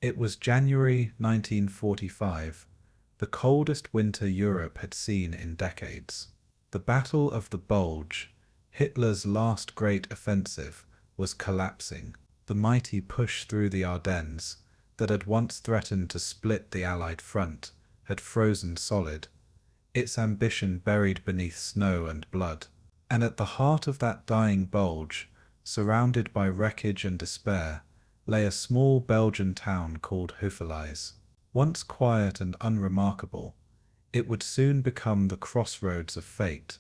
It was January 1945, the coldest winter Europe had seen in decades. The Battle of the Bulge, Hitler's last great offensive, was collapsing. The mighty push through the Ardennes, that had once threatened to split the Allied front, had frozen solid, its ambition buried beneath snow and blood. And at the heart of that dying bulge, surrounded by wreckage and despair, lay a small Belgian town called Houffalize. Once quiet and unremarkable, it would soon become the crossroads of fate,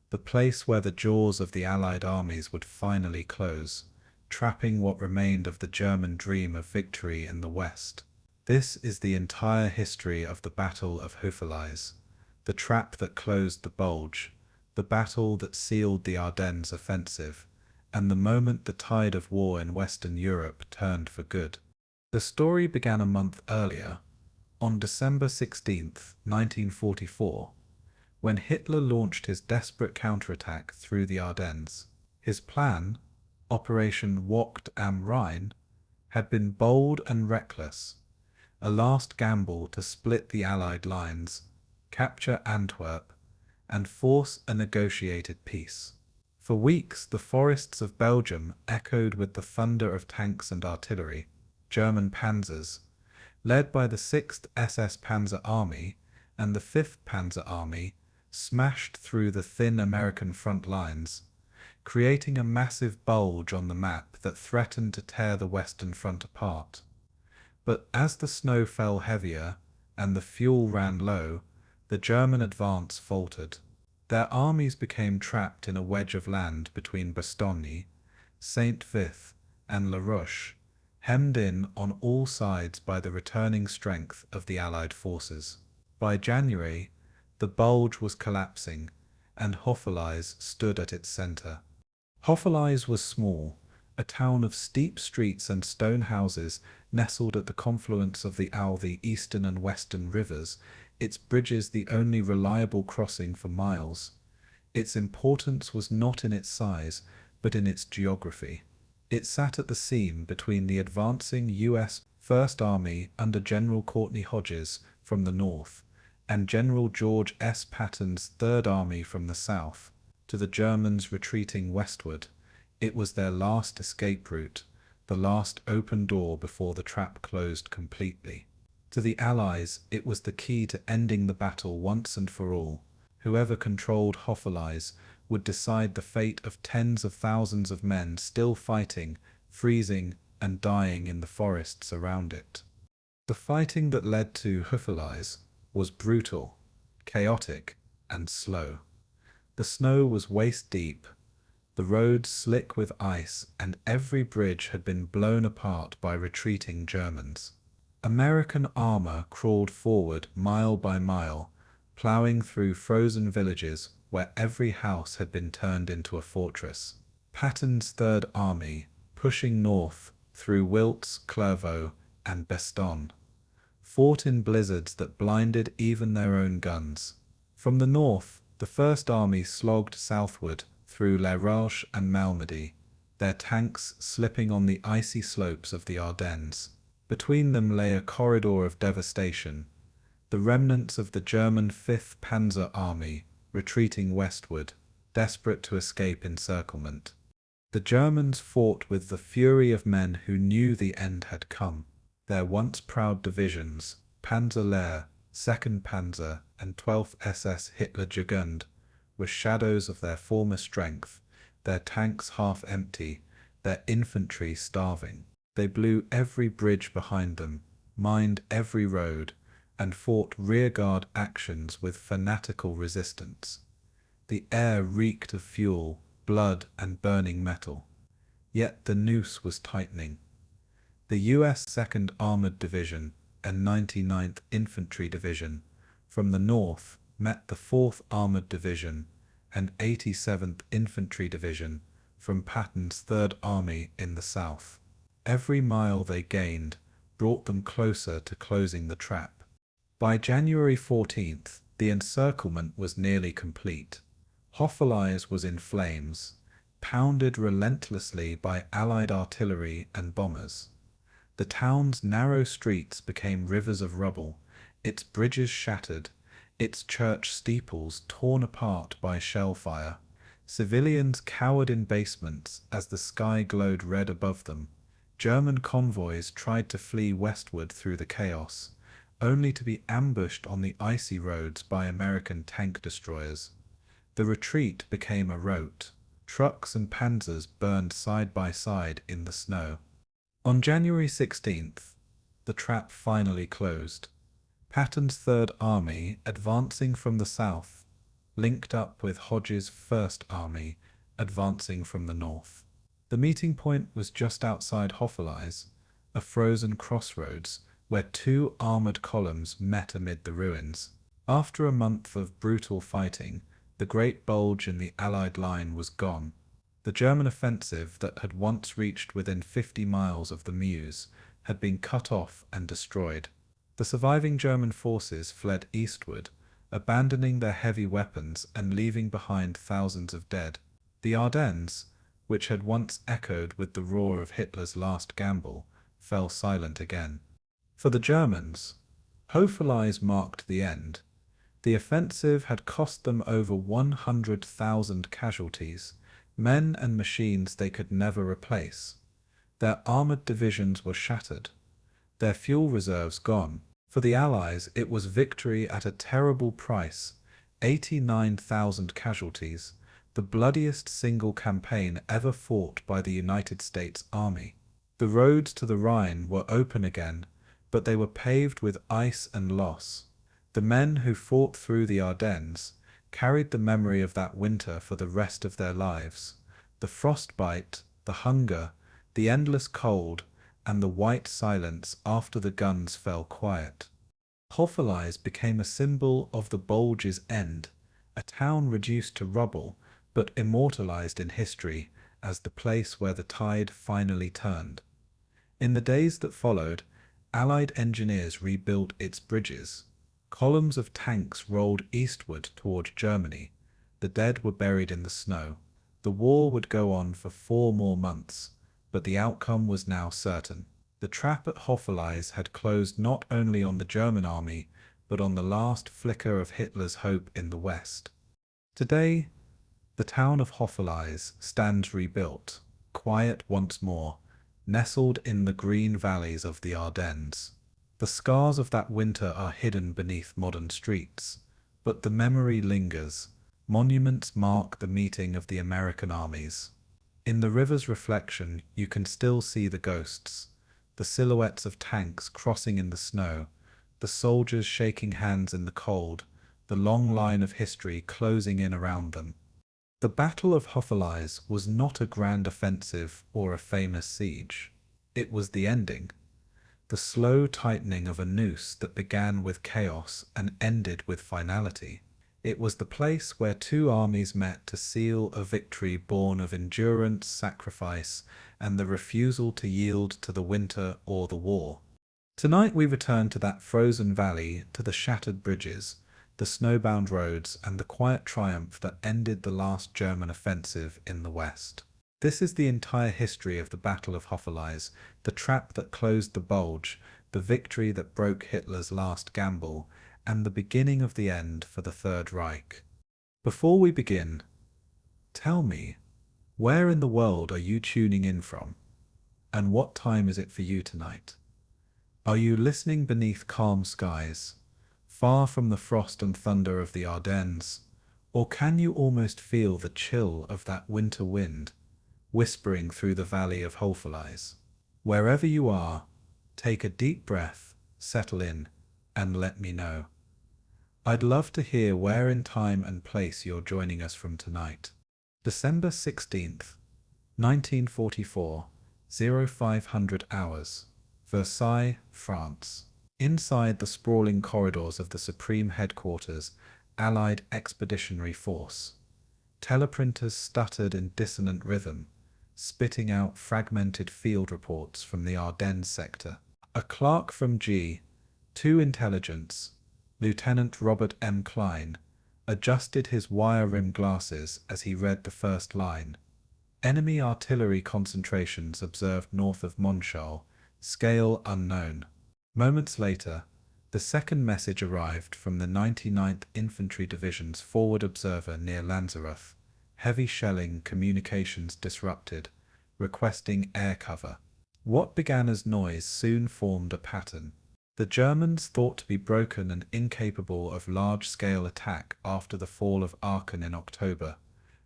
the place where the jaws of the Allied armies would finally close, trapping what remained of the German dream of victory in the West. This is the entire history of the Battle of Houffalize, the trap that closed the Bulge, the battle that sealed the Ardennes offensive, and the moment the tide of war in Western Europe turned for good. The story began a month earlier, on December 16, 1944, when Hitler launched his desperate counterattack through the Ardennes. His plan, Operation Ourthe am Rhein, had been bold and reckless, a last gamble to split the Allied lines, capture Antwerp, and force a negotiated peace. For weeks the forests of Belgium echoed with the thunder of tanks and artillery. German panzers, led by the 6th SS Panzer Army and the 5th Panzer Army, smashed through the thin American front lines, creating a massive bulge on the map that threatened to tear the Western Front apart. But as the snow fell heavier and the fuel ran low, the German advance faltered. Their armies became trapped in a wedge of land between Bastogne, Saint-Vith, and La Roche, hemmed in on all sides by the returning strength of the Allied forces. By January, the Bulge was collapsing, and Houffalize stood at its center. Houffalize was small, a town of steep streets and stone houses nestled at the confluence of the Ourthe eastern and western rivers, its bridges the only reliable crossing for miles. Its importance was not in its size, but in its geography. It sat at the seam between the advancing U.S. First Army under General Courtney Hodges from the north, and General George S. Patton's Third Army from the south. To the Germans retreating westward, it was their last escape route, the last open door before the trap closed completely. To the Allies, it was the key to ending the battle once and for all. Whoever controlled Houffalize would decide the fate of tens of thousands of men still fighting, freezing, and dying in the forests around it. The fighting that led to Houffalize was brutal, chaotic, and slow. The snow was waist-deep, the roads slick with ice, and every bridge had been blown apart by retreating Germans. American armor crawled forward mile by mile, plowing through frozen villages where every house had been turned into a fortress. Patton's Third Army, pushing north through Wiltz, Clairvaux, and Bastogne, fought in blizzards that blinded even their own guns. From the north, the First Army slogged southward through Les Rouges and Malmedy, their tanks slipping on the icy slopes of the Ardennes. Between them lay a corridor of devastation, the remnants of the German 5th Panzer Army retreating westward, desperate to escape encirclement. The Germans fought with the fury of men who knew the end had come. Their once proud divisions, Panzer Lehr, 2nd Panzer, and 12th SS Hitlerjugend, were shadows of their former strength, their tanks half empty, their infantry starving. They blew every bridge behind them, mined every road, and fought rearguard actions with fanatical resistance. The air reeked of fuel, blood, and burning metal. Yet the noose was tightening. The U.S. 2nd Armored Division and 99th Infantry Division from the north met the 4th Armored Division and 87th Infantry Division from Patton's Third Army in the south. Every mile they gained brought them closer to closing the trap. By January 14th, the encirclement was nearly complete. Houffalize was in flames, pounded relentlessly by Allied artillery and bombers. The town's narrow streets became rivers of rubble, its bridges shattered, its church steeples torn apart by shell fire. Civilians cowered in basements as the sky glowed red above them. German convoys tried to flee westward through the chaos, only to be ambushed on the icy roads by American tank destroyers. The retreat became a rout. Trucks and panzers burned side by side in the snow. On January 16th, the trap finally closed. Patton's Third Army, advancing from the south, linked up with Hodges' First Army, advancing from the north. The meeting point was just outside Houffalize, a frozen crossroads where two armoured columns met amid the ruins. After a month of brutal fighting, the great bulge in the Allied line was gone. The German offensive that had once reached within 50 miles of the Meuse had been cut off and destroyed. The surviving German forces fled eastward, abandoning their heavy weapons and leaving behind thousands of dead. The Ardennes, which had once echoed with the roar of Hitler's last gamble, fell silent again. For the Germans, Houffalize marked the end. The offensive had cost them over 100,000 casualties, men and machines they could never replace. Their armoured divisions were shattered, their fuel reserves gone. For the Allies, it was victory at a terrible price, 89,000 casualties, the bloodiest single campaign ever fought by the United States Army. The roads to the Rhine were open again, but they were paved with ice and loss. The men who fought through the Ardennes carried the memory of that winter for the rest of their lives. The frostbite, the hunger, the endless cold, and the white silence after the guns fell quiet. Houffalize became a symbol of the Bulge's end, a town reduced to rubble, but immortalized in history as the place where the tide finally turned. In the days that followed, Allied engineers rebuilt its bridges. Columns of tanks rolled eastward toward Germany. The dead were buried in the snow. The war would go on for 4 more months, but the outcome was now certain. The trap at Houffalize had closed not only on the German army, but on the last flicker of Hitler's hope in the West. Today, the town of Houffalize stands rebuilt, quiet once more, nestled in the green valleys of the Ardennes. The scars of that winter are hidden beneath modern streets, but the memory lingers. Monuments mark the meeting of the American armies. In the river's reflection, you can still see the ghosts, the silhouettes of tanks crossing in the snow, the soldiers shaking hands in the cold, the long line of history closing in around them. The Battle of Houffalize was not a grand offensive or a famous siege. It was the ending, the slow tightening of a noose that began with chaos and ended with finality. It was the place where two armies met to seal a victory born of endurance, sacrifice, and the refusal to yield to the winter or the war. Tonight we return to that frozen valley, to the shattered bridges, the snowbound roads, and the quiet triumph that ended the last German offensive in the West. This is the entire history of the Battle of Houffalize, the trap that closed the Bulge, the victory that broke Hitler's last gamble, and the beginning of the end for the Third Reich. Before we begin, tell me, where in the world are you tuning in from? And what time is it for you tonight? Are you listening beneath calm skies, far from the frost and thunder of the Ardennes? Or can you almost feel the chill of that winter wind, whispering through the valley of Houffalize? Wherever you are, take a deep breath, settle in, and let me know. I'd love to hear where in time and place you're joining us from tonight. December 16th, 1944, 0500 hours, Versailles, France. Inside the sprawling corridors of the Supreme Headquarters, Allied Expeditionary Force. Teleprinters stuttered in dissonant rhythm, spitting out fragmented field reports from the Ardennes sector. A clerk from G.2 Intelligence, Lieutenant Robert M. Klein, adjusted his wire-rimmed glasses as he read the first line. Enemy artillery concentrations observed north of Monschau, Scale unknown. Moments later, the second message arrived from the 99th Infantry Division's forward observer near Lanzarote. Heavy shelling, communications disrupted, requesting air cover. What began as noise soon formed a pattern. The Germans, thought to be broken and incapable of large-scale attack after the fall of Aachen in October,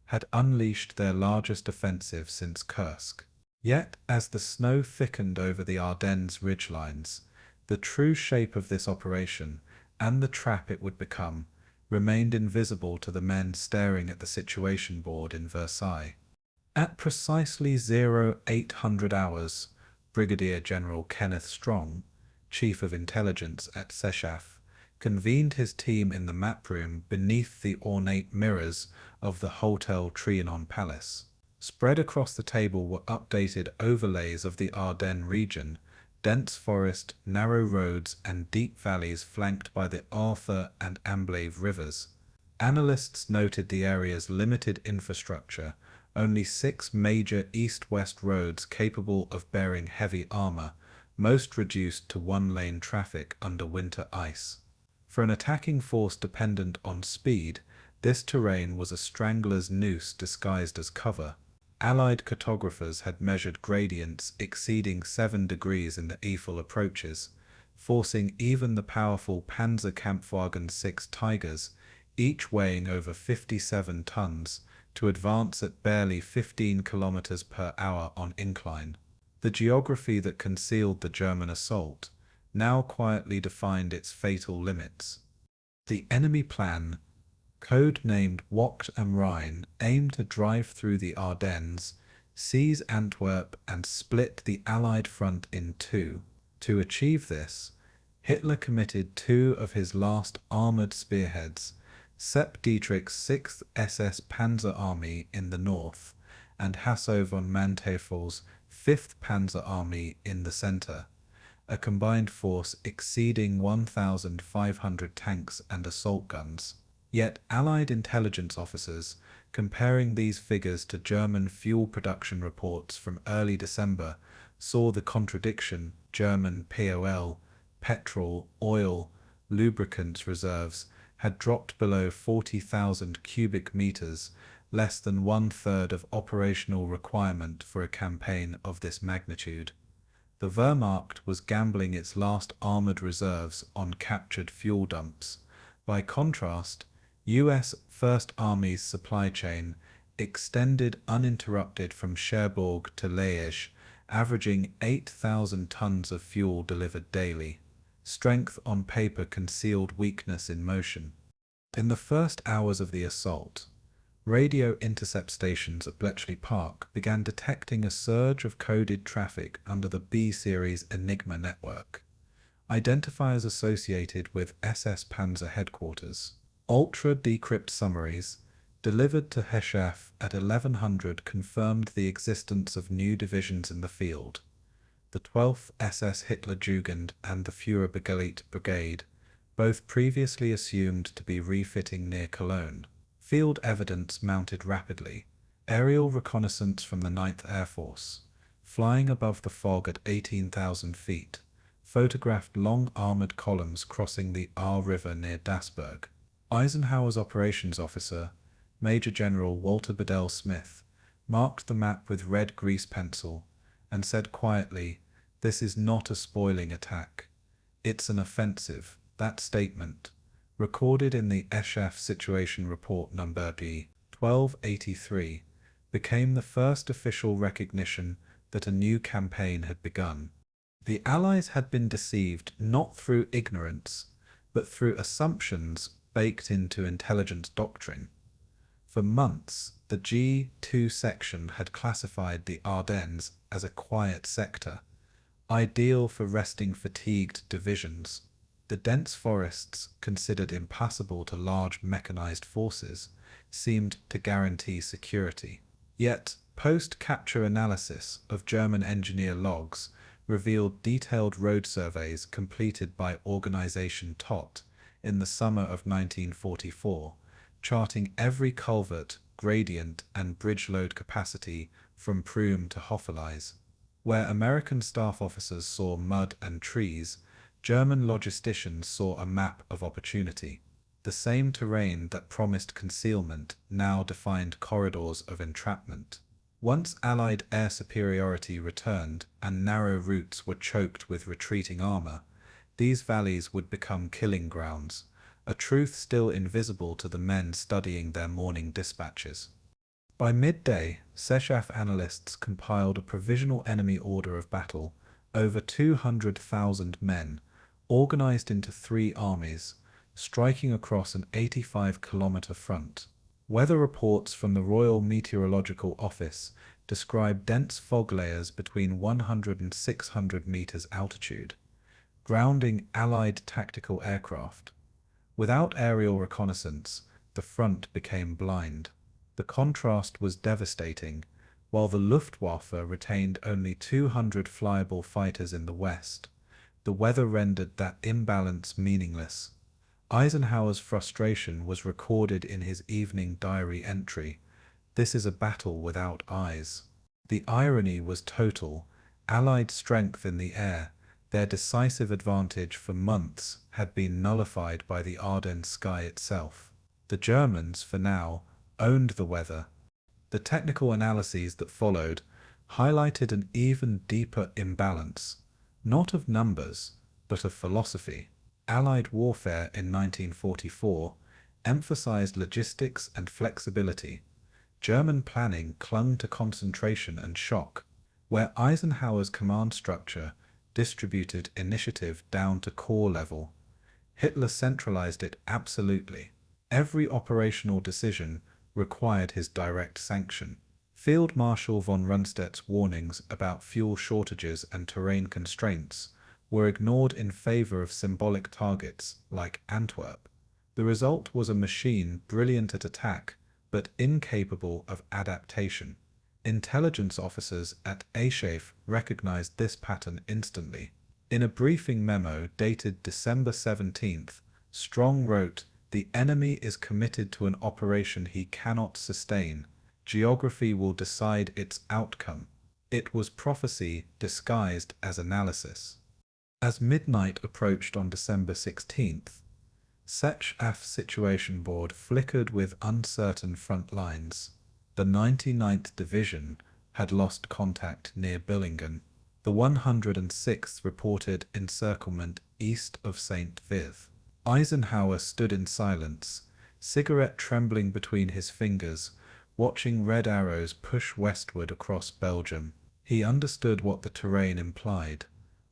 had unleashed their largest offensive since Kursk. Yet, as the snow thickened over the Ardennes ridgelines, the true shape of this operation, and the trap it would become, remained invisible to the men staring at the situation board in Versailles. At precisely 0800 hours, Brigadier General Kenneth Strong, Chief of Intelligence at Sechaf, convened his team in the map room beneath the ornate mirrors of the Hotel Trianon Palace. Spread across the table were updated overlays of the Ardennes region, dense forest, narrow roads, and deep valleys flanked by the Ourthe and Amblève rivers. Analysts noted the area's limited infrastructure, only 6 major east-west roads capable of bearing heavy armor, most reduced to one-lane traffic under winter ice. For an attacking force dependent on speed, this terrain was a strangler's noose disguised as cover. Allied cartographers had measured gradients exceeding 7 degrees in the Eiffel approaches, forcing even the powerful Panzer Kampfwagen 6 Tigers, each weighing over 57 tons, to advance at barely 15 kilometers per hour on incline. The geography that concealed the German assault now quietly defined its fatal limits. The enemy plan, code-named Wacht am Rhein, aimed to drive through the Ardennes, seize Antwerp, and split the Allied front in two. To achieve this, Hitler committed 2 of his last armoured spearheads, Sepp Dietrich's 6th SS Panzer Army in the north, and Hasso von Manteuffel's 5th Panzer Army in the centre, a combined force exceeding 1,500 tanks and assault guns. Yet Allied intelligence officers, comparing these figures to German fuel production reports from early December, saw the contradiction. German POL, petrol, oil, lubricants reserves had dropped below 40,000 cubic meters, less than 1/3 of operational requirement for a campaign of this magnitude. The Wehrmacht was gambling its last armored reserves on captured fuel dumps. By contrast, U.S. First Army's supply chain extended uninterrupted from Cherbourg to Liège, averaging 8,000 tons of fuel delivered daily. Strength on paper concealed weakness in motion. In the first hours of the assault, radio intercept stations at Bletchley Park began detecting a surge of coded traffic under the B-series Enigma network. Identifiers associated with SS Panzer headquarters. Ultra-decrypt summaries, delivered to Sechaf at 1100, confirmed the existence of new divisions in the field. The 12th SS Hitlerjugend and the Führerbegleitet Brigade, both previously assumed to be refitting near Cologne. Field evidence mounted rapidly. Aerial reconnaissance from the 9th Air Force, flying above the fog at 18,000 feet, photographed long armored columns crossing the Aar River near Dasburg. Eisenhower's operations officer, Major General Walter Bedell Smith, marked the map with red grease pencil and said quietly, "This is not a spoiling attack. It's an offensive." That statement, recorded in the Sechaf Situation Report number B 1283, became the first official recognition that a new campaign had begun. The Allies had been deceived not through ignorance, but through assumptions baked into intelligence doctrine. For months, the G2 section had classified the Ardennes as a quiet sector, ideal for resting fatigued divisions. The dense forests, considered impassable to large mechanized forces, seemed to guarantee security. Yet, post-capture analysis of German engineer logs revealed detailed road surveys completed by Organisation Todt in the summer of 1944, charting every culvert, gradient, and bridge load capacity from Prüm to Houffalize. Where American staff officers saw mud and trees, German logisticians saw a map of opportunity. The same terrain that promised concealment now defined corridors of entrapment. Once Allied air superiority returned and narrow routes were choked with retreating armor, these valleys would become killing grounds, a truth still invisible to the men studying their morning dispatches. By midday, Sechaf analysts compiled a provisional enemy order of battle, over 200,000 men, organized into 3 armies, striking across an 85-kilometer front. Weather reports from the Royal Meteorological Office describe dense fog layers between 100 and 600 meters altitude, grounding Allied tactical aircraft. Without aerial reconnaissance, the front became blind. The contrast was devastating. While the Luftwaffe retained only 200 flyable fighters in the west, the weather rendered that imbalance meaningless. Eisenhower's frustration was recorded in his evening diary entry, "This is a battle without eyes." The irony was total. Allied strength in the air, their decisive advantage for months, had been nullified by the Ardennes sky itself. The Germans, for now, owned the weather. The technical analyses that followed highlighted an even deeper imbalance, not of numbers, but of philosophy. Allied warfare in 1944 emphasized logistics and flexibility. German planning clung to concentration and shock, where Eisenhower's command structure distributed initiative down to corps level. Hitler centralized it absolutely. Every operational decision required his direct sanction. Field Marshal von Rundstedt's warnings about fuel shortages and terrain constraints were ignored in favor of symbolic targets like Antwerp. The result was a machine brilliant at attack, but incapable of adaptation. Intelligence officers at Aschef recognized this pattern instantly. In a briefing memo dated December 17th, Strong wrote, "The enemy is committed to an operation he cannot sustain. Geography will decide its outcome." It was prophecy disguised as analysis. As midnight approached on December 16th, Sechaf's situation board flickered with uncertain front lines. The 99th Division had lost contact near Billingen. The 106th reported encirclement east of St. Vith. Eisenhower stood in silence, cigarette trembling between his fingers, watching red arrows push westward across Belgium. He understood what the terrain implied.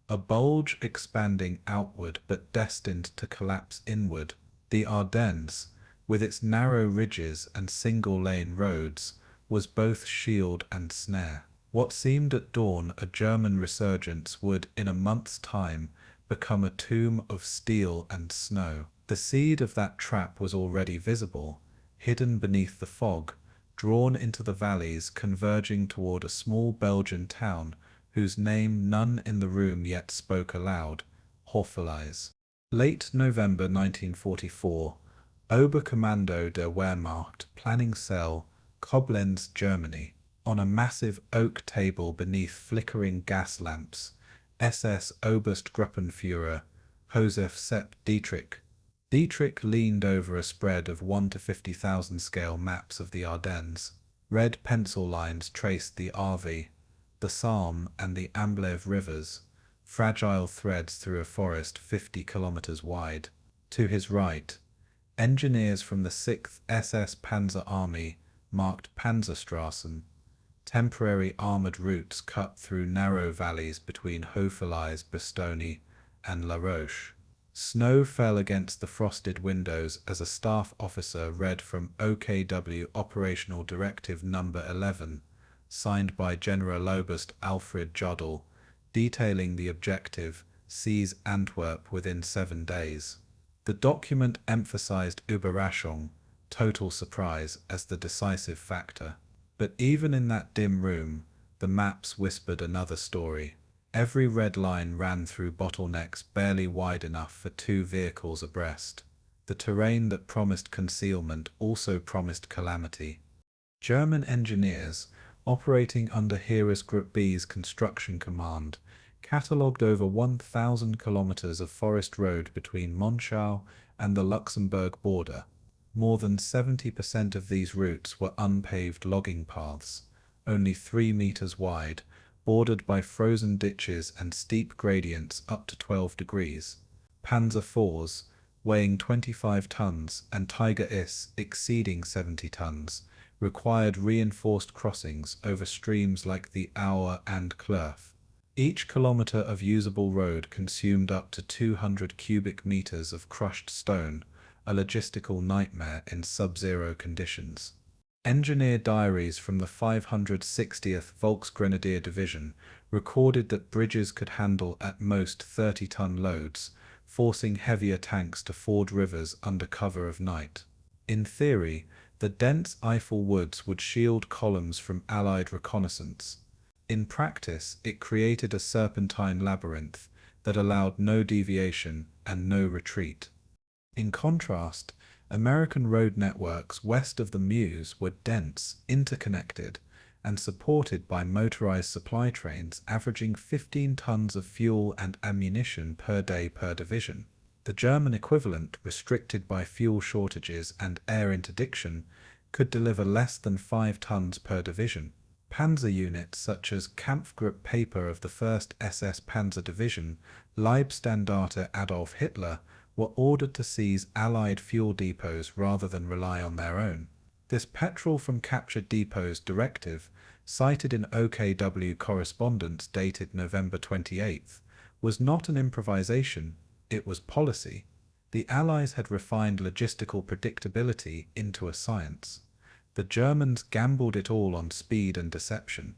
A bulge expanding outward but destined to collapse inward. The Ardennes, with its narrow ridges and single-lane roads, was both shield and snare. What seemed at dawn a German resurgence would, in a month's time, become a tomb of steel and snow. The seed of that trap was already visible, hidden beneath the fog, drawn into the valleys, converging toward a small Belgian town whose name none in the room yet spoke aloud: Houffalize. Late November 1944, Oberkommando der Wehrmacht, Planning Cell, Koblenz, Germany. On a massive oak table beneath flickering gas lamps, SS Oberstgruppenführer Joseph Sepp Dietrich. Dietrich leaned over a spread of 1 to 50,000 scale maps of the Ardennes. Red pencil lines traced the Ourthe, the Salm and the Amblev rivers, fragile threads through a forest 50 kilometers wide. To his right, engineers from the 6th SS Panzer Army marked Panzerstraßen, temporary armored routes cut through narrow valleys between Houffalize, Bastogne, and La Roche. Snow fell against the frosted windows as a staff officer read from OKW Operational Directive No. 11, signed by Generaloberst Alfred Jodl, detailing the objective: seize Antwerp within 7 days. The document emphasized Überraschung, total surprise, as the decisive factor. But even in that dim room, the maps whispered another story. Every red line ran through bottlenecks barely wide enough for 2 vehicles abreast. The terrain that promised concealment also promised calamity. German engineers, operating under Heeresgruppe B's construction command, catalogued over 1,000 kilometers of forest road between Monschau and the Luxembourg border. More than 70% of these routes were unpaved logging paths, only 3 meters wide, bordered by frozen ditches and steep gradients up to 12 degrees. Panzer IVs, weighing 25 tons, and Tiger IS, exceeding 70 tons, required reinforced crossings over streams like the Aue and Ourthe. Each kilometer of usable road consumed up to 200 cubic meters of crushed stone, a logistical nightmare in sub-zero conditions. Engineer diaries from the 560th Volksgrenadier Division recorded that bridges could handle at most 30-ton loads, forcing heavier tanks to ford rivers under cover of night. In theory, the dense Eifel woods would shield columns from Allied reconnaissance. In practice, it created a serpentine labyrinth that allowed no deviation and no retreat. In contrast, American road networks west of the Meuse were dense, interconnected, and supported by motorized supply trains averaging 15 tons of fuel and ammunition per day per division. The German equivalent, restricted by fuel shortages and air interdiction, could deliver less than 5 tons per division. Panzer units such as Kampfgruppe Paper of the 1st SS Panzer Division, Leibstandarte Adolf Hitler, were ordered to seize Allied fuel depots rather than rely on their own. This petrol from captured depots directive, cited in OKW correspondence dated November 28, was not an improvisation, it was policy. The Allies had refined logistical predictability into a science. The Germans gambled it all on speed and deception.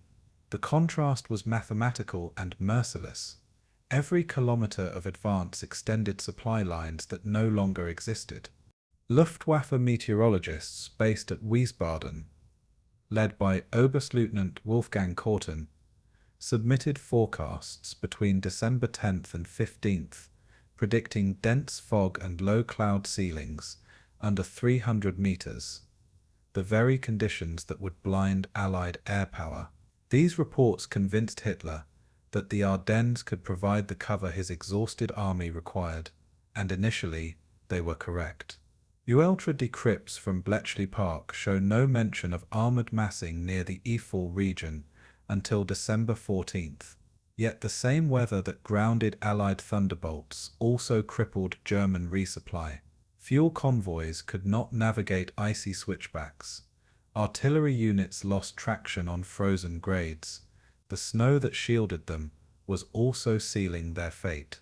The contrast was mathematical and merciless. Every kilometer of advance extended supply lines that no longer existed. Luftwaffe meteorologists based at Wiesbaden, led by Oberstleutnant Wolfgang Korten, submitted forecasts between December 10th and 15th, predicting dense fog and low cloud ceilings under 300 meters, the very conditions that would blind Allied air power. These reports convinced Hitler that the Ardennes could provide the cover his exhausted army required, and initially they were correct. Ourthe decrypts from Bletchley Park show no mention of armoured massing near the Eifel region until December 14th. Yet the same weather that grounded Allied thunderbolts also crippled German resupply. Fuel convoys could not navigate icy switchbacks. Artillery units lost traction on frozen grades. The snow that shielded them was also sealing their fate.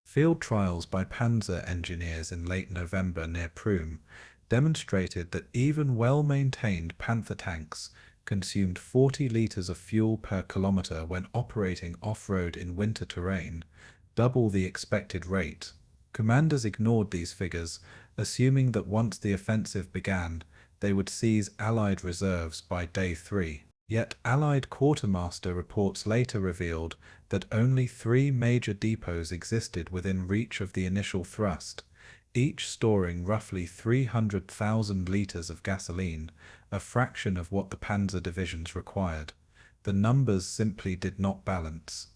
Field trials by panzer engineers in late November near Prüm demonstrated that even well-maintained Panther tanks consumed 40 liters of fuel per kilometer when operating off-road in winter terrain, double the expected rate. Commanders ignored these figures, assuming that once the offensive began, they would seize Allied reserves by day 3. Yet Allied quartermaster reports later revealed that only 3 major depots existed within reach of the initial thrust, each storing roughly 300,000 liters of gasoline, a fraction of what the panzer divisions required. The numbers simply did not balance.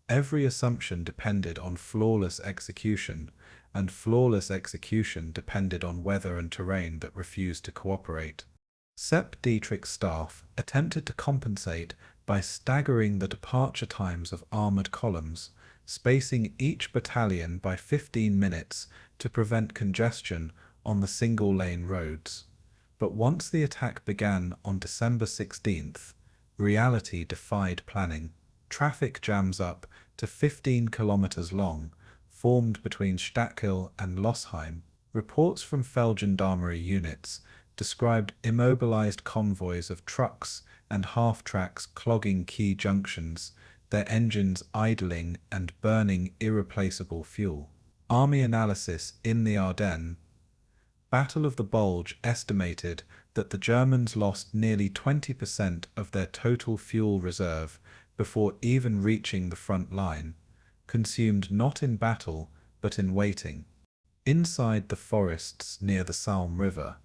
Every assumption depended on flawless execution, and flawless execution depended on weather and terrain that refused to cooperate. Sepp Dietrich's staff attempted to compensate by staggering the departure times of armoured columns, spacing each battalion by 15 minutes to prevent congestion on the single-lane roads. But once the attack began on December 16th, reality defied planning. Traffic jams up to 15 kilometers long formed between Stadtkil and Losheim. Reports from Feldgendarmerie units described immobilized convoys of trucks and half-tracks clogging key junctions, their engines idling and burning irreplaceable fuel. Army analysis in the Ardennes. Battle of the Bulge estimated that the Germans lost nearly 20% of their total fuel reserve before even reaching the front line, consumed not in battle but in waiting. Inside the forests near the Salm River,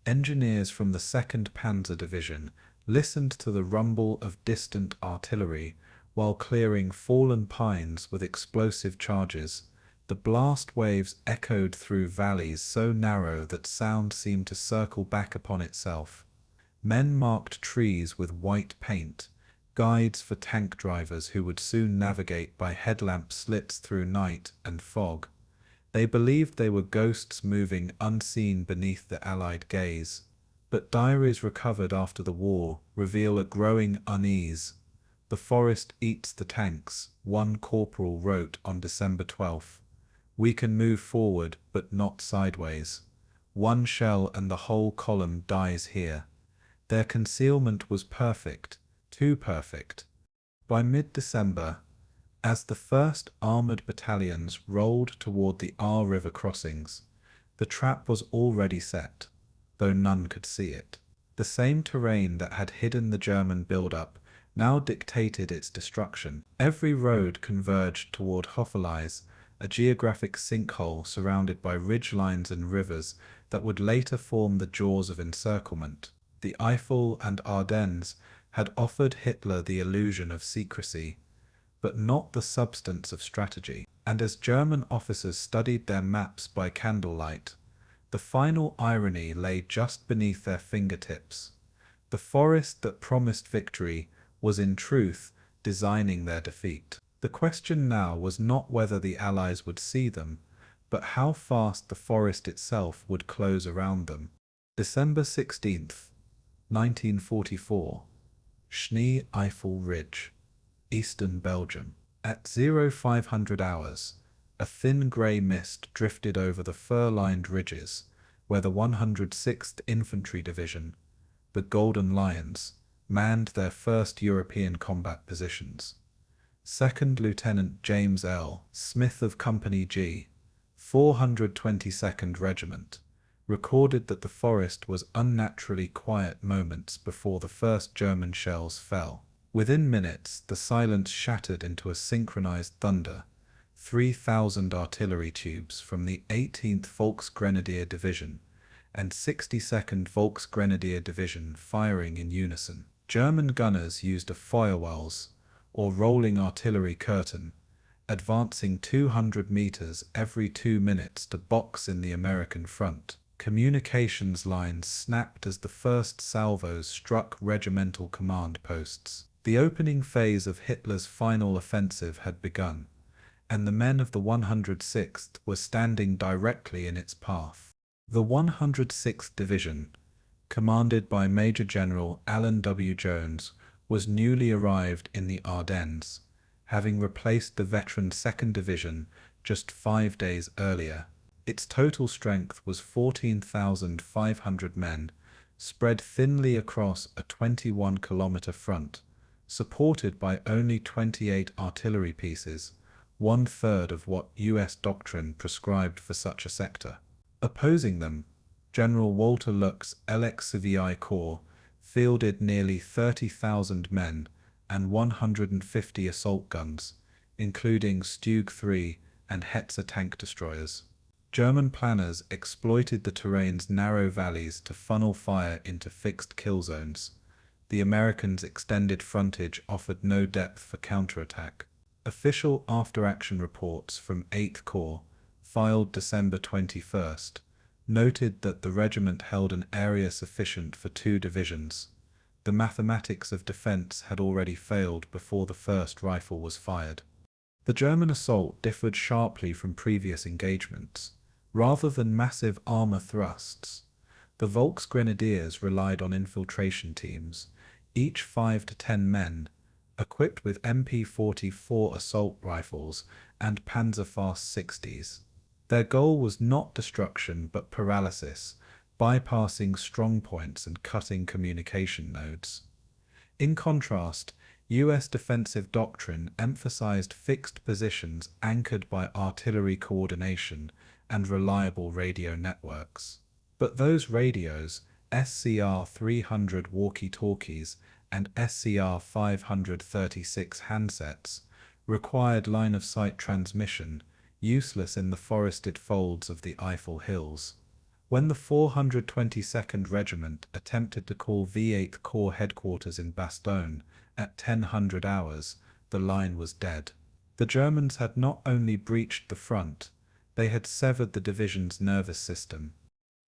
engineers from the 2nd Panzer Division listened to the rumble of distant artillery while clearing fallen pines with explosive charges. The blast waves echoed through valleys so narrow that sound seemed to circle back upon itself. Men marked trees with white paint, guides for tank drivers who would soon navigate by headlamp slits through night and fog. They believed they were ghosts moving unseen beneath the Allied gaze. But diaries recovered after the war reveal a growing unease. "The forest eats the tanks," one corporal wrote on December 12. "We can move forward, but not sideways. One shell and the whole column dies here." Their concealment was perfect, too perfect. By mid-December, as the first armored battalions rolled toward the Our River crossings, the trap was already set, though none could see it. The same terrain that had hidden the German build-up now dictated its destruction. Every road converged toward Houffalize, a geographic sinkhole surrounded by ridgelines and rivers that would later form the jaws of encirclement. The Eifel and Ardennes had offered Hitler the illusion of secrecy, but not the substance of strategy. And as German officers studied their maps by candlelight, the final irony lay just beneath their fingertips. The forest that promised victory was in truth designing their defeat. The question now was not whether the Allies would see them, but how fast the forest itself would close around them. December 16th, 1944. Schnee Eifel Ridge, eastern Belgium. At 0500 hours, a thin grey mist drifted over the fir-lined ridges where the 106th Infantry Division, the Golden Lions, manned their first European combat positions. 2nd Lieutenant James L. Smith of Company G, 422nd Regiment, recorded that the forest was unnaturally quiet moments before the first German shells fell. Within minutes, the silence shattered into a synchronized thunder. 3,000 artillery tubes from the 18th Volksgrenadier Division and 62nd Volksgrenadier Division firing in unison. German gunners used a Feuerwalze, or rolling artillery curtain, advancing 200 meters every 2 minutes to box in the American front. Communications lines snapped as the first salvos struck regimental command posts. The opening phase of Hitler's final offensive had begun, and the men of the 106th were standing directly in its path. The 106th Division, commanded by Major General Alan W. Jones, was newly arrived in the Ardennes, having replaced the veteran 2nd Division just 5 days earlier. Its total strength was 14,500 men, spread thinly across a 21-kilometer front, supported by only 28 artillery pieces, 1/3 of what U.S. doctrine prescribed for such a sector. Opposing them, General Walter Luck's LXCVI Corps fielded nearly 30,000 men and 150 assault guns, including Stug 3 and Hetzer tank destroyers. German planners exploited the terrain's narrow valleys to funnel fire into fixed kill zones. The Americans' extended frontage offered no depth for counterattack. Official after-action reports from 8th Corps, filed December 21st, noted that the regiment held an area sufficient for 2 divisions. The mathematics of defense had already failed before the first rifle was fired. The German assault differed sharply from previous engagements. Rather than massive armor thrusts, the Volksgrenadiers relied on infiltration teams, each 5 to 10 men, equipped with MP-44 assault rifles and Panzerfaust 60s. Their goal was not destruction but paralysis, bypassing strong points and cutting communication nodes. In contrast, U.S. defensive doctrine emphasized fixed positions anchored by artillery coordination and reliable radio networks. But those radios, SCR 300 walkie-talkies and SCR 536 handsets, required line-of-sight transmission, useless in the forested folds of the Eifel Hills. When the 422nd Regiment attempted to call V8th Corps headquarters in Bastogne at 1000 hours, the line was dead. The Germans had not only breached the front, they had severed the division's nervous system.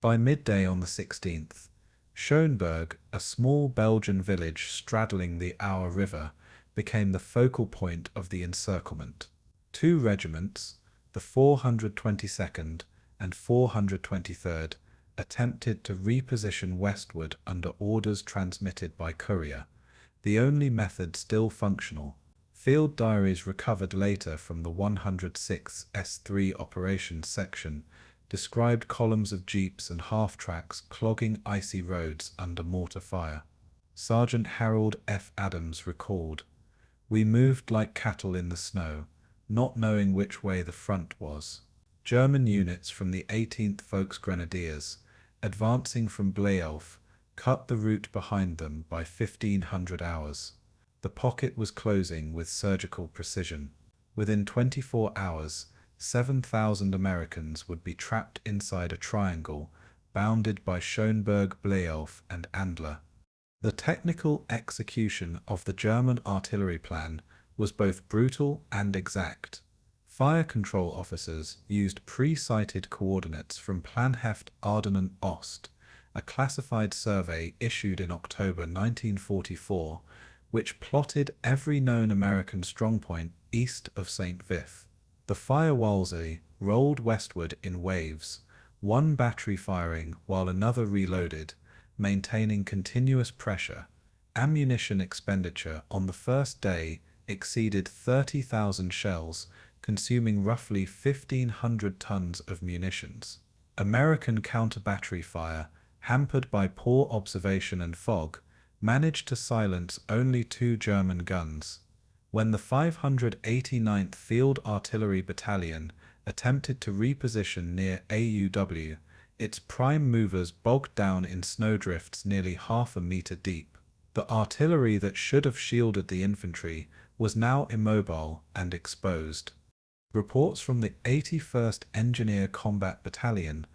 By midday on the 16th, Schönberg, a small Belgian village straddling the Our River, became the focal point of the encirclement. Two regiments, the 422nd and 423rd, attempted to reposition westward under orders transmitted by courier, the only method still functional. Field diaries recovered later from the 106th S3 Operations Section described columns of jeeps and half-tracks clogging icy roads under mortar fire. Sergeant Harold F. Adams recalled, "We moved like cattle in the snow, not knowing which way the front was." German units from the 18th Volksgrenadiers, advancing from Bleilf, cut the route behind them by 1500 hours. The pocket was closing with surgical precision. Within 24 hours, 7,000 Americans would be trapped inside a triangle bounded by Schönberg, Bleilf, and Andler. The technical execution of the German artillery plan was both brutal and exact. Fire control officers used pre-sighted coordinates from Planheft Ardennes Ost, a classified survey issued in October 1944, which plotted every known American strongpoint east of St. Vith. The Firewalze rolled westward in waves, one battery firing while another reloaded, maintaining continuous pressure. Ammunition expenditure on the first day exceeded 30,000 shells, consuming roughly 1,500 tons of munitions. American counter-battery fire, hampered by poor observation and fog, managed to silence only 2 German guns. When the 589th Field Artillery Battalion attempted to reposition near Ourthe, its prime movers bogged down in snowdrifts nearly half a meter deep. The artillery that should have shielded the infantry was now immobile and exposed. Reports from the 81st Engineer Combat Battalion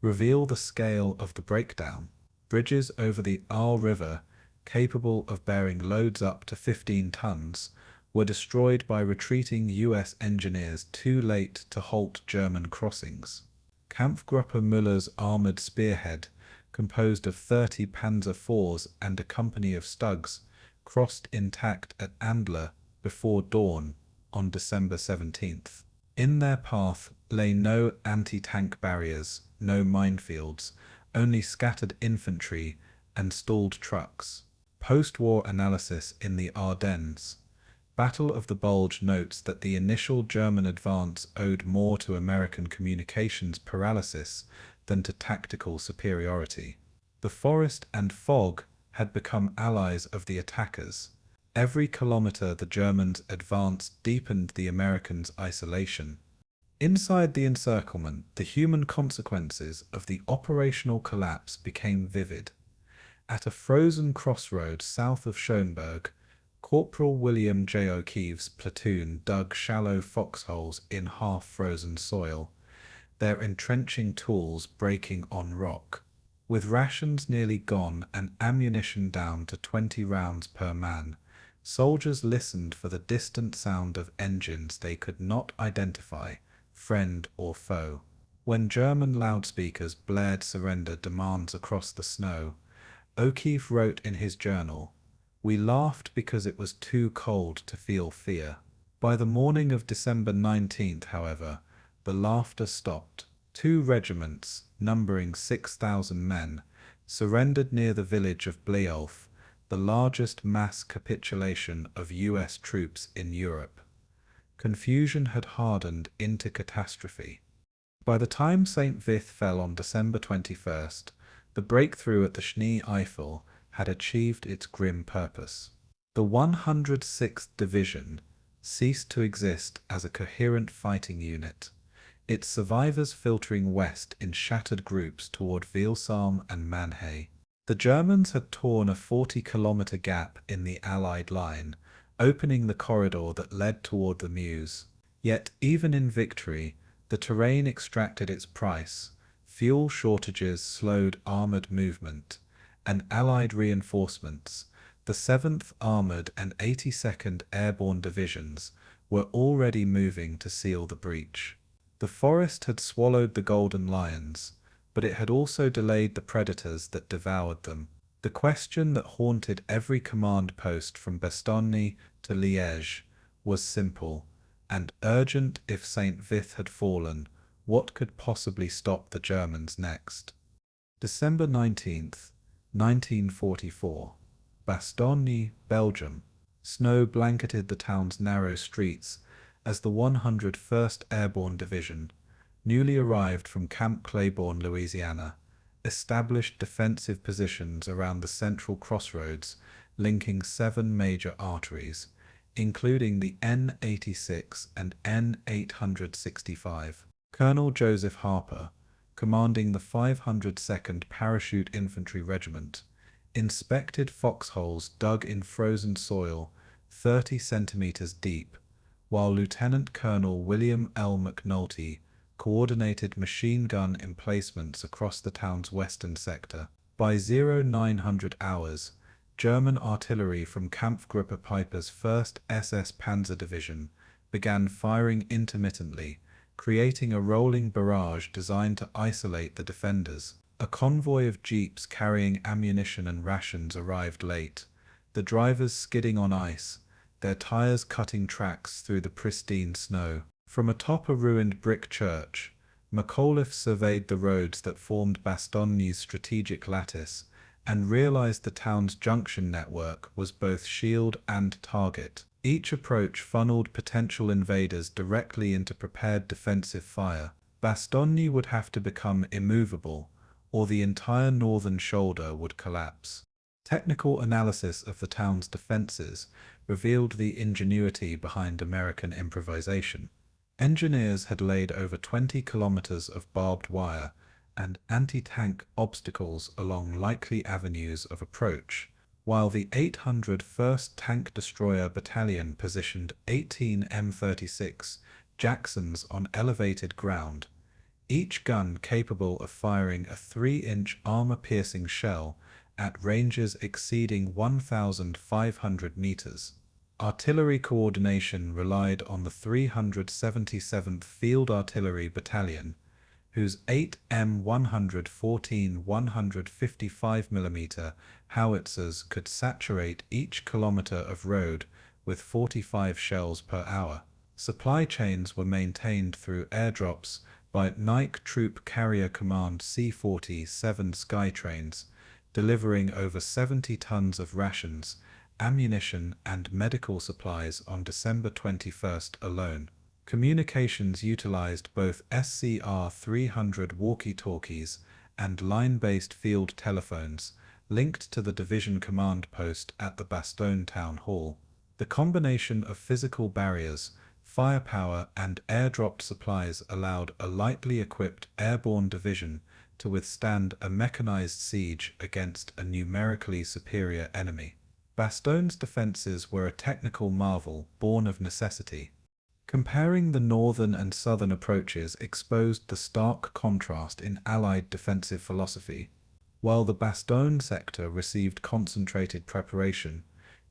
reveal the scale of the breakdown. Bridges over the Our River, capable of bearing loads up to 15 tons, were destroyed by retreating U.S. engineers too late to halt German crossings. Kampfgruppe Müller's armoured spearhead, composed of 30 Panzer IVs and a company of Stugs, crossed intact at Andler before dawn on December 17th. In their path lay no anti-tank barriers, no minefields, only scattered infantry and stalled trucks. Post-war analysis in the Ardennes. Battle of the Bulge notes that the initial German advance owed more to American communications paralysis than to tactical superiority. The forest and fog had become allies of the attackers. Every kilometer the Germans advanced deepened the Americans' isolation. Inside the encirclement, the human consequences of the operational collapse became vivid. At a frozen crossroads south of Schönberg, Corporal William J. O'Keefe's platoon dug shallow foxholes in half-frozen soil, their entrenching tools breaking on rock. With rations nearly gone and ammunition down to 20 rounds per man, soldiers listened for the distant sound of engines they could not identify, friend or foe. When German loudspeakers blared surrender demands across the snow, O'Keefe wrote in his journal, "We laughed because it was too cold to feel fear." By the morning of December 19th, however, the laughter stopped. 2 regiments, numbering 6,000 men, surrendered near the village of Bleilf, the largest mass capitulation of U.S. troops in Europe. Confusion had hardened into catastrophe. By the time St. Vith fell on December 21st, the breakthrough at the Schnee Eifel had achieved its grim purpose. The 106th Division ceased to exist as a coherent fighting unit, its survivors filtering west in shattered groups toward Welsam and Mannheim. The Germans had torn a 40-kilometer gap in the Allied line, opening the corridor that led toward the Meuse. Yet even in victory, the terrain extracted its price. fuel shortages slowed armoured movement, and Allied reinforcements, the 7th Armoured and 82nd Airborne Divisions, were already moving to seal the breach. The forest had swallowed the golden lions, but it had also delayed the predators that devoured them. The question that haunted every command post from Bastogne to Liège was simple and urgent. If St. Vith had fallen, what could possibly stop the Germans next? December 19th, 1944. Bastogne, Belgium. Snow blanketed the town's narrow streets as the 101st Airborne Division, newly arrived from Camp Claiborne, Louisiana, established defensive positions around the central crossroads linking 7 major arteries, including the N86 and N865. Colonel Joseph Harper, commanding the 502nd Parachute Infantry Regiment, inspected foxholes dug in frozen soil 30 centimeters deep, while Lieutenant Colonel William L. McNulty coordinated machine gun emplacements across the town's western sector. By 0900 hours, German artillery from Kampfgruppe Peiper's 1st SS Panzer Division began firing intermittently, creating a rolling barrage designed to isolate the defenders. A convoy of jeeps carrying ammunition and rations arrived late, the drivers skidding on ice, their tires cutting tracks through the pristine snow. From atop a ruined brick church, McAuliffe surveyed the roads that formed Bastogne's strategic lattice and realized the town's junction network was both shield and target. Each approach funneled potential invaders directly into prepared defensive fire. Bastogne would have to become immovable, or the entire northern shoulder would collapse. Technical analysis of the town's defenses revealed the ingenuity behind American improvisation. Engineers had laid over 20 kilometers of barbed wire and anti-tank obstacles along likely avenues of approach, while the 801st Tank Destroyer Battalion positioned 18 M36 Jacksons on elevated ground, each gun capable of firing a 3-inch armor-piercing shell at ranges exceeding 1,500 meters. Artillery coordination relied on the 377th Field Artillery Battalion, whose 8 M114 155mm howitzers could saturate each kilometer of road with 45 shells per hour. Supply chains were maintained through airdrops by Nike Troop Carrier Command C-47 Skytrains, delivering over 70 tons of rations, ammunition, and medical supplies on December 21st alone. Communications utilized both SCR-300 walkie-talkies and line-based field telephones linked to the division command post at the Bastogne Town Hall. The combination of physical barriers, firepower, and airdropped supplies allowed a lightly equipped airborne division to withstand a mechanized siege against a numerically superior enemy. Bastogne's defenses were a technical marvel born of necessity. Comparing the northern and southern approaches exposed the stark contrast in Allied defensive philosophy. While the Bastogne sector received concentrated preparation,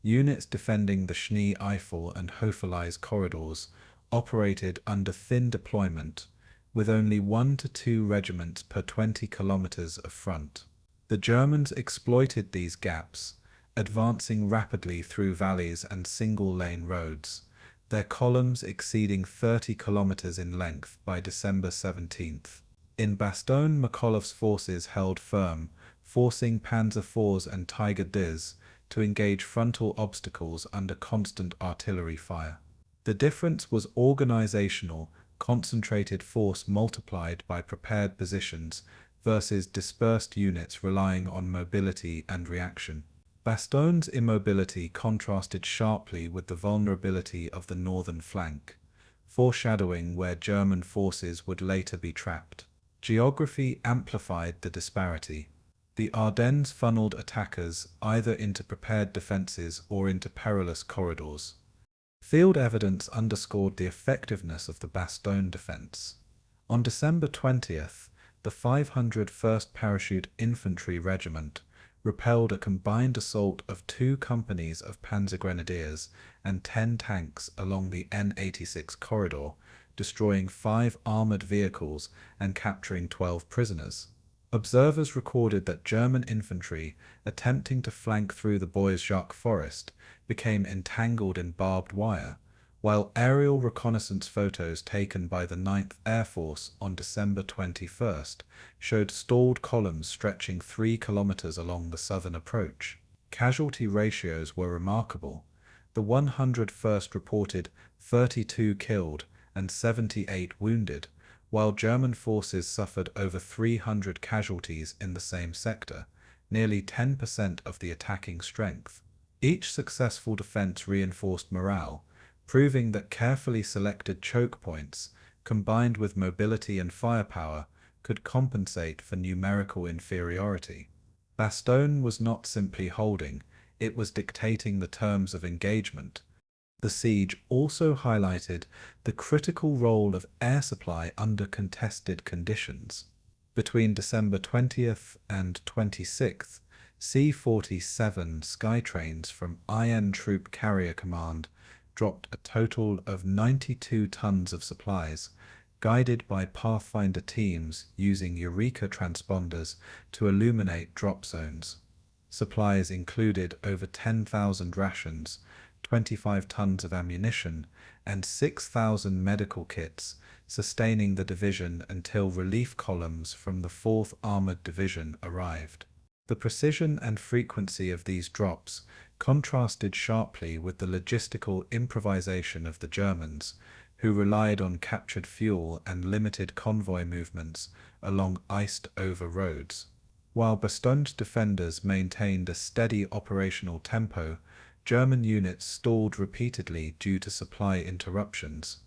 units defending the Schnee-Eifel and Houffalize corridors operated under thin deployment, with only 1 to 2 regiments per 20 kilometers of front. The Germans exploited these gaps, advancing rapidly through valleys and single-lane roads, their columns exceeding 30 kilometers in length by December 17th. In Bastogne, McAuliffe's forces held firm, forcing Panzer IVs and Tiger Dis to engage frontal obstacles under constant artillery fire. The difference was organizational, concentrated force multiplied by prepared positions versus dispersed units relying on mobility and reaction. Bastogne's immobility contrasted sharply with the vulnerability of the northern flank, foreshadowing where German forces would later be trapped. Geography amplified the disparity. The Ardennes funneled attackers either into prepared defenses or into perilous corridors. Field evidence underscored the effectiveness of the Bastogne defense. On December 20th, the 501st Parachute Infantry Regiment repelled a combined assault of 2 companies of Panzer Grenadiers and 10 tanks along the N86 corridor, destroying 5 armoured vehicles and capturing 12 prisoners. Observers recorded that German infantry, attempting to flank through the Bois Jacques forest, became entangled in barbed wire, while aerial reconnaissance photos taken by the 9th Air Force on December 21st showed stalled columns stretching 3 kilometers along the southern approach. Casualty ratios were remarkable. The 101st reported 32 killed and 78 wounded, while German forces suffered over 300 casualties in the same sector, nearly 10% of the attacking strength. Each successful defense reinforced morale, proving that carefully selected choke points, combined with mobility and firepower, could compensate for numerical inferiority. Bastogne was not simply holding, it was dictating the terms of engagement. The siege also highlighted the critical role of air supply under contested conditions. Between December 20th and 26th, C-47 Skytrains from IN Troop Carrier Command dropped a total of 92 tons of supplies, guided by Pathfinder teams using Eureka transponders to illuminate drop zones. Supplies included over 10,000 rations, 25 tons of ammunition, and 6,000 medical kits, sustaining the division until relief columns from the 4th Armoured Division arrived. The precision and frequency of these drops contrasted sharply with the logistical improvisation of the Germans, who relied on captured fuel and limited convoy movements along iced-over roads. While Bastogne's defenders maintained a steady operational tempo, German units stalled repeatedly due to supply interruptions.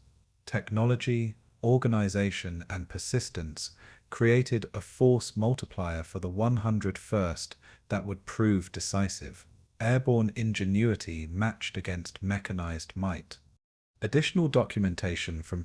Technology, organization, and persistence created a force multiplier for the 101st that would prove decisive. Airborne ingenuity matched against mechanized might. Additional documentation from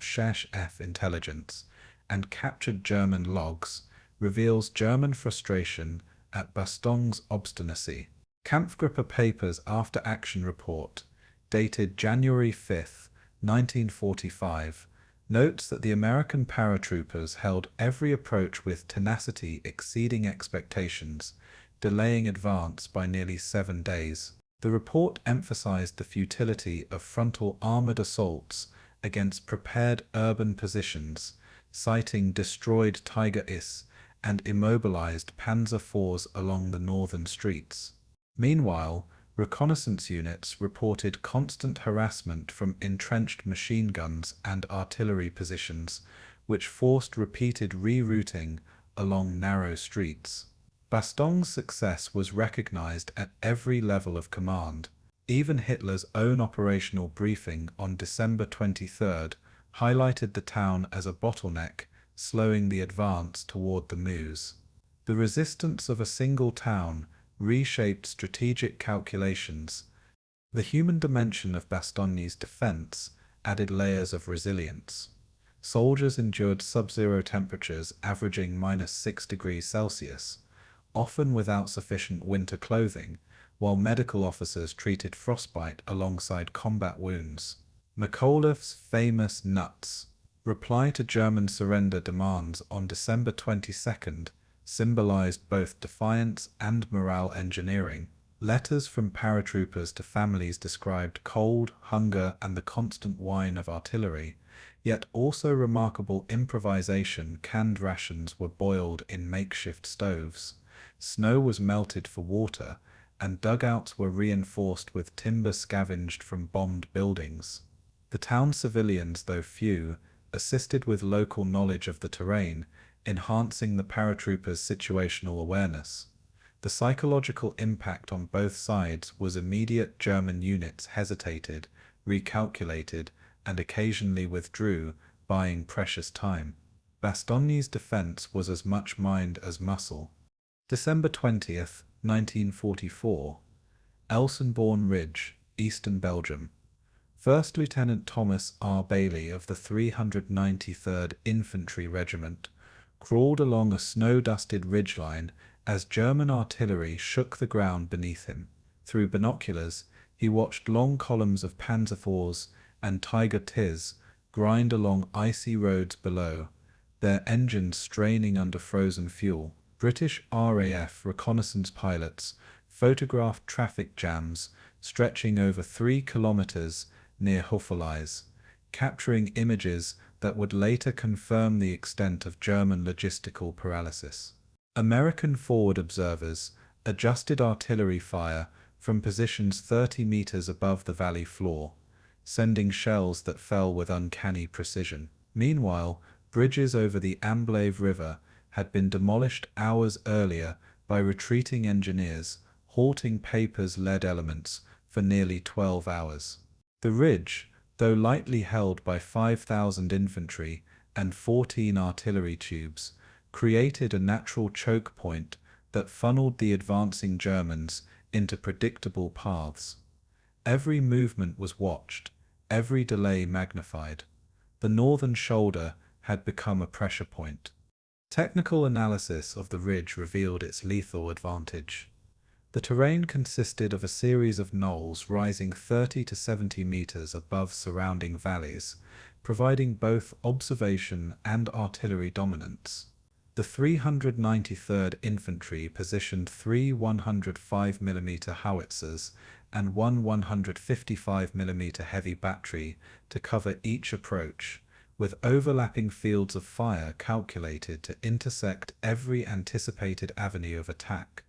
F intelligence and captured German logs reveals German frustration at Bastogne's obstinacy. Kampfgruppe Papers After Action Report, dated January 5, 1945, notes that the American paratroopers held every approach with tenacity exceeding expectations, delaying advance by nearly 7 days. The report emphasized the futility of frontal armored assaults against prepared urban positions, citing destroyed Tiger IS and immobilized Panzer IVs along the northern streets. Meanwhile, reconnaissance units reported constant harassment from entrenched machine guns and artillery positions, which forced repeated rerouting along narrow streets. Bastogne's success was recognized at every level of command. Even Hitler's own operational briefing on December 23 highlighted the town as a bottleneck, slowing the advance toward the Meuse. The resistance of a single town reshaped strategic calculations. The human dimension of Bastogne's defense added layers of resilience. Soldiers endured sub-zero temperatures averaging -6 degrees Celsius, often without sufficient winter clothing, while medical officers treated frostbite alongside combat wounds. McAuliffe's famous nuts reply to German surrender demands on December 22 symbolized both defiance and morale engineering. Letters from paratroopers to families described cold, hunger, and the constant whine of artillery, yet also remarkable improvisation. Canned rations were boiled in makeshift stoves. Snow was melted for water, and dugouts were reinforced with timber scavenged from bombed buildings. The town civilians, though few, assisted with local knowledge of the terrain, enhancing the paratroopers' situational awareness. The psychological impact on both sides was immediate. German units hesitated, recalculated, and occasionally withdrew, buying precious time. Bastogne's defense was as much mind as muscle. December 20, 1944. Elsenborn Ridge, eastern Belgium. First Lieutenant Thomas R. Bailey of the 393rd Infantry Regiment crawled along a snow-dusted ridgeline as German artillery shook the ground beneath him. Through binoculars, he watched long columns of Panzer IVs and Tiger Ts grind along icy roads below, their engines straining under frozen fuel. British RAF reconnaissance pilots photographed traffic jams stretching over 3 kilometers near Houffalize, capturing images that would later confirm the extent of German logistical paralysis. American forward observers adjusted artillery fire from positions 30 meters above the valley floor, sending shells that fell with uncanny precision. Meanwhile, bridges over the Amblève River had been demolished hours earlier by retreating engineers, halting Paper's lead elements for nearly 12 hours. The ridge, though lightly held by 5,000 infantry and 14 artillery tubes, created a natural choke point that funneled the advancing Germans into predictable paths. Every movement was watched, every delay magnified. The northern shoulder had become a pressure point. Technical analysis of the ridge revealed its lethal advantage. The terrain consisted of a series of knolls rising 30 to 70 meters above surrounding valleys, providing both observation and artillery dominance. The 393rd Infantry positioned 3 105mm howitzers and one 155mm heavy battery to cover each approach, with overlapping fields of fire calculated to intersect every anticipated avenue of attack.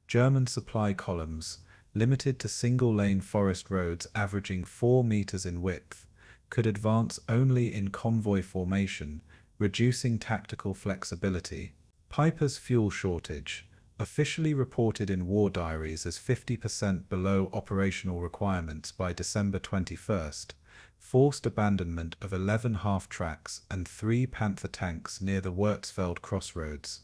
German supply columns, limited to single-lane forest roads averaging 4 meters in width, could advance only in convoy formation, reducing tactical flexibility. Piper's fuel shortage, officially reported in war diaries as 50% below operational requirements by December 21st, forced abandonment of 11 half-tracks and 3 Panther tanks near the Würzfeld crossroads.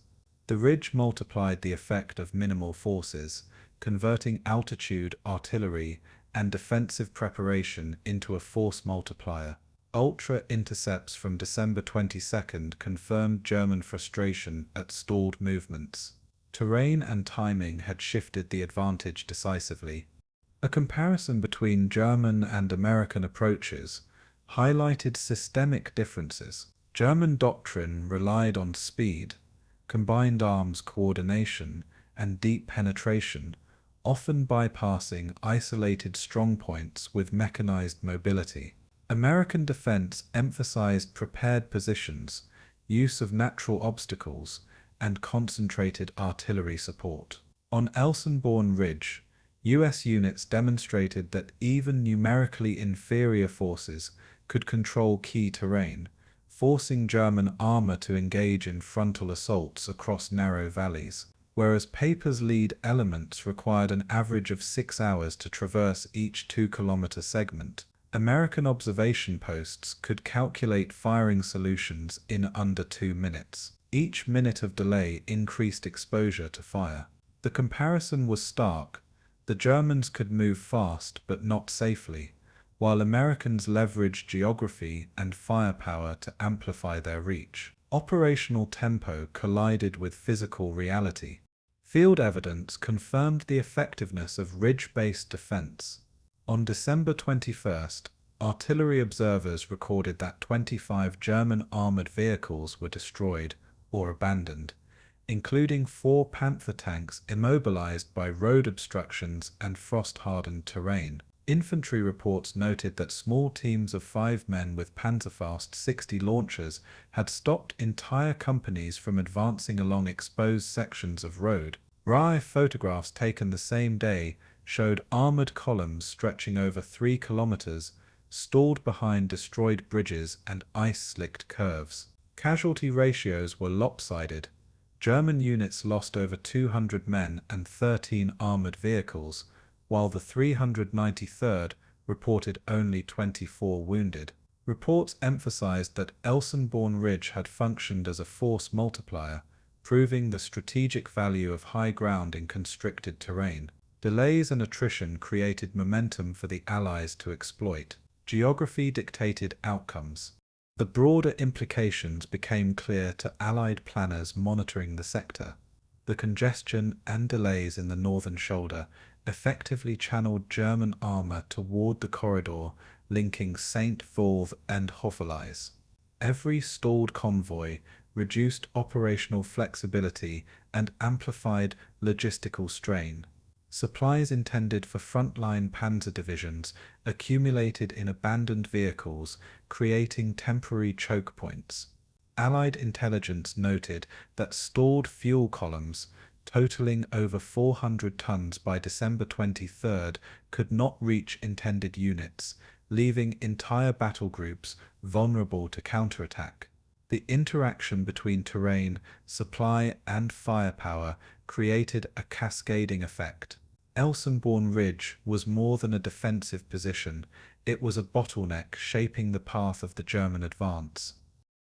The ridge multiplied the effect of minimal forces, converting altitude, artillery, and defensive preparation into a force multiplier. Ultra intercepts from December 22nd confirmed German frustration at stalled movements. Terrain and timing had shifted the advantage decisively. A comparison between German and American approaches highlighted systemic differences. German doctrine relied on speed, combined arms coordination, and deep penetration, often bypassing isolated strongpoints with mechanized mobility. American defense emphasized prepared positions, use of natural obstacles, and concentrated artillery support. On Elsenborn Ridge, U.S. units demonstrated that even numerically inferior forces could control key terrain, forcing German armor to engage in frontal assaults across narrow valleys, whereas Paper's lead elements required an average of 6 hours to traverse each 2-kilometer segment. American observation posts could calculate firing solutions in under 2 minutes. Each minute of delay increased exposure to fire. The comparison was stark. The Germans could move fast but not safely, while Americans leveraged geography and firepower to amplify their reach. Operational tempo collided with physical reality. Field evidence confirmed the effectiveness of ridge-based defense. On December 21st, artillery observers recorded that 25 German armored vehicles were destroyed or abandoned, including 4 Panther tanks immobilized by road obstructions and frost-hardened terrain. Infantry reports noted that small teams of 5 men with Panzerfaust 60 launchers had stopped entire companies from advancing along exposed sections of road. RAF photographs taken the same day showed armored columns stretching over 3 kilometers, stalled behind destroyed bridges and ice-slicked curves. Casualty ratios were lopsided. German units lost over 200 men and 13 armored vehicles, while the 393rd reported only 24 wounded. Reports emphasized that Elsenborn Ridge had functioned as a force multiplier, proving the strategic value of high ground in constricted terrain. Delays and attrition created momentum for the Allies to exploit. Geography dictated outcomes. The broader implications became clear to Allied planners monitoring the sector. The congestion and delays in the northern shoulder effectively channeled German armour toward the corridor linking Saint-Wolf and Houffalize. Every stalled convoy reduced operational flexibility and amplified logistical strain. Supplies intended for frontline panzer divisions accumulated in abandoned vehicles, creating temporary choke points. Allied intelligence noted that stalled fuel columns, totaling over 400 tons by December 23, could not reach intended units, leaving entire battle groups vulnerable to counterattack. The interaction between terrain, supply, and firepower created a cascading effect. Elsenborn Ridge was more than a defensive position, it was a bottleneck shaping the path of the German advance.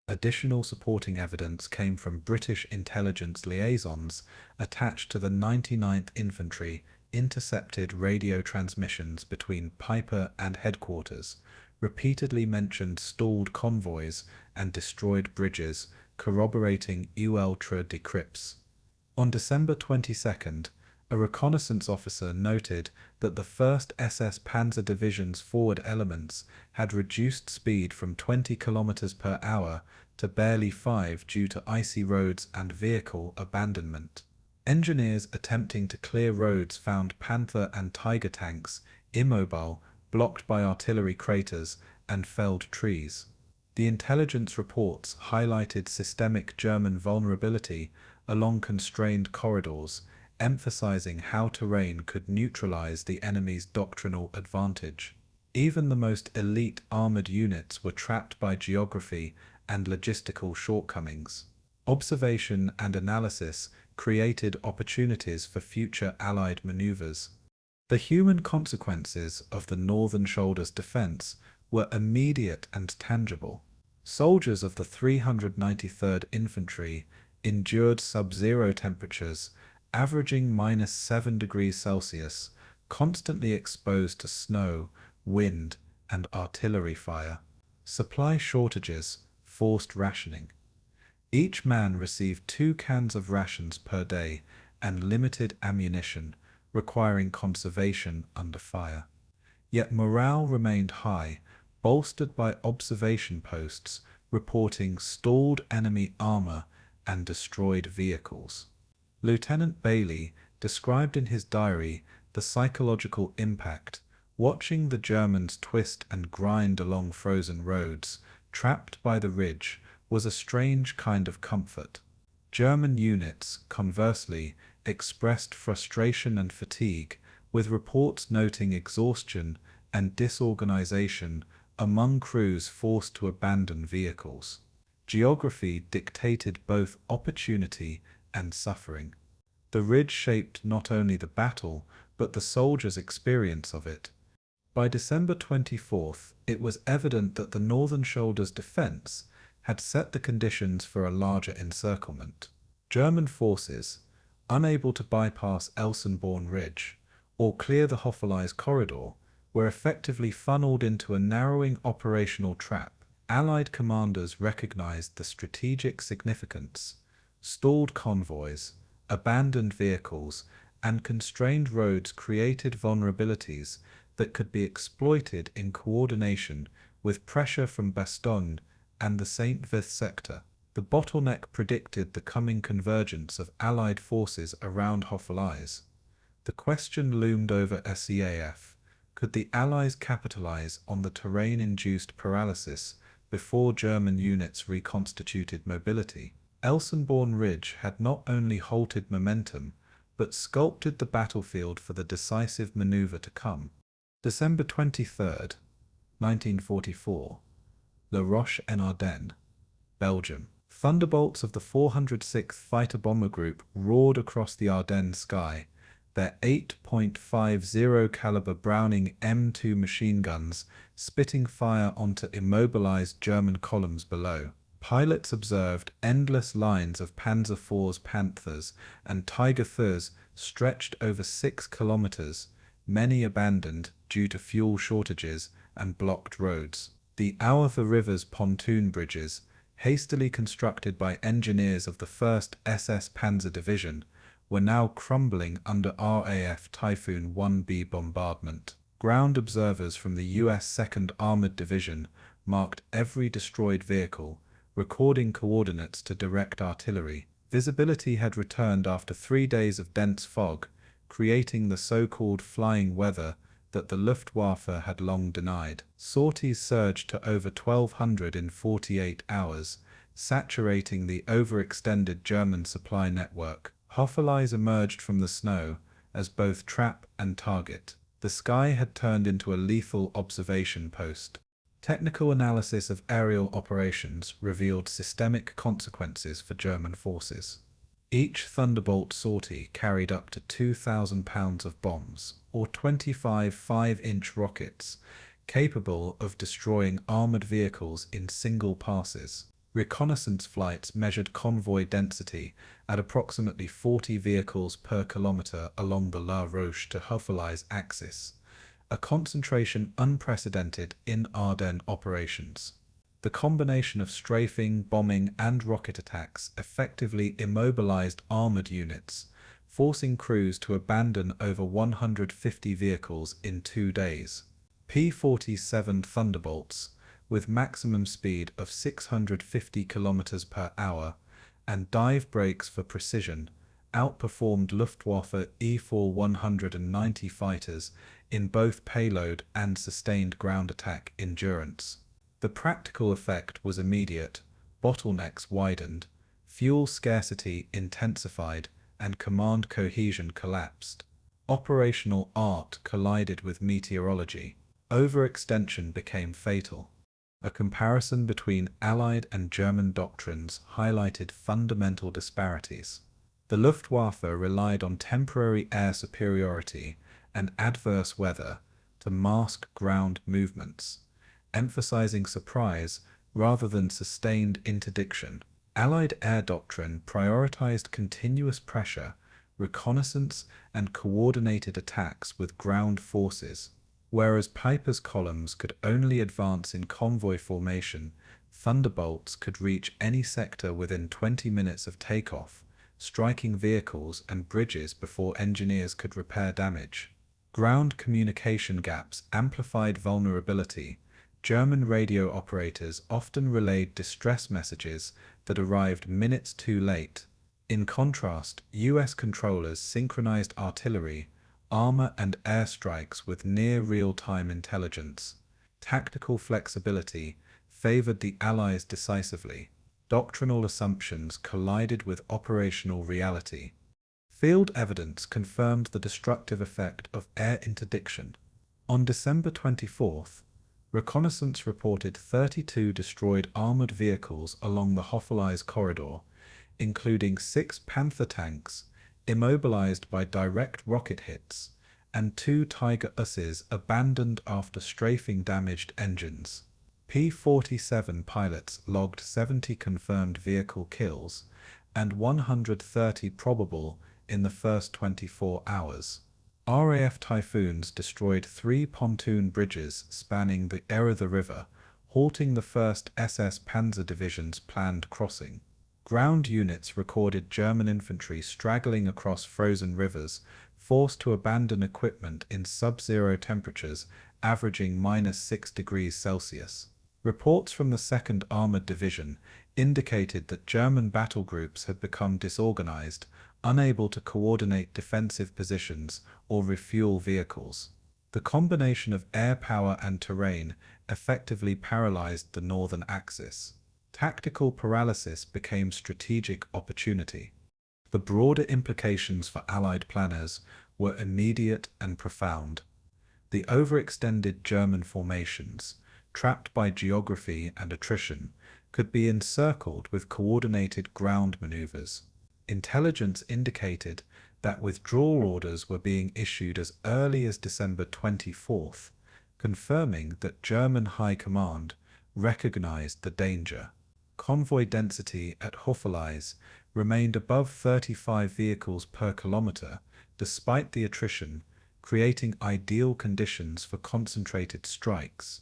Additional supporting evidence came from British intelligence liaisons attached to the 99th Infantry, intercepted radio transmissions between Piper and headquarters, repeatedly mentioned stalled convoys and destroyed bridges, corroborating Ourthe decrypts. On December 22nd, a reconnaissance officer noted that the 1st SS Panzer Division's forward elements had reduced speed from 20 km per hour to barely 5 due to icy roads and vehicle abandonment. Engineers attempting to clear roads found Panther and Tiger tanks immobile, blocked by artillery craters and felled trees. The intelligence reports highlighted systemic German vulnerability along constrained corridors, emphasizing how terrain could neutralize the enemy's doctrinal advantage. Even the most elite armored units were trapped by geography and logistical shortcomings. Observation and analysis created opportunities for future Allied maneuvers. The human consequences of the Northern Shoulder's defense were immediate and tangible. Soldiers of the 393rd Infantry endured sub-zero temperatures averaging -7 degrees Celsius, constantly exposed to snow, wind, and artillery fire. Supply shortages forced rationing. Each man received 2 cans of rations per day and limited ammunition, requiring conservation under fire. Yet morale remained high, bolstered by observation posts reporting stalled enemy armor and destroyed vehicles. Lieutenant Bailey described in his diary the psychological impact. Watching the Germans twist and grind along frozen roads, trapped by the ridge, was a strange kind of comfort. German units, conversely, expressed frustration and fatigue, with reports noting exhaustion and disorganization among crews forced to abandon vehicles. Geography dictated both opportunity and suffering. The ridge shaped not only the battle, but the soldiers' experience of it. By December 24th, it was evident that the Northern Shoulder's defense had set the conditions for a larger encirclement. German forces, unable to bypass Elsenborn Ridge or clear the Houffalize corridor, were effectively funneled into a narrowing operational trap. Allied commanders recognized the strategic significance. Stalled convoys, abandoned vehicles, and constrained roads created vulnerabilities that could be exploited in coordination with pressure from Bastogne and the Saint-Wolf sector. The bottleneck predicted the coming convergence of Allied forces around Houffalize. The question loomed over SEAF: could the Allies capitalize on the terrain-induced paralysis before German units reconstituted mobility? Elsenborn Ridge had not only halted momentum, but sculpted the battlefield for the decisive maneuver to come. December 23rd, 1944, La Roche-en-Ardennes, Belgium. Thunderbolts of the 406th Fighter Bomber Group roared across the Ardennes sky, their 8.50 caliber Browning M2 machine guns spitting fire onto immobilized German columns below. Pilots observed endless lines of Panzer IV's Panthers and Tiger III's stretched over 6 kilometers, many abandoned due to fuel shortages and blocked roads. The Ourthe River's pontoon bridges, hastily constructed by engineers of the 1st SS Panzer Division, were now crumbling under RAF Typhoon 1B bombardment. Ground observers from the U.S. 2nd Armored Division marked every destroyed vehicle, recording coordinates to direct artillery. Visibility had returned after 3 days of dense fog, creating the so-called flying weather that the Luftwaffe had long denied. Sorties surged to over 1,200 in 48 hours, saturating the overextended German supply network. Houffalize emerged from the snow as both trap and target. The sky had turned into a lethal observation post. Technical analysis of aerial operations revealed systemic consequences for German forces. Each Thunderbolt sortie carried up to 2,000 pounds of bombs, or 25 5-inch rockets, capable of destroying armored vehicles in single passes. Reconnaissance flights measured convoy density at approximately 40 vehicles per kilometre along the La Roche to Houffalize axis, a concentration unprecedented in Ardennes operations. The combination of strafing, bombing, and rocket attacks effectively immobilized armored units, forcing crews to abandon over 150 vehicles in 2 days. P-47 Thunderbolts, with maximum speed of 650 km per hour and dive brakes for precision, outperformed Luftwaffe E-4 fighters in both payload and sustained ground attack endurance. The practical effect was immediate. Bottlenecks widened, fuel scarcity intensified, and command cohesion collapsed. Operational art collided with meteorology. Overextension became fatal. A comparison between Allied and German doctrines highlighted fundamental disparities. The Luftwaffe relied on temporary air superiority and adverse weather to mask ground movements, emphasizing surprise rather than sustained interdiction. Allied air doctrine prioritized continuous pressure, reconnaissance, and coordinated attacks with ground forces. Whereas Piper's columns could only advance in convoy formation, Thunderbolts could reach any sector within 20 minutes of takeoff, striking vehicles and bridges before engineers could repair damage. Ground communication gaps amplified vulnerability. German radio operators often relayed distress messages that arrived minutes too late. In contrast, U.S. controllers synchronized artillery, armor, and airstrikes with near real-time intelligence. Tactical flexibility favored the Allies decisively. Doctrinal assumptions collided with operational reality. Field evidence confirmed the destructive effect of air interdiction. On December 24th, reconnaissance reported 32 destroyed armored vehicles along the Houffalize corridor, including 6 Panther tanks, immobilized by direct rocket hits, and 2 Tiger USs abandoned after strafing damaged engines. P-47 pilots logged 70 confirmed vehicle kills and 130 probable in the first 24 hours. RAF Typhoons destroyed 3 pontoon bridges spanning the Ourthe River, halting the 1st SS Panzer Division's planned crossing. Ground units recorded German infantry straggling across frozen rivers, forced to abandon equipment in sub-zero temperatures averaging -6 degrees Celsius. Reports from the 2nd Armored Division indicated that German battle groups had become disorganized, unable to coordinate defensive positions or refuel vehicles. The combination of air power and terrain effectively paralyzed the northern axis. Tactical paralysis became strategic opportunity. The broader implications for Allied planners were immediate and profound. The overextended German formations, trapped by geography and attrition, could be encircled with coordinated ground maneuvers. Intelligence indicated that withdrawal orders were being issued as early as December 24th, confirming that German High Command recognized the danger. Convoy density at Houffalize remained above 35 vehicles per kilometre despite the attrition, creating ideal conditions for concentrated strikes.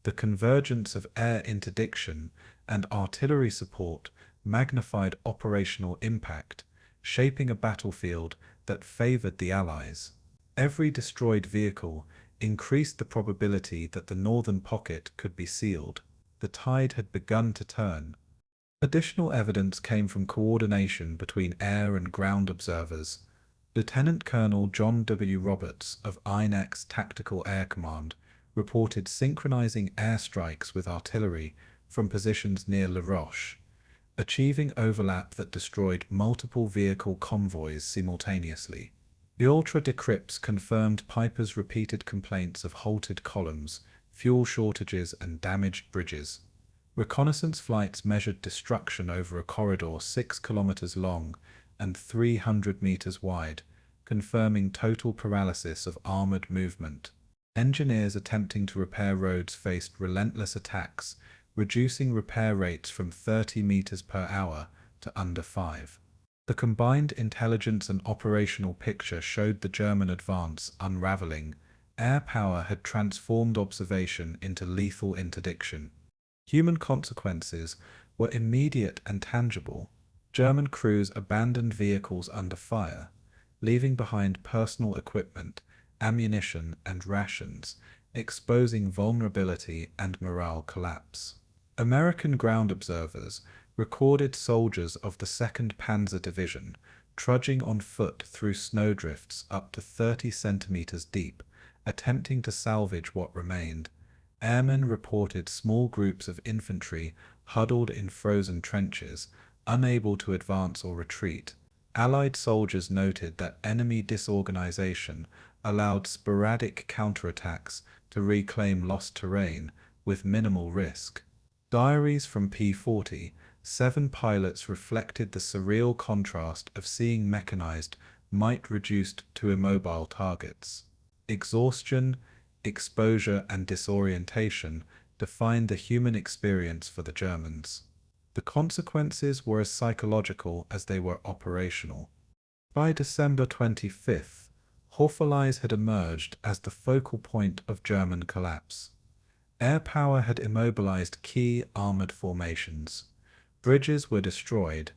The convergence of air interdiction and artillery support magnified operational impact, shaping a battlefield that favored the Allies. Every destroyed vehicle increased the probability that the northern pocket could be sealed. The tide had begun to turn. Additional evidence came from coordination between air and ground observers. Lieutenant Colonel John W. Roberts of INEX Tactical Air Command reported synchronizing airstrikes with artillery from positions near La Roche, achieving overlap that destroyed multiple vehicle convoys simultaneously. The Ourthe decrypts confirmed Piper's repeated complaints of halted columns, fuel shortages, and damaged bridges. Reconnaissance flights measured destruction over a corridor 6 kilometers long and 300 meters wide, confirming total paralysis of armored movement. Engineers attempting to repair roads faced relentless attacks, reducing repair rates from 30 meters per hour to under 5. The combined intelligence and operational picture showed the German advance unraveling. Air power had transformed observation into lethal interdiction. Human consequences were immediate and tangible. German crews abandoned vehicles under fire, leaving behind personal equipment, ammunition, and rations, exposing vulnerability and morale collapse. American ground observers recorded soldiers of the 2nd Panzer Division trudging on foot through snowdrifts up to 30 centimeters deep, attempting to salvage what remained. Airmen reported small groups of infantry huddled in frozen trenches, unable to advance or retreat. Allied soldiers noted that enemy disorganization allowed sporadic counterattacks to reclaim lost terrain with minimal risk. Diaries from P-40, 7 pilots reflected the surreal contrast of seeing mechanized might reduced to immobile targets. Exhaustion, exposure, and disorientation defined the human experience for the Germans. The consequences were as psychological as they were operational. By December 25th, Houffalize had emerged as the focal point of German collapse. Air power had immobilized key armored formations. Bridges were destroyed,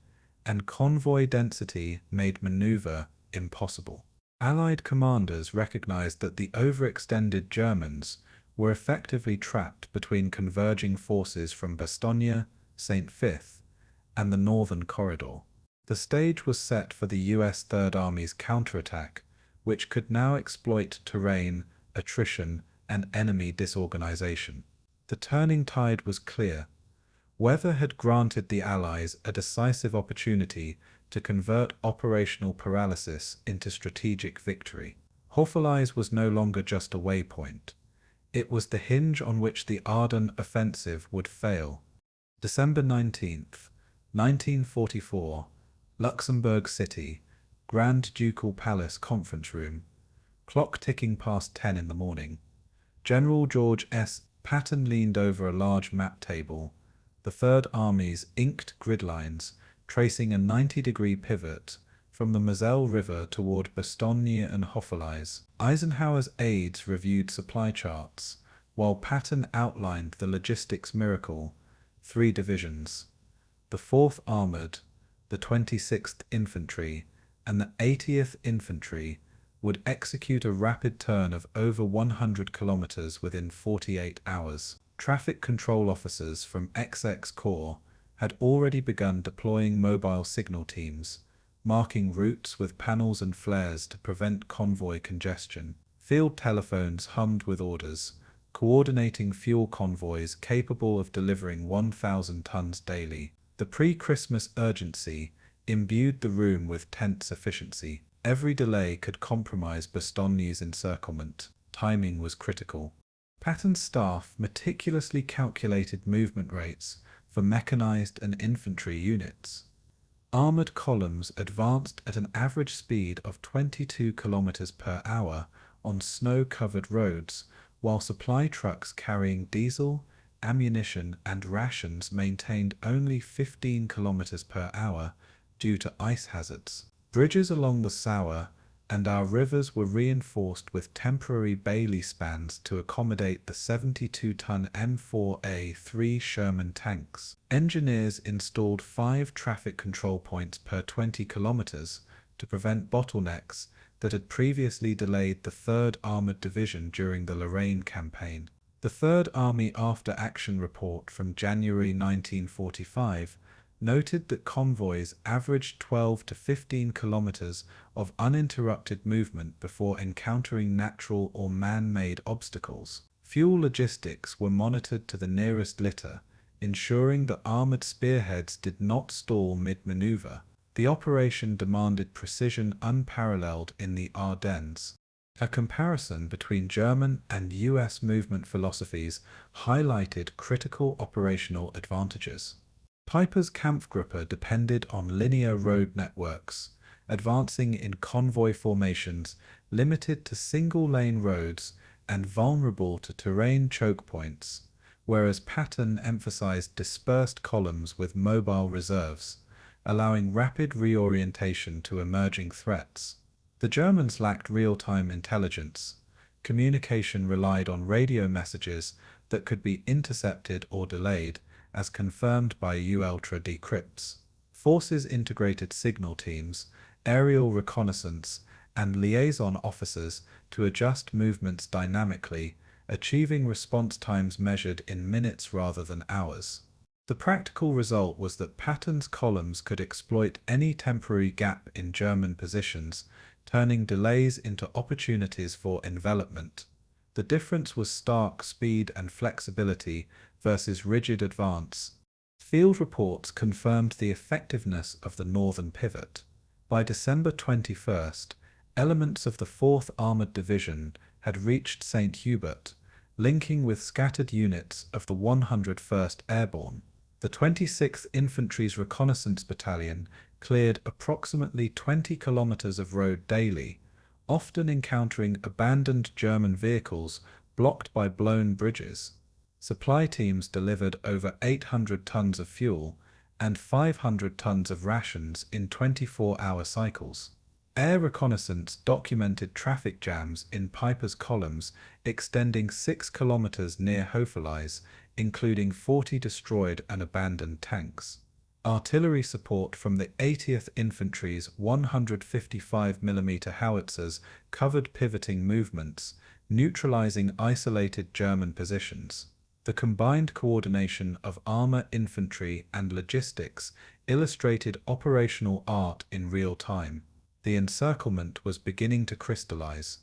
and convoy density made maneuver impossible. Allied commanders recognized that the overextended Germans were effectively trapped between converging forces from Bastogne, St. Vith, and the Northern Corridor. The stage was set for the U.S. Third Army's counterattack, which could now exploit terrain, attrition, and enemy disorganization. The turning tide was clear. Weather had granted the Allies a decisive opportunity to convert operational paralysis into strategic victory. Houffalize was no longer just a waypoint. It was the hinge on which the Ardennes offensive would fail. December 19th, 1944, Luxembourg City, Grand Ducal Palace Conference Room. Clock ticking past 10 in the morning. General George S. Patton leaned over a large map table, the Third Army's inked grid lines tracing a 90-degree pivot from the Moselle River toward Bastogne and Houffalize. Eisenhower's aides reviewed supply charts, while Patton outlined the logistics miracle: 3 divisions, the 4th Armored, the 26th Infantry, and the 80th Infantry, would execute a rapid turn of over 100 kilometers within 48 hours. Traffic control officers from XX Corps had already begun deploying mobile signal teams, marking routes with panels and flares to prevent convoy congestion. Field telephones hummed with orders, coordinating fuel convoys capable of delivering 1,000 tons daily. The pre-Christmas urgency imbued the room with tense efficiency. Every delay could compromise Bastogne's encirclement. Timing was critical. Patton's staff meticulously calculated movement rates for mechanized and infantry units. Armored columns advanced at an average speed of 22 kilometers per hour on snow-covered roads, while supply trucks carrying diesel, ammunition, and rations maintained only 15 kilometers per hour due to ice hazards. Bridges along the Sauer, and our rivers were reinforced with temporary Bailey spans to accommodate the 72-ton M4A3 Sherman tanks. Engineers installed 5 traffic control points per 20 kilometers to prevent bottlenecks that had previously delayed the 3rd Armored Division during the Lorraine campaign. The 3rd Army After-Action Report from January 1945 noted that convoys averaged 12 to 15 kilometers of uninterrupted movement before encountering natural or man-made obstacles. Fuel logistics were monitored to the nearest litter, ensuring that armored spearheads did not stall mid-maneuver. The operation demanded precision unparalleled in the Ardennes. A comparison between German and US movement philosophies highlighted critical operational advantages. Piper's Kampfgruppe depended on linear road networks, advancing in convoy formations limited to single-lane roads and vulnerable to terrain choke points, whereas Patton emphasized dispersed columns with mobile reserves, allowing rapid reorientation to emerging threats. The Germans lacked real-time intelligence. Communication relied on radio messages that could be intercepted or delayed, as confirmed by Ourthe decrypts. Forces integrated signal teams, aerial reconnaissance, and liaison officers to adjust movements dynamically, achieving response times measured in minutes rather than hours. The practical result was that Patton's columns could exploit any temporary gap in German positions, turning delays into opportunities for envelopment. The difference was stark speed and flexibility versus rigid advance. Field reports confirmed the effectiveness of the northern pivot. By December 21st, elements of the 4th Armored Division had reached St. Hubert, linking with scattered units of the 101st Airborne. The 26th Infantry's Reconnaissance Battalion cleared approximately 20 kilometers of road daily, often encountering abandoned German vehicles blocked by blown bridges. Supply teams delivered over 800 tons of fuel and 500 tons of rations in 24-hour cycles. Air reconnaissance documented traffic jams in Piper's columns extending 6 kilometers near Houffalize, including 40 destroyed and abandoned tanks. Artillery support from the 80th Infantry's 155mm howitzers covered pivoting movements, neutralizing isolated German positions. The combined coordination of armor, infantry, and logistics illustrated operational art in real time. The encirclement was beginning to crystallize.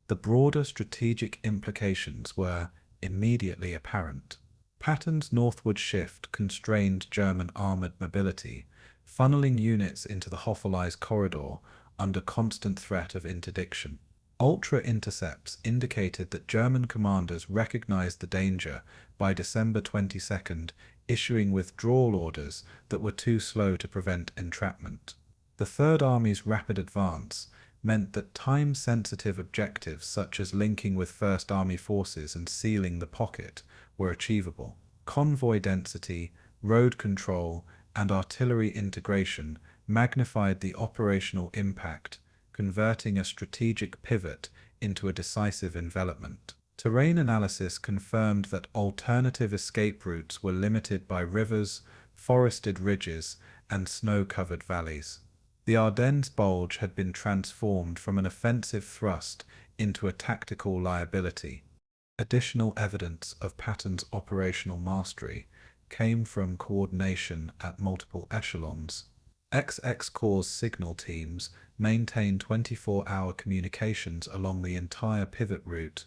The broader strategic implications were immediately apparent. Patton's northward shift constrained German armored mobility, funneling units into the Houffalize corridor under constant threat of interdiction. Ultra intercepts indicated that German commanders recognized the danger by December 22nd, issuing withdrawal orders that were too slow to prevent entrapment. The Third Army's rapid advance meant that time-sensitive objectives such as linking with First Army forces and sealing the pocket were achievable. Convoy density, road control, and artillery integration magnified the operational impact, converting a strategic pivot into a decisive envelopment. Terrain analysis confirmed that alternative escape routes were limited by rivers, forested ridges, and snow-covered valleys. The Ardennes Bulge had been transformed from an offensive thrust into a tactical liability. Additional evidence of Patton's operational mastery came from coordination at multiple echelons. XX Corps signal teams maintained 24-hour communications along the entire pivot route,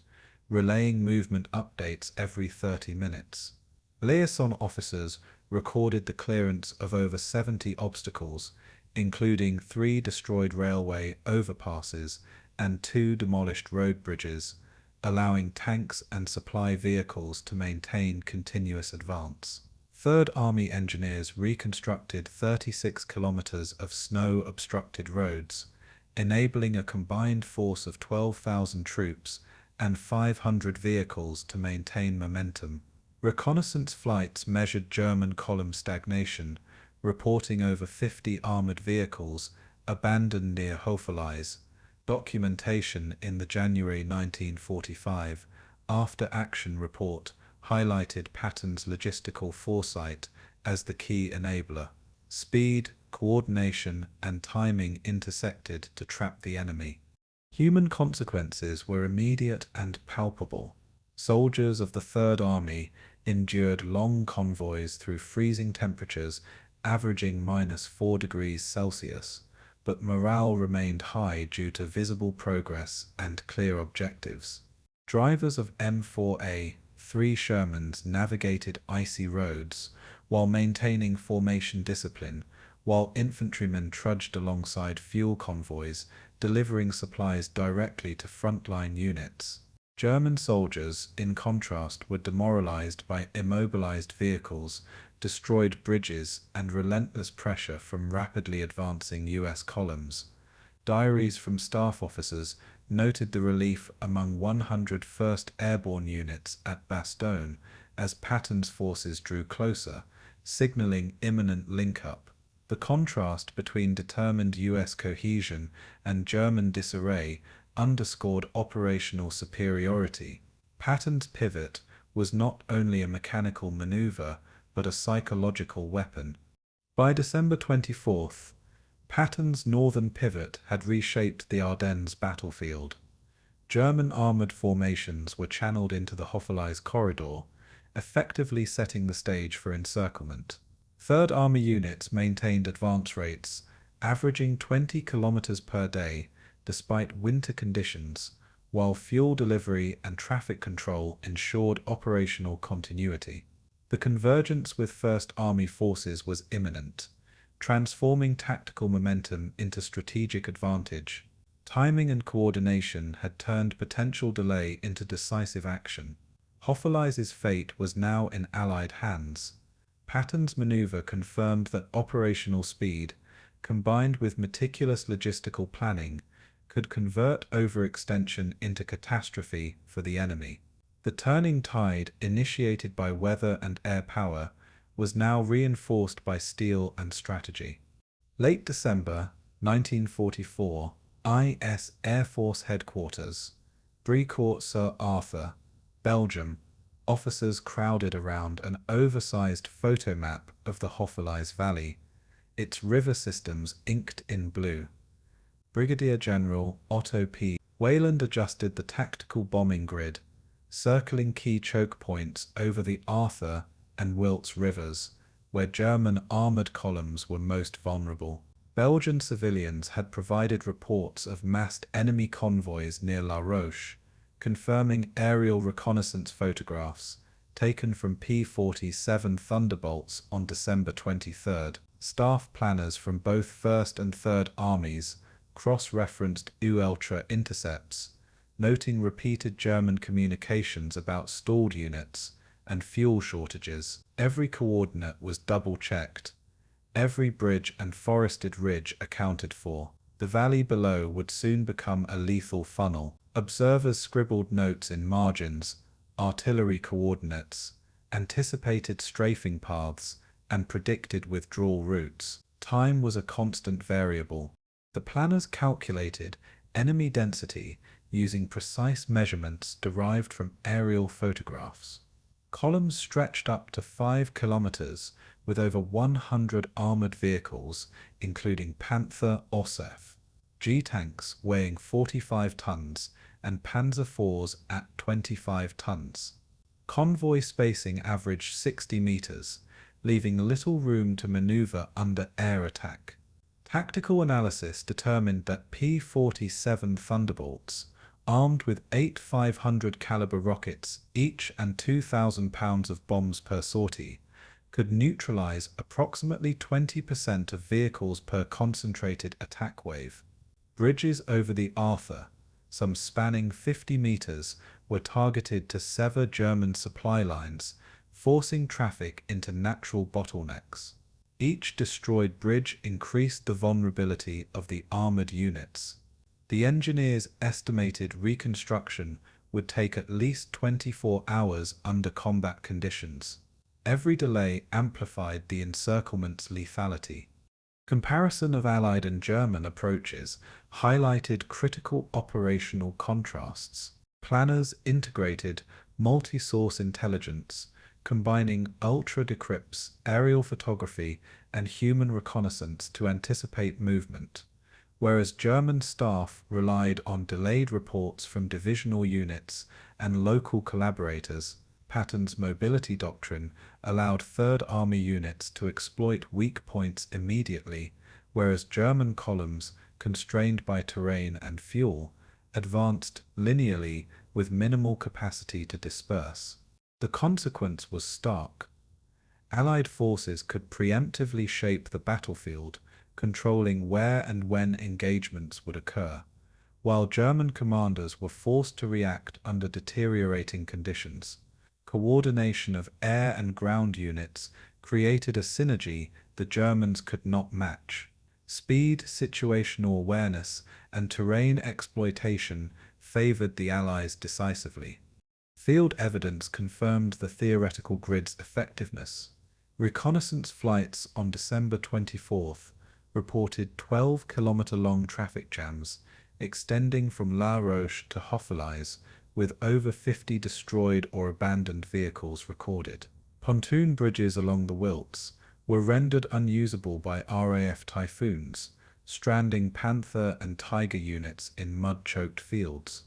relaying movement updates every 30 minutes. Liaison officers recorded the clearance of over 70 obstacles, including 3 destroyed railway overpasses and 2 demolished road bridges, allowing tanks and supply vehicles to maintain continuous advance. Third Army engineers reconstructed 36 kilometers of snow-obstructed roads, enabling a combined force of 12,000 troops and 500 vehicles to maintain momentum. Reconnaissance flights measured German column stagnation, reporting over 50 armored vehicles abandoned near Houffalize, Documentation in the January 1945 after-action report highlighted Patton's logistical foresight as the key enabler. Speed, coordination, and timing intersected to trap the enemy. Human consequences were immediate and palpable. Soldiers of the Third Army endured long convoys through freezing temperatures averaging -4 degrees Celsius, but morale remained high due to visible progress and clear objectives. Drivers of M4A3 Shermans navigated icy roads while maintaining formation discipline, while infantrymen trudged alongside fuel convoys, delivering supplies directly to frontline units. German soldiers, in contrast, were demoralized by immobilized vehicles, destroyed bridges, and relentless pressure from rapidly advancing U.S. columns. Diaries from staff officers noted the relief among 101st Airborne units at Bastogne as Patton's forces drew closer, signaling imminent link-up. The contrast between determined U.S. cohesion and German disarray underscored operational superiority. Patton's pivot was not only a mechanical maneuver, but a psychological weapon. By December 24th, Patton's northern pivot had reshaped the Ardennes battlefield. German armoured formations were channeled into the Houffalize corridor, effectively setting the stage for encirclement. Third Army units maintained advance rates, averaging 20 kilometers per day, despite winter conditions, while fuel delivery and traffic control ensured operational continuity. The convergence with First Army forces was imminent, transforming tactical momentum into strategic advantage. Timing and coordination had turned potential delay into decisive action. Houffalize's fate was now in Allied hands. Patton's maneuver confirmed that operational speed, combined with meticulous logistical planning, could convert overextension into catastrophe for the enemy. The turning tide, initiated by weather and air power, was now reinforced by steel and strategy. Late December 1944, IS Air Force Headquarters, Bricourt-sur-Ourthe, Belgium. Officers crowded around an oversized photo map of the Houffalize Valley, its river systems inked in blue. Brigadier General Otto P. Wayland adjusted the tactical bombing grid, circling key choke points over the Ourthe and Wilts rivers, where German armoured columns were most vulnerable. Belgian civilians had provided reports of massed enemy convoys near La Roche, confirming aerial reconnaissance photographs taken from P-47 Thunderbolts on December 23. Staff planners from both 1st and 3rd Armies cross-referenced Ourthe intercepts, noting repeated German communications about stalled units and fuel shortages. Every coordinate was double-checked, every bridge and forested ridge accounted for. The valley below would soon become a lethal funnel. Observers scribbled notes in margins, artillery coordinates, anticipated strafing paths, and predicted withdrawal routes. Time was a constant variable. The planners calculated enemy density using precise measurements derived from aerial photographs. Columns stretched up to 5 kilometers with over 100 armored vehicles, including Panther Ossef, G-tanks weighing 45 tons, and Panzer IVs at 25 tons. Convoy spacing averaged 60 meters, leaving little room to maneuver under air attack. Tactical analysis determined that P-47 Thunderbolts, armed with 8 500 caliber rockets each and 2,000 pounds of bombs per sortie, could neutralize approximately 20% of vehicles per concentrated attack wave. Bridges over the Ourthe, some spanning 50 meters, were targeted to sever German supply lines, forcing traffic into natural bottlenecks. Each destroyed bridge increased the vulnerability of the armored units. The engineers estimated reconstruction would take at least 24 hours under combat conditions. Every delay amplified the encirclement's lethality. Comparison of Allied and German approaches highlighted critical operational contrasts. Planners integrated multi-source intelligence, combining ultra-decrypts, aerial photography, and human reconnaissance to anticipate movement, whereas German staff relied on delayed reports from divisional units and local collaborators. Patton's mobility doctrine allowed Third Army units to exploit weak points immediately, whereas German columns, constrained by terrain and fuel, advanced linearly with minimal capacity to disperse. The consequence was stark. Allied forces could preemptively shape the battlefield, controlling where and when engagements would occur, while German commanders were forced to react under deteriorating conditions. Coordination of air and ground units created a synergy the Germans could not match. Speed, situational awareness, and terrain exploitation favored the Allies decisively. Field evidence confirmed the theoretical grid's effectiveness. Reconnaissance flights on December 24th reported 12-kilometer-long traffic jams extending from La Roche to Houffalize, with over 50 destroyed or abandoned vehicles recorded. Pontoon bridges along the Ourthe were rendered unusable by RAF typhoons, stranding Panther and Tiger units in mud-choked fields.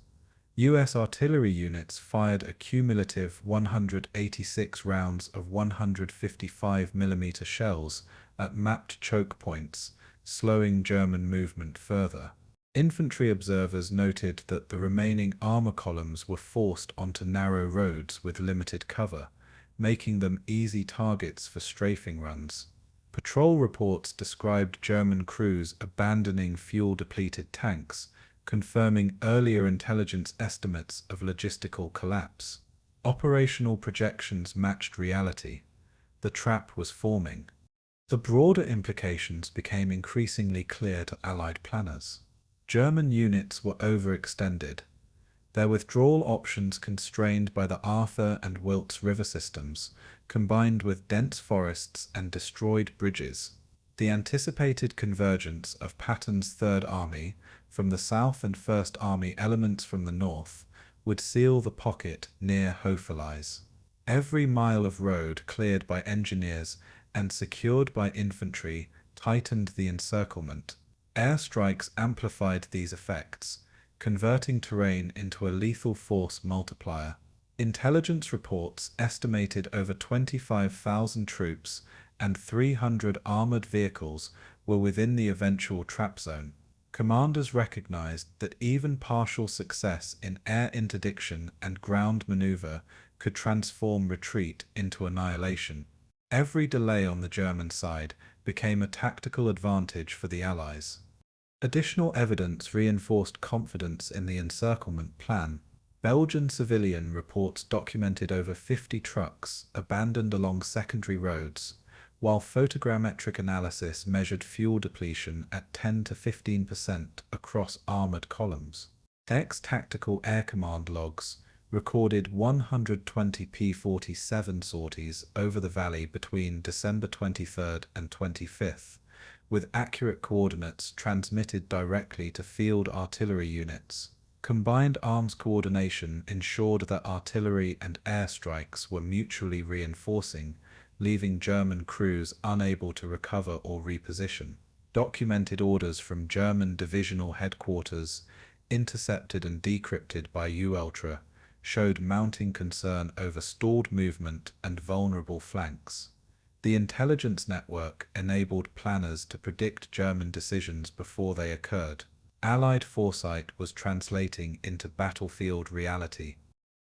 U.S. artillery units fired a cumulative 186 rounds of 155mm shells at mapped choke points, slowing German movement further. Infantry observers noted that the remaining armor columns were forced onto narrow roads with limited cover, making them easy targets for strafing runs. Patrol reports described German crews abandoning fuel-depleted tanks, confirming earlier intelligence estimates of logistical collapse. Operational projections matched reality. The trap was forming. The broader implications became increasingly clear to Allied planners. German units were overextended, their withdrawal options constrained by the Ourthe and Ourthe river systems, combined with dense forests and destroyed bridges. The anticipated convergence of Patton's Third Army from the south and First Army elements from the north would seal the pocket near Houffalize. Every mile of road cleared by engineers and secured by infantry tightened the encirclement. Airstrikes amplified these effects, converting terrain into a lethal force multiplier. Intelligence reports estimated over 25,000 troops and 300 armored vehicles were within the eventual trap zone. Commanders recognized that even partial success in air interdiction and ground maneuver could transform retreat into annihilation. Every delay on the German side became a tactical advantage for the Allies. Additional evidence reinforced confidence in the encirclement plan. Belgian civilian reports documented over 50 trucks abandoned along secondary roads, while photogrammetric analysis measured fuel depletion at 10 to 15% across armored columns. Ex-tactical air command logs recorded 120 P-47 sorties over the valley between December 23rd and 25th, with accurate coordinates transmitted directly to field artillery units. Combined arms coordination ensured that artillery and airstrikes were mutually reinforcing, leaving German crews unable to recover or reposition. Documented orders from German divisional headquarters, intercepted and decrypted by Ourthe, showed mounting concern over stalled movement and vulnerable flanks. The intelligence network enabled planners to predict German decisions before they occurred. Allied foresight was translating into battlefield reality.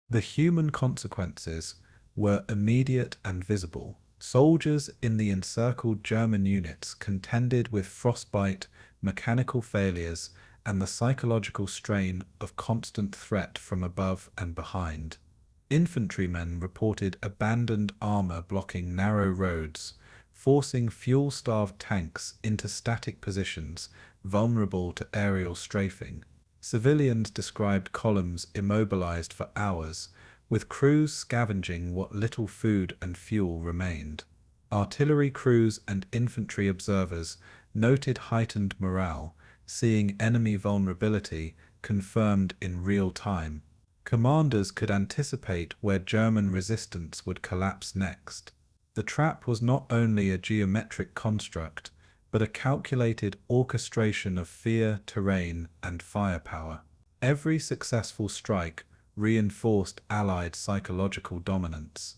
The human consequences were immediate and visible. Soldiers in the encircled German units contended with frostbite, mechanical failures, and the psychological strain of constant threat from above and behind. Infantrymen reported abandoned armor blocking narrow roads, forcing fuel-starved tanks into static positions vulnerable to aerial strafing. Civilians described columns immobilized for hours, with crews scavenging what little food and fuel remained. Artillery crews and infantry observers noted heightened morale, seeing enemy vulnerability confirmed in real time. Commanders could anticipate where German resistance would collapse next. The trap was not only a geometric construct, but a calculated orchestration of fear, terrain, and firepower. Every successful strike reinforced Allied psychological dominance.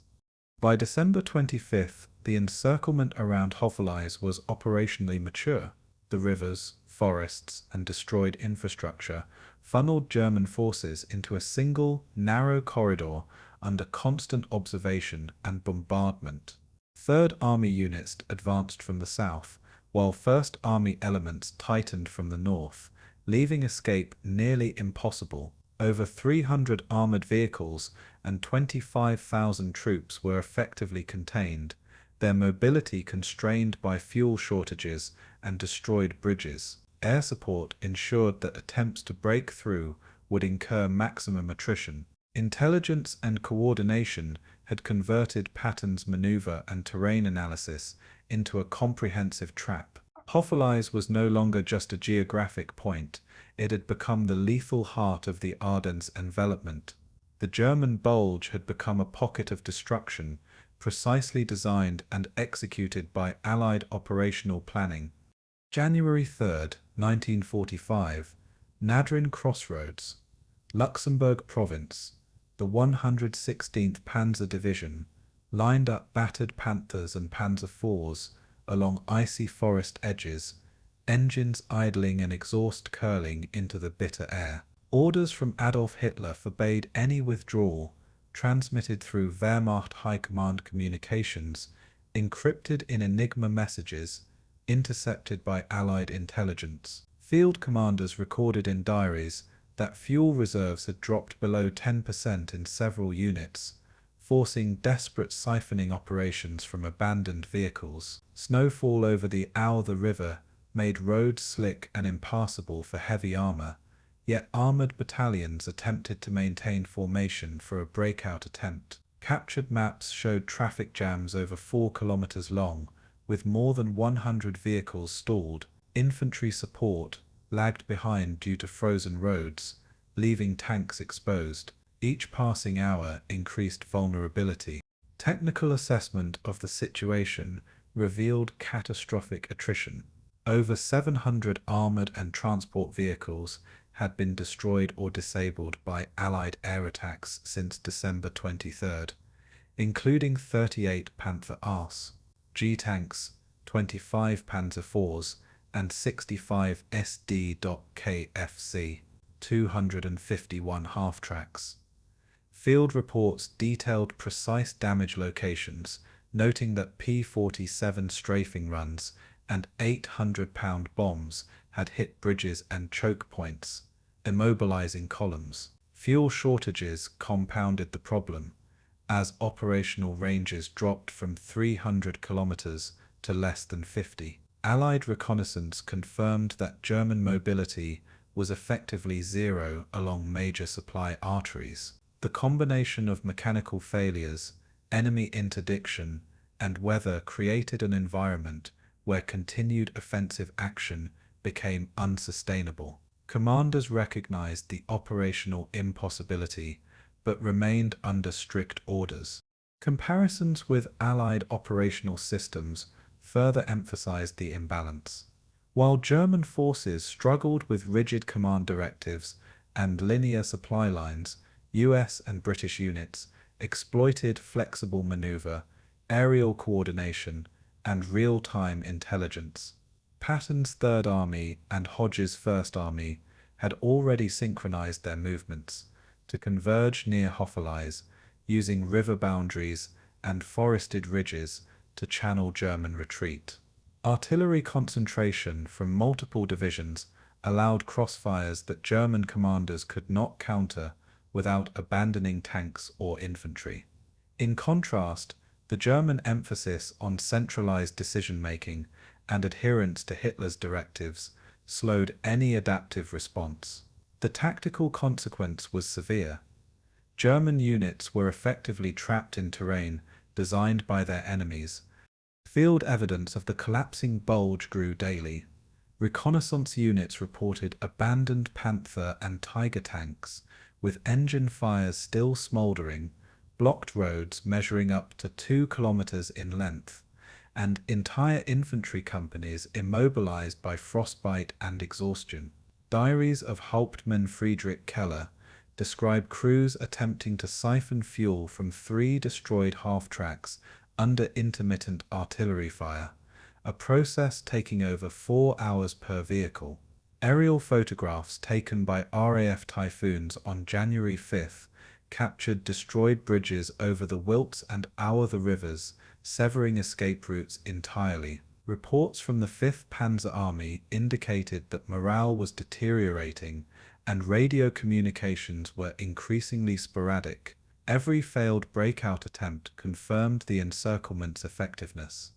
By December 25th, the encirclement around Houffalize was operationally mature. The rivers, forests, and destroyed infrastructure funneled German forces into a single, narrow corridor under constant observation and bombardment. Third Army units advanced from the south, while First Army elements tightened from the north, leaving escape nearly impossible. Over 300 armored vehicles and 25,000 troops were effectively contained, their mobility constrained by fuel shortages and destroyed bridges. Air support ensured that attempts to break through would incur maximum attrition. Intelligence and coordination had converted Patton's maneuver and terrain analysis into a comprehensive trap. Houffalize was no longer just a geographic point, it had become the lethal heart of the Ardennes envelopment. The German Bulge had become a pocket of destruction, precisely designed and executed by Allied operational planning. January 3, 1945, Nadrin Crossroads, Luxembourg Province, the 116th Panzer Division, lined up battered Panthers and Panzer IVs along icy forest edges, engines idling and exhaust curling into the bitter air. Orders from Adolf Hitler forbade any withdrawal, transmitted through Wehrmacht High Command communications, encrypted in Enigma messages, intercepted by Allied intelligence. Field commanders recorded in diaries that fuel reserves had dropped below 10% in several units, forcing desperate siphoning operations from abandoned vehicles. Snowfall over the Ourthe River made roads slick and impassable for heavy armor, yet armored battalions attempted to maintain formation for a breakout attempt. Captured maps showed traffic jams over 4 kilometers long, with more than 100 vehicles stalled. Infantry support lagged behind due to frozen roads, leaving tanks exposed. Each passing hour increased vulnerability. Technical assessment of the situation revealed catastrophic attrition. Over 700 armored and transport vehicles had been destroyed or disabled by Allied air attacks since December 23, including 38 Panther Rs, G-tanks, 25 Panzer IVs, and 65 SD.KFC, 251 half-tracks. Field reports detailed precise damage locations, noting that P-47 strafing runs and 800-pound bombs had hit bridges and choke points, immobilizing columns. Fuel shortages compounded the problem, as operational ranges dropped from 300 kilometers to less than 50. Allied reconnaissance confirmed that German mobility was effectively zero along major supply arteries. The combination of mechanical failures, enemy interdiction, and weather created an environment where continued offensive action became unsustainable. Commanders recognized the operational impossibility, but remained under strict orders. Comparisons with Allied operational systems further emphasized the imbalance. While German forces struggled with rigid command directives and linear supply lines, US and British units exploited flexible maneuver, aerial coordination, and real-time intelligence. Patton's Third Army and Hodges' First Army had already synchronized their movements to converge near Houffalize, using river boundaries and forested ridges to channel German retreat. Artillery concentration from multiple divisions allowed crossfires that German commanders could not counter without abandoning tanks or infantry. In contrast, the German emphasis on centralized decision-making and adherence to Hitler's directives slowed any adaptive response. The tactical consequence was severe. German units were effectively trapped in terrain designed by their enemies, Field evidence of the collapsing Bulge grew daily. Reconnaissance units reported abandoned Panther and Tiger tanks, with engine fires still smouldering, blocked roads measuring up to 2 kilometers in length, and entire infantry companies immobilized by frostbite and exhaustion. Diaries of Hauptmann Friedrich Keller describe crews attempting to siphon fuel from 3 destroyed half-tracks under intermittent artillery fire, a process taking over 4 hours per vehicle. Aerial photographs taken by RAF Typhoons on January 5 captured destroyed bridges over the Wilts and Ourthe rivers, severing escape routes entirely. Reports from the 5th Panzer Army indicated that morale was deteriorating and radio communications were increasingly sporadic. Every failed breakout attempt confirmed the encirclement's effectiveness.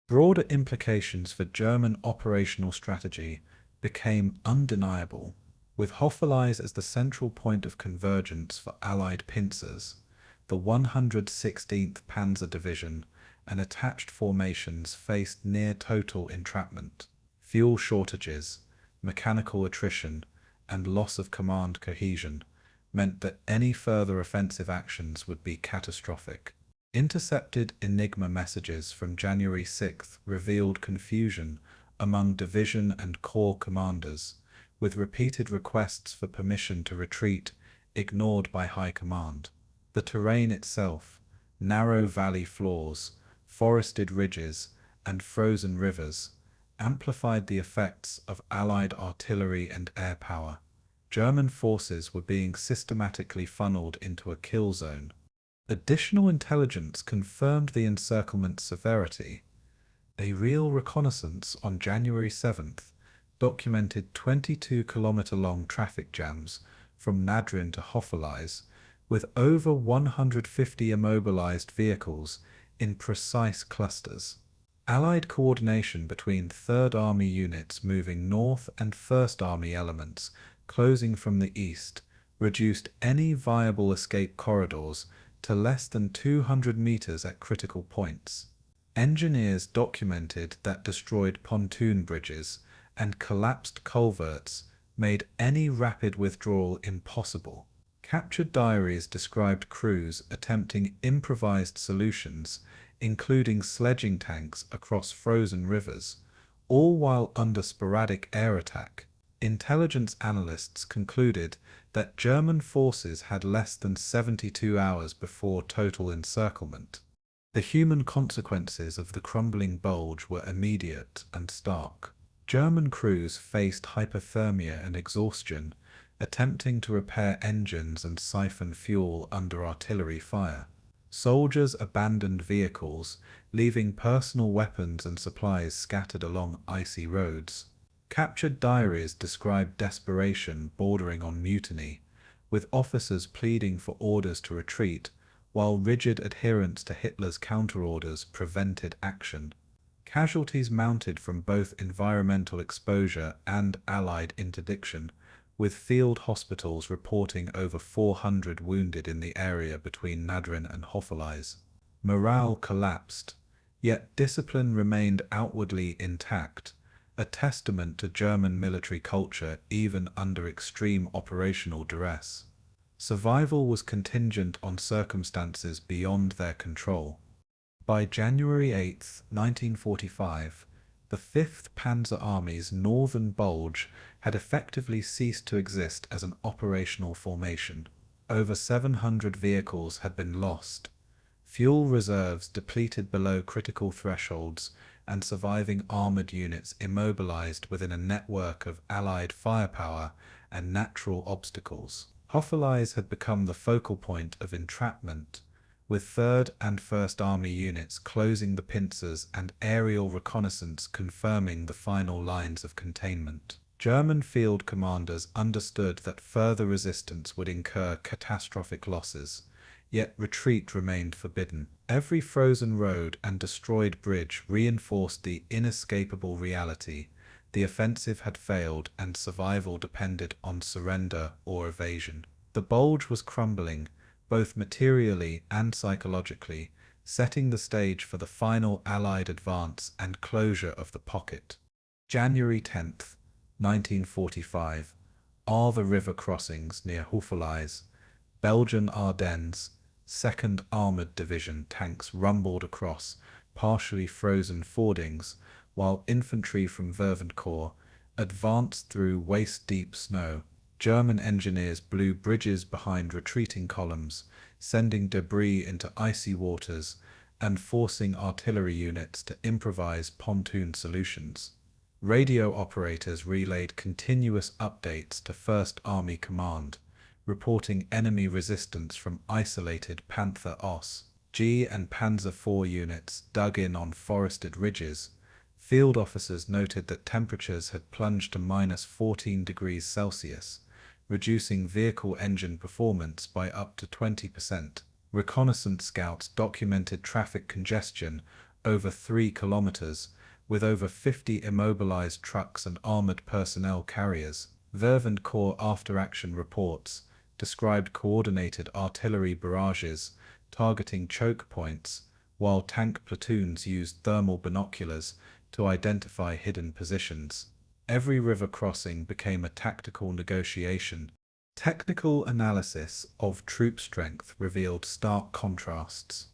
Broader implications for German operational strategy became undeniable, with Houffalize as the central point of convergence for Allied pincers. The 116th Panzer Division and attached formations faced near-total entrapment. Fuel shortages, mechanical attrition, and loss of command cohesion meant that any further offensive actions would be catastrophic. Intercepted Enigma messages from January 6 revealed confusion among division and corps commanders, with repeated requests for permission to retreat ignored by high command. The terrain itself, narrow valley floors, forested ridges, and frozen rivers, amplified the effects of Allied artillery and air power. German forces were being systematically funneled into a kill zone. Additional intelligence confirmed the encirclement's severity. Aerial reconnaissance on January 7th documented 22-kilometer-long traffic jams from Nadrin to Houffalize, with over 150 immobilized vehicles in precise clusters. Allied coordination between 3rd Army units moving north and 1st Army elements closing from the east reduced any viable escape corridors to less than 200 meters at critical points. Engineers documented that destroyed pontoon bridges and collapsed culverts made any rapid withdrawal impossible. Captured diaries described crews attempting improvised solutions, including sledging tanks across frozen rivers, all while under sporadic air attack. Intelligence analysts concluded that German forces had less than 72 hours before total encirclement. The human consequences of the crumbling Bulge were immediate and stark. German crews faced hypothermia and exhaustion, attempting to repair engines and siphon fuel under artillery fire. Soldiers abandoned vehicles, leaving personal weapons and supplies scattered along icy roads. Captured diaries described desperation bordering on mutiny, with officers pleading for orders to retreat, while rigid adherence to Hitler's counterorders prevented action. Casualties mounted from both environmental exposure and Allied interdiction, with field hospitals reporting over 400 wounded in the area between Nadrin and Houffalize. Morale collapsed, yet discipline remained outwardly intact, a testament to German military culture even under extreme operational duress. Survival was contingent on circumstances beyond their control. By January 8, 1945, the 5th Panzer Army's northern Bulge had effectively ceased to exist as an operational formation. Over 700 vehicles had been lost, fuel reserves depleted below critical thresholds, and surviving armored units immobilized within a network of Allied firepower and natural obstacles. Houffalize had become the focal point of entrapment, with 3rd and 1st Army units closing the pincers and aerial reconnaissance confirming the final lines of containment. German field commanders understood that further resistance would incur catastrophic losses, yet retreat remained forbidden. Every frozen road and destroyed bridge reinforced the inescapable reality: the offensive had failed and survival depended on surrender or evasion. The Bulge was crumbling, both materially and psychologically, setting the stage for the final Allied advance and closure of the pocket. January 10th, 1945. Ourthe River crossings near Houffalize, Belgian Ardennes, 2nd Armoured Division tanks rumbled across partially frozen fordings, while infantry from Vervent Corps advanced through waist-deep snow. German engineers blew bridges behind retreating columns, sending debris into icy waters and forcing artillery units to improvise pontoon solutions. Radio operators relayed continuous updates to 1st Army Command, reporting enemy resistance from isolated Panther OSS, G and Panzer IV units dug in on forested ridges. Field officers noted that temperatures had plunged to -14 degrees Celsius, reducing vehicle engine performance by up to 20%. Reconnaissance scouts documented traffic congestion over 3 kilometers, with over 50 immobilized trucks and armored personnel carriers. Vervent Corps after-action reports described coordinated artillery barrages targeting choke points, while tank platoons used thermal binoculars to identify hidden positions. Every river crossing became a tactical negotiation. Technical analysis of troop strength revealed stark contrasts.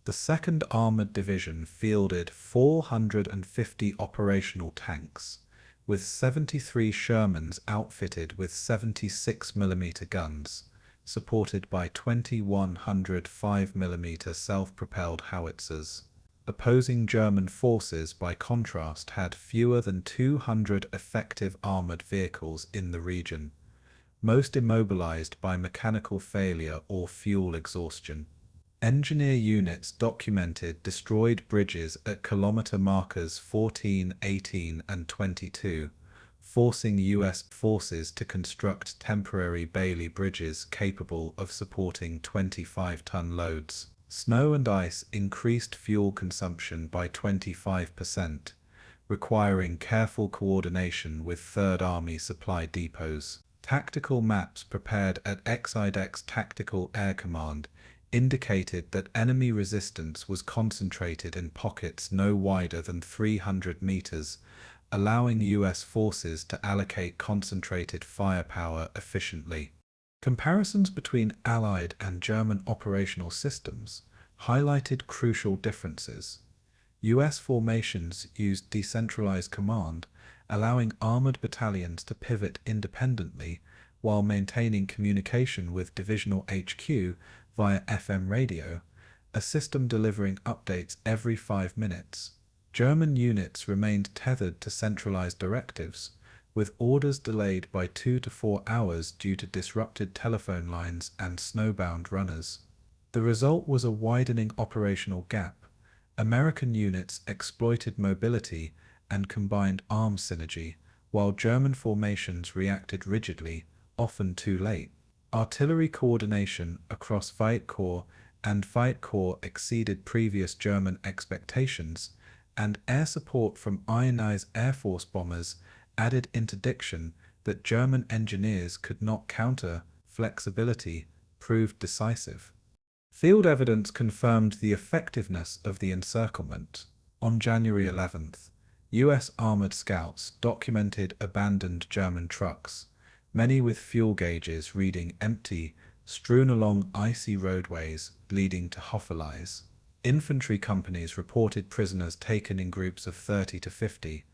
The 2nd Armoured Division fielded 450 operational tanks, with 73 Shermans outfitted with 76mm guns, supported by 2,100 5mm self-propelled howitzers. Opposing German forces, by contrast, had fewer than 200 effective armoured vehicles in the region, most immobilized by mechanical failure or fuel exhaustion. Engineer units documented destroyed bridges at kilometer markers 14, 18, and 22, forcing U.S. forces to construct temporary Bailey bridges capable of supporting 25-ton loads. Snow and ice increased fuel consumption by 25%, requiring careful coordination with 3rd Army supply depots. Tactical maps prepared at XIDEX Tactical Air Command indicated that enemy resistance was concentrated in pockets no wider than 300 meters, allowing U.S. forces to allocate concentrated firepower efficiently. Comparisons between Allied and German operational systems highlighted crucial differences. U.S. formations used decentralized command, allowing armored battalions to pivot independently while maintaining communication with divisional HQ via FM radio, a system delivering updates every 5 minutes. German units remained tethered to centralized directives, with orders delayed by 2 to 4 hours due to disrupted telephone lines and snowbound runners. The result was a widening operational gap. American units exploited mobility and combined arms synergy, while German formations reacted rigidly, often too late. Artillery coordination across Fight Corps and Fight Corps exceeded previous German expectations, and air support from ionized Air Force bombers added interdiction that German engineers could not counter. Flexibility proved decisive. Field evidence confirmed the effectiveness of the encirclement. On January 11th, U.S. armored scouts documented abandoned German trucks, many with fuel gauges reading empty, strewn along icy roadways leading to Houffalize. Infantry companies reported prisoners taken in groups of 30 to 50,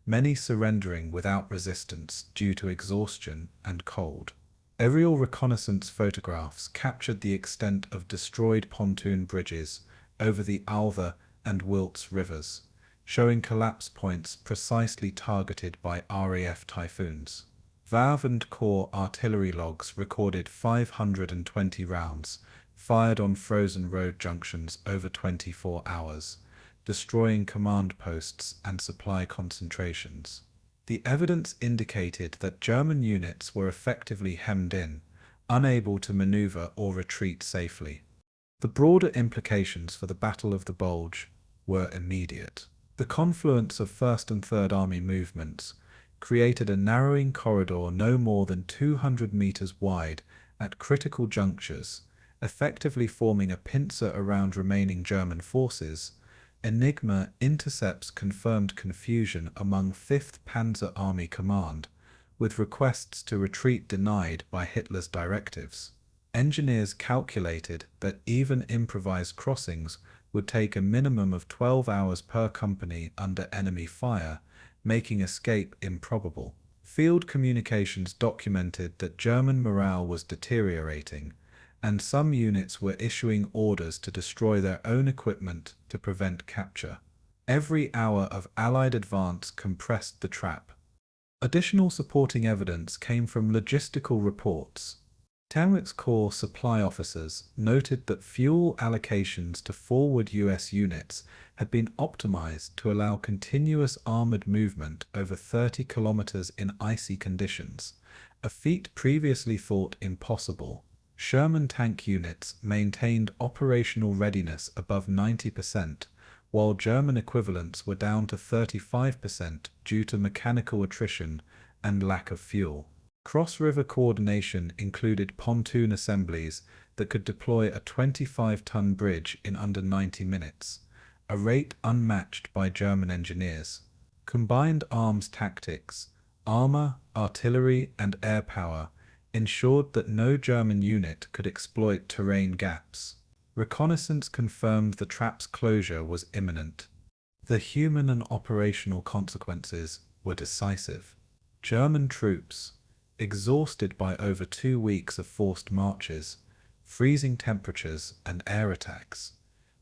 many surrendering without resistance due to exhaustion and cold. Aerial reconnaissance photographs captured the extent of destroyed pontoon bridges over the Ourthe and Ourthe rivers, showing collapse points precisely targeted by RAF Typhoons. Vervent Corps artillery logs recorded 520 rounds fired on frozen road junctions over 24 hours, destroying command posts and supply concentrations. The evidence indicated that German units were effectively hemmed in, unable to maneuver or retreat safely. The broader implications for the Battle of the Bulge were immediate. The confluence of 1st and 3rd Army movements created a narrowing corridor no more than 200 meters wide at critical junctures, effectively forming a pincer around remaining German forces. Enigma intercepts confirmed confusion among 5th Panzer Army Command, with requests to retreat denied by Hitler's directives. Engineers calculated that even improvised crossings would take a minimum of 12 hours per company under enemy fire, making escape improbable. Field communications documented that German morale was deteriorating, and some units were issuing orders to destroy their own equipment to prevent capture. Every hour of Allied advance compressed the trap. Additional supporting evidence came from logistical reports. Tanwick's Corps supply officers noted that fuel allocations to forward U.S. units had been optimized to allow continuous armored movement over 30 kilometers in icy conditions, a feat previously thought impossible. Sherman tank units maintained operational readiness above 90%, while German equivalents were down to 35% due to mechanical attrition and lack of fuel. Cross-river coordination included pontoon assemblies that could deploy a 25-ton bridge in under 90 minutes, a rate unmatched by German engineers. Combined arms tactics, armor, artillery, and air power ensured that no German unit could exploit terrain gaps. Reconnaissance confirmed the trap's closure was imminent. The human and operational consequences were decisive. German troops, exhausted by over 2 weeks of forced marches, freezing temperatures, and air attacks,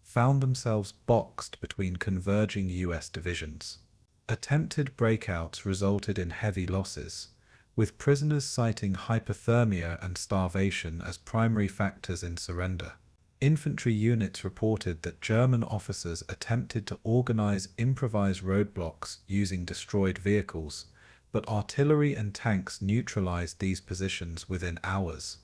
found themselves boxed between converging U.S. divisions. Attempted breakouts resulted in heavy losses, with prisoners citing hypothermia and starvation as primary factors in surrender. Infantry units reported that German officers attempted to organize improvised roadblocks using destroyed vehicles, but artillery and tanks neutralized these positions within hours.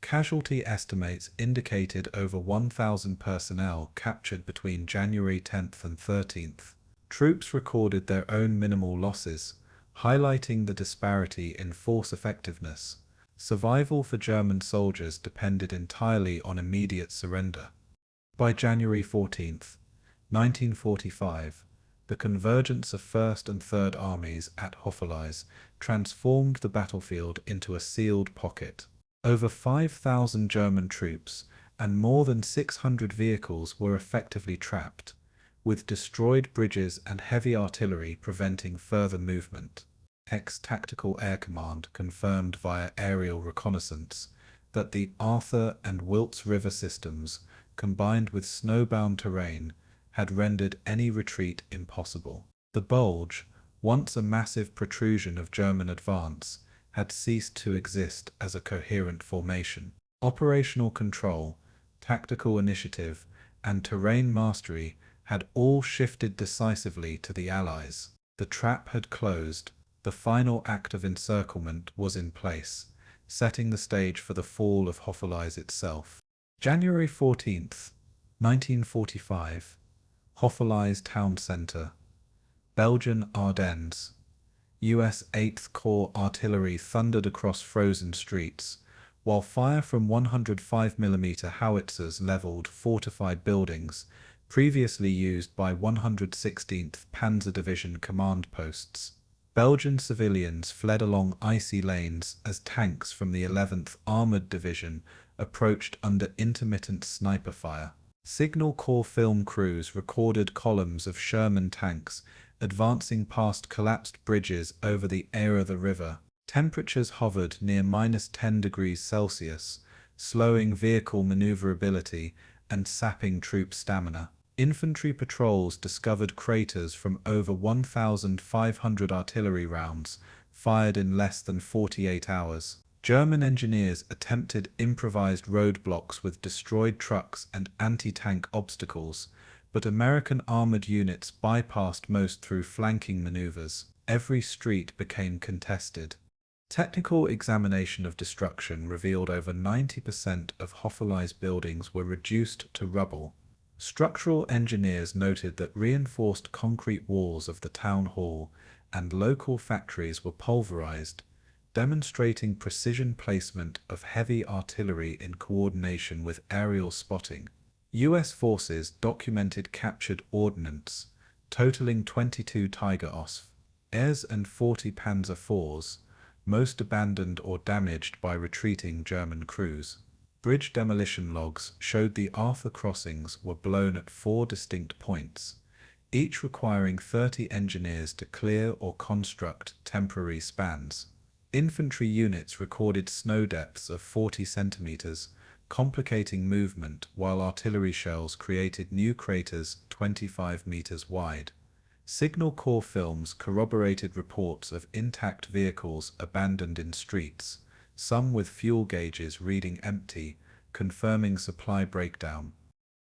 Casualty estimates indicated over 1,000 personnel captured between January 10th and 13th. Troops recorded their own minimal losses, highlighting the disparity in force effectiveness. Survival for German soldiers depended entirely on immediate surrender. By January 14th, 1945, the convergence of 1st and 3rd Armies at Houffalize transformed the battlefield into a sealed pocket. Over 5,000 German troops and more than 600 vehicles were effectively trapped, with destroyed bridges and heavy artillery preventing further movement. Tactical Air Command confirmed via aerial reconnaissance that the Ourthe and Wiltz river systems, combined with snowbound terrain, had rendered any retreat impossible. The Bulge, once a massive protrusion of German advance, had ceased to exist as a coherent formation. Operational control, tactical initiative, and terrain mastery had all shifted decisively to the Allies. The trap had closed. The final act of encirclement was in place, setting the stage for the fall of Houffalize itself. January 14th, 1945, Houffalize Town Center, Belgian Ardennes. U.S. 8th Corps artillery thundered across frozen streets, while fire from 105mm howitzers leveled fortified buildings previously used by 116th Panzer Division command posts. Belgian civilians fled along icy lanes as tanks from the 11th Armored Division approached under intermittent sniper fire. Signal Corps film crews recorded columns of Sherman tanks advancing past collapsed bridges over the Ourthe River. Temperatures hovered near -10 degrees Celsius, slowing vehicle maneuverability and sapping troop stamina. Infantry patrols discovered craters from over 1,500 artillery rounds fired in less than 48 hours. German engineers attempted improvised roadblocks with destroyed trucks and anti-tank obstacles, but American armored units bypassed most through flanking maneuvers. Every street became contested. Technical examination of destruction revealed over 90% of Houffalize buildings were reduced to rubble. Structural engineers noted that reinforced concrete walls of the town hall and local factories were pulverized, demonstrating precision placement of heavy artillery in coordination with aerial spotting. U.S. forces documented captured ordnance, totaling 22 Tiger Oss and 40 Panzer IVs, most abandoned or damaged by retreating German crews. Bridge demolition logs showed the Ourthe crossings were blown at 4 distinct points, each requiring 30 engineers to clear or construct temporary spans. Infantry units recorded snow depths of 40 centimeters, complicating movement, while artillery shells created new craters 25 meters wide. Signal Corps films corroborated reports of intact vehicles abandoned in streets, some with fuel gauges reading empty, confirming supply breakdown.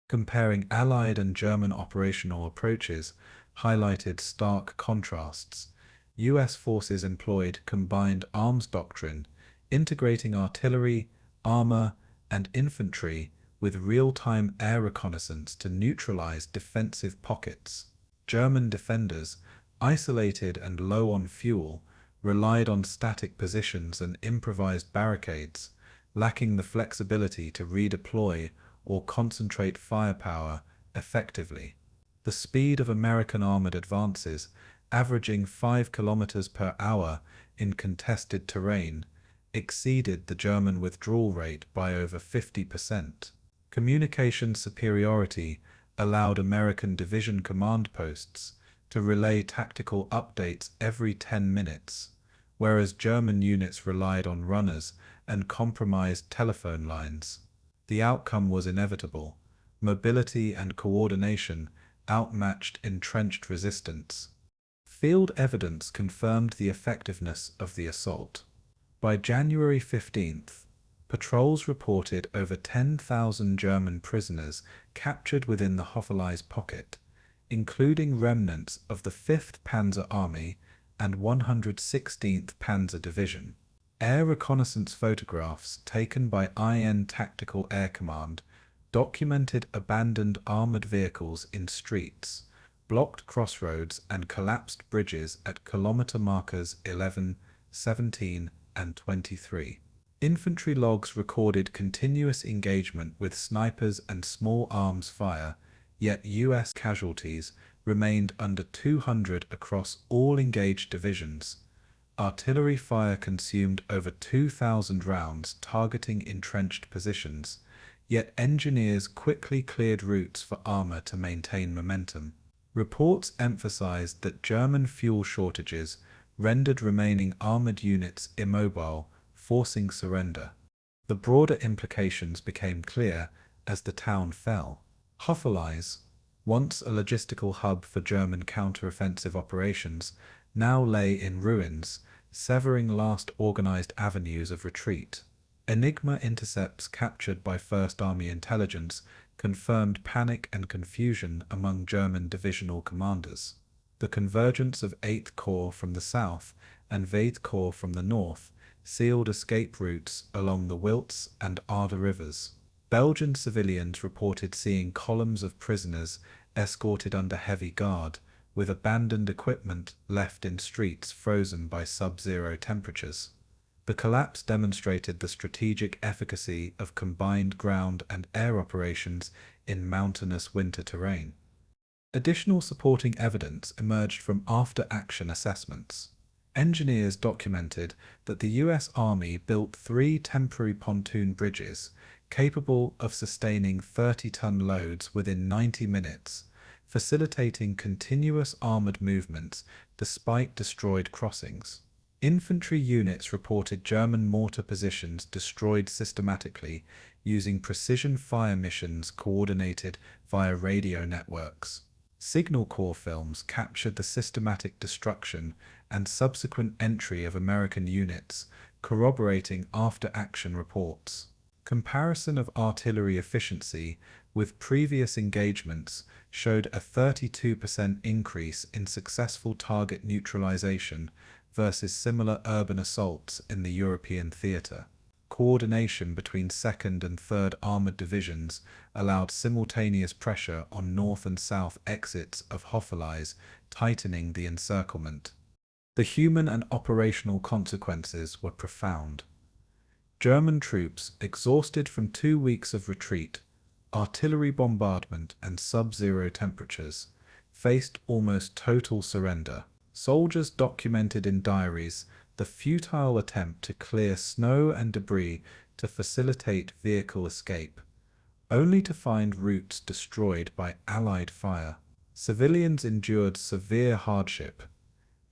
Comparing Allied and German operational approaches highlighted stark contrasts. U.S. forces employed combined arms doctrine, integrating artillery, armor, and infantry with real-time air reconnaissance to neutralize defensive pockets. German defenders, isolated and low on fuel, relied on static positions and improvised barricades, lacking the flexibility to redeploy or concentrate firepower effectively. The speed of American armored advances, averaging 5 km per hour in contested terrain, exceeded the German withdrawal rate by over 50%. Communication superiority allowed American division command posts to relay tactical updates every 10 minutes, whereas German units relied on runners and compromised telephone lines. The outcome was inevitable. Mobility and coordination outmatched entrenched resistance. Field evidence confirmed the effectiveness of the assault. By January 15th, patrols reported over 10,000 German prisoners captured within the Houffalize pocket, including remnants of the 5th Panzer Army and 116th Panzer Division. Air reconnaissance photographs taken by IN Tactical Air Command documented abandoned armored vehicles in streets, blocked crossroads, and collapsed bridges at kilometer markers 11, 17, and 23. Infantry logs recorded continuous engagement with snipers and small arms fire, yet U.S. casualties remained under 200 across all engaged divisions. Artillery fire consumed over 2,000 rounds targeting entrenched positions, yet engineers quickly cleared routes for armor to maintain momentum. Reports emphasized that German fuel shortages rendered remaining armored units immobile, forcing surrender. The broader implications became clear as the town fell. Houffalize, once a logistical hub for German counter-offensive operations, now lay in ruins, severing last organized avenues of retreat. Enigma intercepts captured by First Army intelligence confirmed panic and confusion among German divisional commanders. The convergence of 8th Corps from the south and 8th Corps from the north sealed escape routes along the Ourthe and Ardennes rivers. Belgian civilians reported seeing columns of prisoners escorted under heavy guard, with abandoned equipment left in streets frozen by sub-zero temperatures. The collapse demonstrated the strategic efficacy of combined ground and air operations in mountainous winter terrain. Additional supporting evidence emerged from after-action assessments. Engineers documented that the U.S. Army built 3 temporary pontoon bridges capable of sustaining 30-ton loads within 90 minutes, facilitating continuous armored movements despite destroyed crossings. Infantry units reported German mortar positions destroyed systematically using precision fire missions coordinated via radio networks. Signal Corps films captured the systematic destruction and subsequent entry of American units, corroborating after-action reports. Comparison of artillery efficiency with previous engagements showed a 32% increase in successful target neutralization versus similar urban assaults in the European theater. Coordination between 2nd and 3rd Armored Divisions allowed simultaneous pressure on north and south exits of Houffalize, tightening the encirclement. The human and operational consequences were profound. German troops, exhausted from 2 weeks of retreat, artillery bombardment and sub-zero temperatures, faced almost total surrender. Soldiers documented in diaries the futile attempt to clear snow and debris to facilitate vehicle escape, only to find routes destroyed by Allied fire. Civilians endured severe hardship.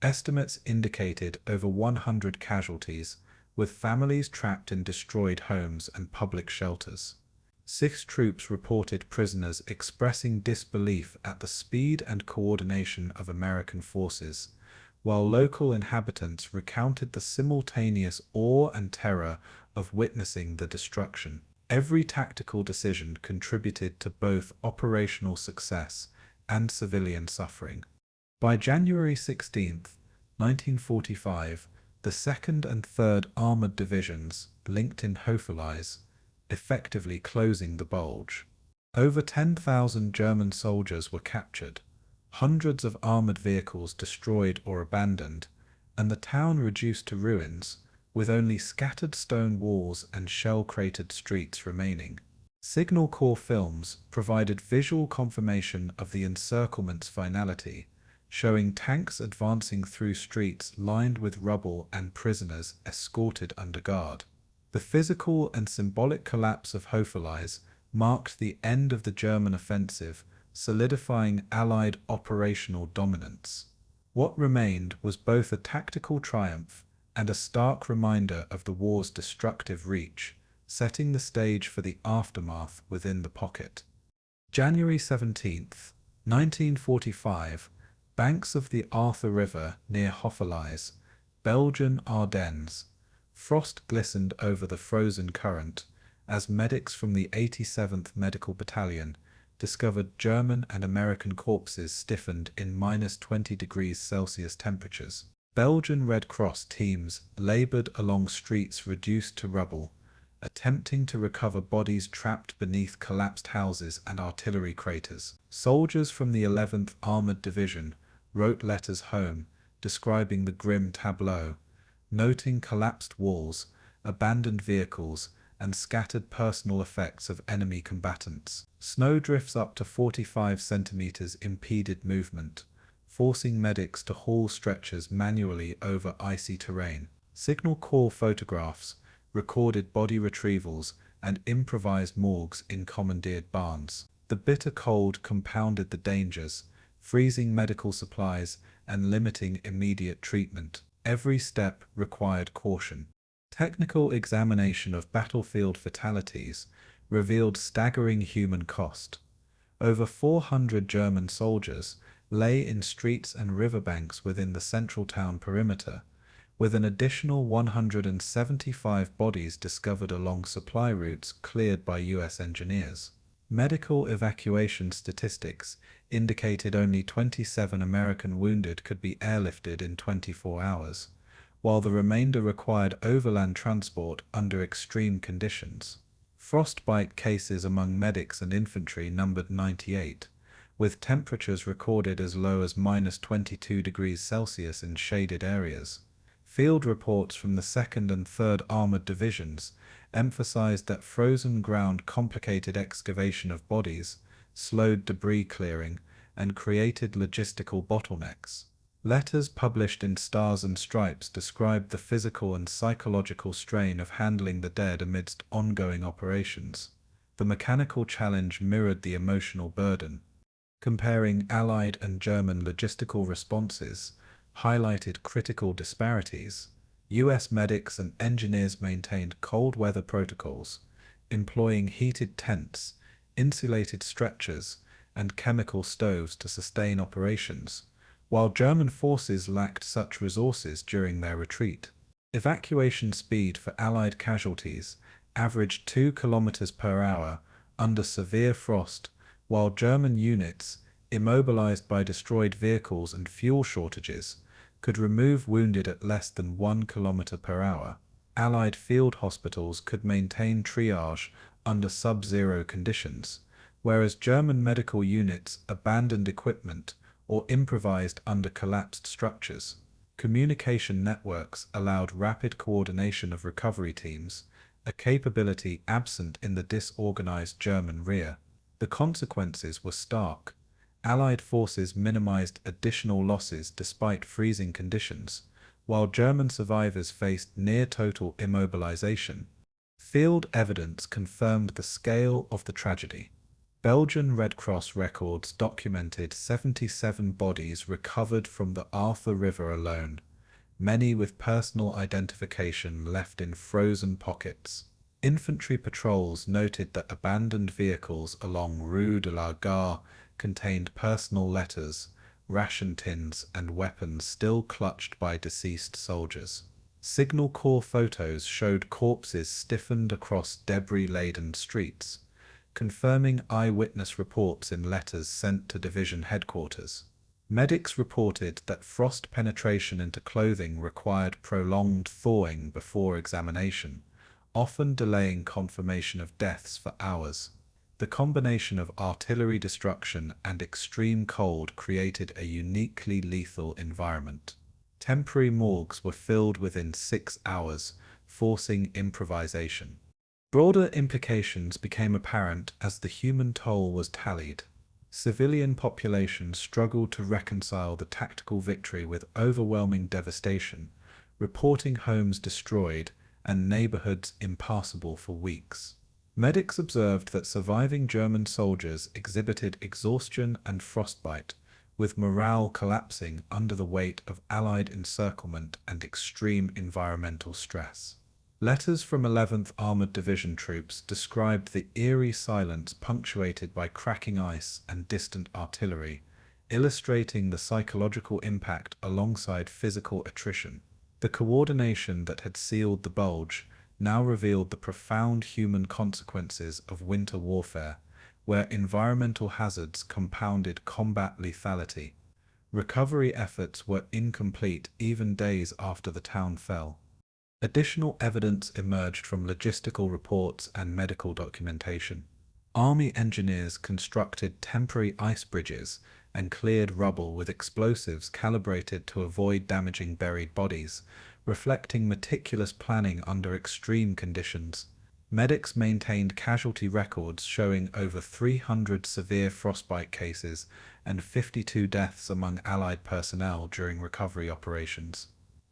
Estimates indicated over 100 casualties, with families trapped in destroyed homes and public shelters. 6 troops reported prisoners expressing disbelief at the speed and coordination of American forces, while local inhabitants recounted the simultaneous awe and terror of witnessing the destruction. Every tactical decision contributed to both operational success and civilian suffering. By January 16, 1945, the 2nd and 3rd Armored Divisions, linked in Houffalize, effectively closing the Bulge. Over 10,000 German soldiers were captured, hundreds of armored vehicles destroyed or abandoned, and the town reduced to ruins, with only scattered stone walls and shell-cratered streets remaining. Signal Corps films provided visual confirmation of the Encirclement's finality, showing tanks advancing through streets lined with rubble and prisoners escorted under guard. The physical and symbolic collapse of Houffalize marked the end of the German offensive, solidifying Allied operational dominance. What remained was both a tactical triumph and a stark reminder of the war's destructive reach, setting the stage for the aftermath within the pocket. January 17, 1945, banks of the Ourthe River near Houffalize, Belgian Ardennes. Frost glistened over the frozen current as medics from the 87th Medical Battalion discovered German and American corpses stiffened in -20 degrees Celsius temperatures. Belgian Red Cross teams labored along streets reduced to rubble, attempting to recover bodies trapped beneath collapsed houses and artillery craters. Soldiers from the 11th Armored Division wrote letters home, describing the grim tableau, noting collapsed walls, abandoned vehicles, and scattered personal effects of enemy combatants. Snowdrifts up to 45 centimeters impeded movement, forcing medics to haul stretchers manually over icy terrain. Signal Corps photographs recorded body retrievals and improvised morgues in commandeered barns. The bitter cold compounded the dangers, freezing medical supplies and limiting immediate treatment. Every step required caution. Technical examination of battlefield fatalities revealed staggering human cost. Over 400 German soldiers lay in streets and riverbanks within the central town perimeter, with an additional 175 bodies discovered along supply routes cleared by U.S. engineers. Medical evacuation statistics indicated only 27 American wounded could be airlifted in 24 hours, while the remainder required overland transport under extreme conditions. Frostbite cases among medics and infantry numbered 98, with temperatures recorded as low as -22 degrees Celsius in shaded areas. Field reports from the 2nd and 3rd Armored Divisions emphasized that frozen ground complicated excavation of bodies, slowed debris clearing, and created logistical bottlenecks. Letters published in Stars and Stripes described the physical and psychological strain of handling the dead amidst ongoing operations. The mechanical challenge mirrored the emotional burden. Comparing Allied and German logistical responses highlighted critical disparities. U.S. medics and engineers maintained cold weather protocols, employing heated tents, insulated stretchers, and chemical stoves to sustain operations, while German forces lacked such resources during their retreat. Evacuation speed for Allied casualties averaged 2 km per hour under severe frost, while German units, immobilized by destroyed vehicles and fuel shortages, could remove wounded at less than 1 km per hour. Allied field hospitals could maintain triage under sub-zero conditions, whereas German medical units abandoned equipment or improvised under collapsed structures. Communication networks allowed rapid coordination of recovery teams, a capability absent in the disorganized German rear. The consequences were stark. Allied forces minimized additional losses despite freezing conditions, while German survivors faced near-total immobilization. Field evidence confirmed the scale of the tragedy. Belgian Red Cross records documented 77 bodies recovered from the Ourthe River alone, many with personal identification left in frozen pockets. Infantry patrols noted that abandoned vehicles along Rue de la Gare contained personal letters, ration tins, and weapons still clutched by deceased soldiers. Signal Corps photos showed corpses stiffened across debris-laden streets, confirming eyewitness reports in letters sent to division headquarters. Medics reported that frost penetration into clothing required prolonged thawing before examination, often delaying confirmation of deaths for hours. The combination of artillery destruction and extreme cold created a uniquely lethal environment. Temporary morgues were filled within 6 hours, forcing improvisation. Broader implications became apparent as the human toll was tallied. Civilian populations struggled to reconcile the tactical victory with overwhelming devastation, reporting homes destroyed and neighborhoods impassable for weeks. Medics observed that surviving German soldiers exhibited exhaustion and frostbite, with morale collapsing under the weight of Allied encirclement and extreme environmental stress. Letters from 11th Armored Division troops described the eerie silence punctuated by cracking ice and distant artillery, illustrating the psychological impact alongside physical attrition. The coordination that had sealed the Bulge now revealed the profound human consequences of winter warfare, where environmental hazards compounded combat lethality. Recovery efforts were incomplete even days after the town fell. Additional evidence emerged from logistical reports and medical documentation. Army engineers constructed temporary ice bridges and cleared rubble with explosives calibrated to avoid damaging buried bodies, reflecting meticulous planning under extreme conditions. Medics maintained casualty records showing over 300 severe frostbite cases and 52 deaths among Allied personnel during recovery operations.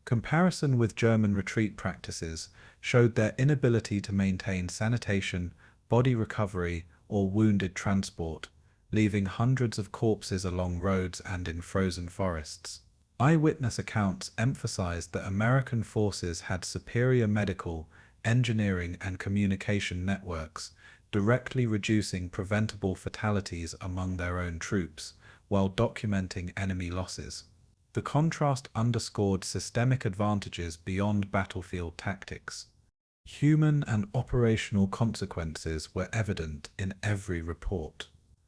Comparison with German retreat practices showed their inability to maintain sanitation, body recovery, or wounded transport, leaving hundreds of corpses along roads and in frozen forests. Eyewitness accounts emphasized that American forces had superior medical, engineering, and communication networks, directly reducing preventable fatalities among their own troops, while documenting enemy losses. The contrast underscored systemic advantages beyond battlefield tactics. Human and operational consequences were evident in every report.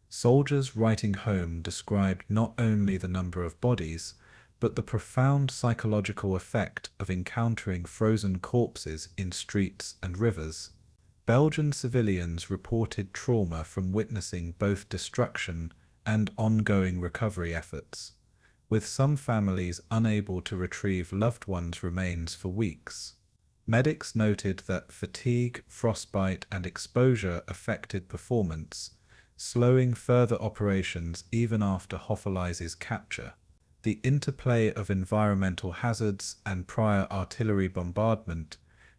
Soldiers writing home described not only the number of bodies, but the profound psychological effect of encountering frozen corpses in streets and rivers. Belgian civilians reported trauma from witnessing both destruction and ongoing recovery efforts, with some families unable to retrieve loved ones' remains for weeks. Medics noted that fatigue, frostbite, and exposure affected performance, slowing further operations even after Houffalize's capture. The interplay of environmental hazards and prior artillery bombardment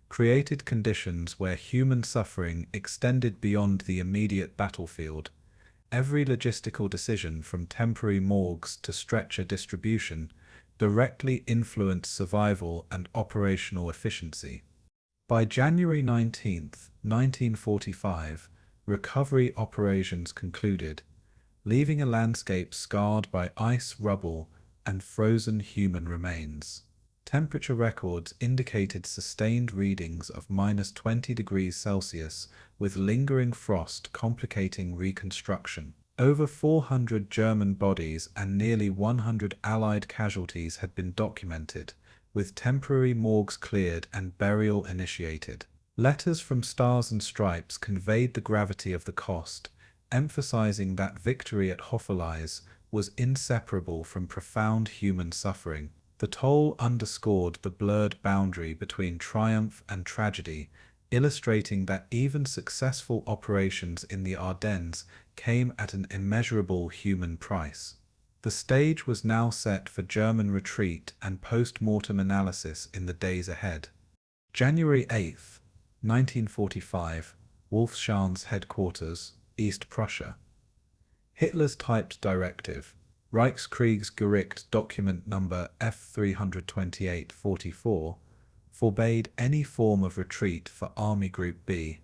created conditions where human suffering extended beyond the immediate battlefield. Every logistical decision, from temporary morgues to stretcher distribution, directly influenced survival and operational efficiency. By January 19, 1945, recovery operations concluded, leaving a landscape scarred by ice, rubble, and frozen human remains. Temperature records indicated sustained readings of -20 degrees Celsius, with lingering frost complicating reconstruction. Over 400 German bodies and nearly 100 Allied casualties had been documented, with temporary morgues cleared and burial initiated. Letters from Stars and Stripes conveyed the gravity of the cost, emphasizing that victory at Houffalize was inseparable from profound human suffering. The toll underscored the blurred boundary between triumph and tragedy, illustrating that even successful operations in the Ardennes came at an immeasurable human price. The stage was now set for German retreat and post-mortem analysis in the days ahead. January 8th, 1945, Wolfschanz headquarters, East Prussia. Hitler's typed directive, Reichskriegsgericht document number F328-44, forbade any form of retreat for Army Group B,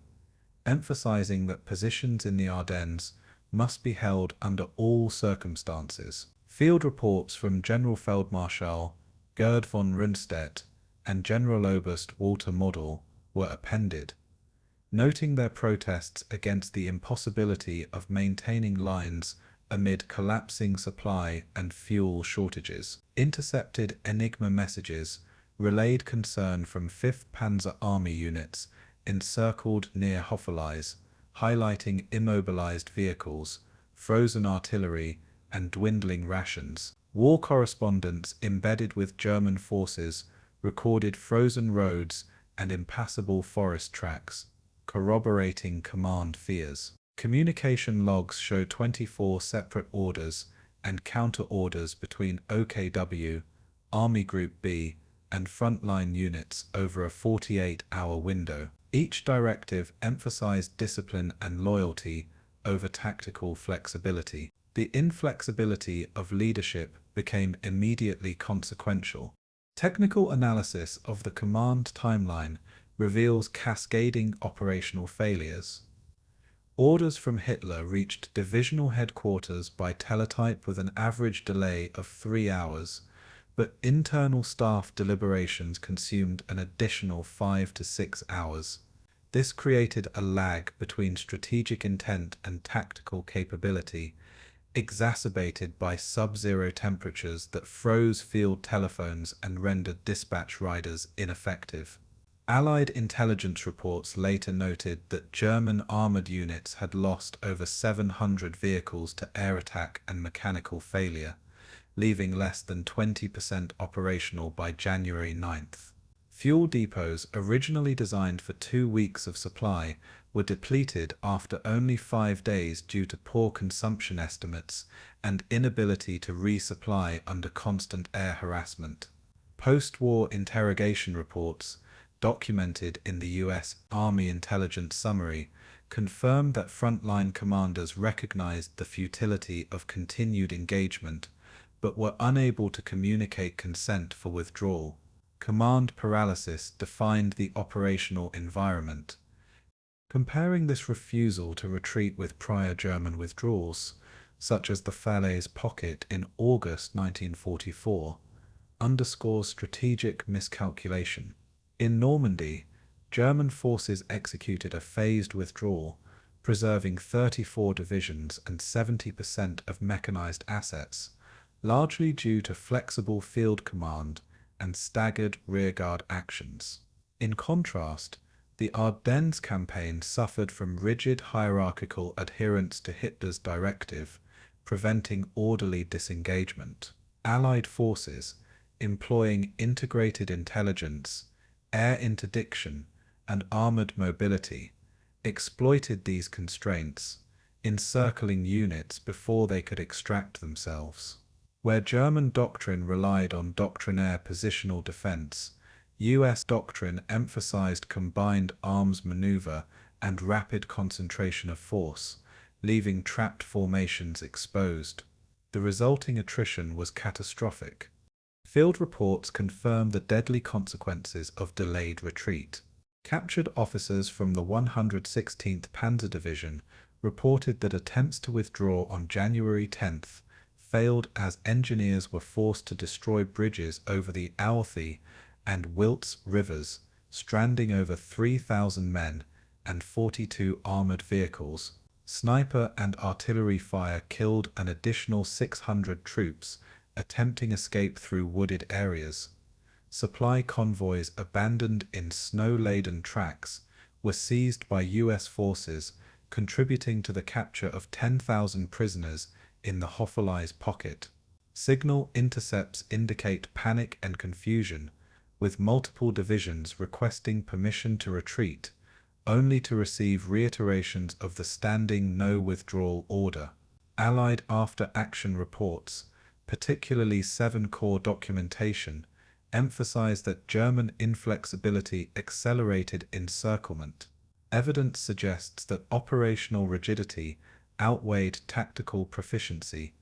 emphasizing that positions in the Ardennes must be held under all circumstances. Field reports from Generalfeldmarschall Gerd von Rundstedt and Generaloberst Walter Model were appended, noting their protests against the impossibility of maintaining lines amid collapsing supply and fuel shortages. Intercepted Enigma messages relayed concern from 5th Panzer Army units encircled near Houffalize, highlighting immobilized vehicles, frozen artillery, and dwindling rations. War correspondents embedded with German forces recorded frozen roads and impassable forest tracks, corroborating command fears. Communication logs show 24 separate orders and counter-orders between OKW, Army Group B, and frontline units over a 48-hour window. Each directive emphasized discipline and loyalty over tactical flexibility. The inflexibility of leadership became immediately consequential. Technical analysis of the command timeline reveals cascading operational failures. Orders from Hitler reached divisional headquarters by teletype with an average delay of 3 hours, but internal staff deliberations consumed an additional 5 to 6 hours. This created a lag between strategic intent and tactical capability, exacerbated by sub-zero temperatures that froze field telephones and rendered dispatch riders ineffective. Allied intelligence reports later noted that German armored units had lost over 700 vehicles to air attack and mechanical failure, leaving less than 20% operational by January 9th. Fuel depots originally designed for 2 weeks of supply were depleted after only 5 days due to poor consumption estimates and inability to resupply under constant air harassment. Post-war interrogation reports, documented in the U.S. Army Intelligence Summary, confirmed that frontline commanders recognized the futility of continued engagement, but were unable to communicate consent for withdrawal. Command paralysis defined the operational environment. Comparing this refusal to retreat with prior German withdrawals, such as the Falaise Pocket in August 1944, underscores strategic miscalculation. In Normandy, German forces executed a phased withdrawal, preserving 34 divisions and 70% of mechanized assets, largely due to flexible field command and staggered rearguard actions. In contrast, the Ardennes campaign suffered from rigid hierarchical adherence to Hitler's directive, preventing orderly disengagement. Allied forces, employing integrated intelligence, air interdiction, and armored mobility, exploited these constraints, encircling units before they could extract themselves. Where German doctrine relied on doctrinaire positional defense, U.S. doctrine emphasized combined arms maneuver and rapid concentration of force, leaving trapped formations exposed. The resulting attrition was catastrophic. Field reports confirm the deadly consequences of delayed retreat. Captured officers from the 116th Panzer Division reported that attempts to withdraw on January 10th failed as engineers were forced to destroy bridges over the Ourthe and Wilts rivers, stranding over 3,000 men and 42 armored vehicles. Sniper and artillery fire killed an additional 600 troops attempting escape through wooded areas. Supply convoys abandoned in snow-laden tracks were seized by U.S. forces, contributing to the capture of 10,000 prisoners in the Houffalize Pocket. Signal intercepts indicate panic and confusion, with multiple divisions requesting permission to retreat, only to receive reiterations of the standing no withdrawal order. Allied after-action reports, particularly 7 Corps documentation, emphasize that German inflexibility accelerated encirclement. Evidence suggests that operational rigidity outweighed tactical proficiency.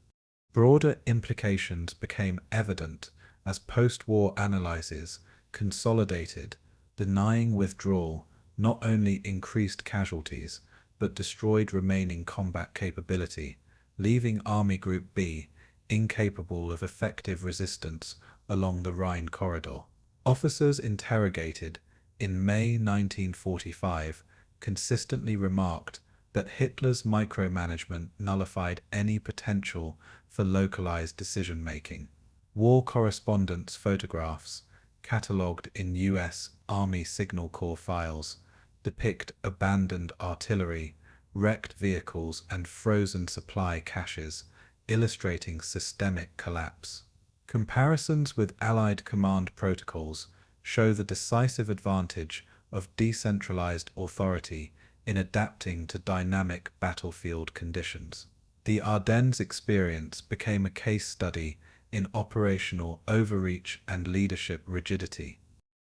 Broader implications became evident as post-war analyses consolidated, denying withdrawal not only increased casualties, but destroyed remaining combat capability, leaving Army Group B incapable of effective resistance along the Rhine corridor. Officers interrogated in May 1945 consistently remarked that Hitler's micromanagement nullified any potential for localized decision-making. War correspondence photographs, catalogued in U.S. Army Signal Corps files, depict abandoned artillery, wrecked vehicles, and frozen supply caches, illustrating systemic collapse. Comparisons with Allied command protocols show the decisive advantage of decentralized authority in adapting to dynamic battlefield conditions. The Ardennes experience became a case study in operational overreach and leadership rigidity.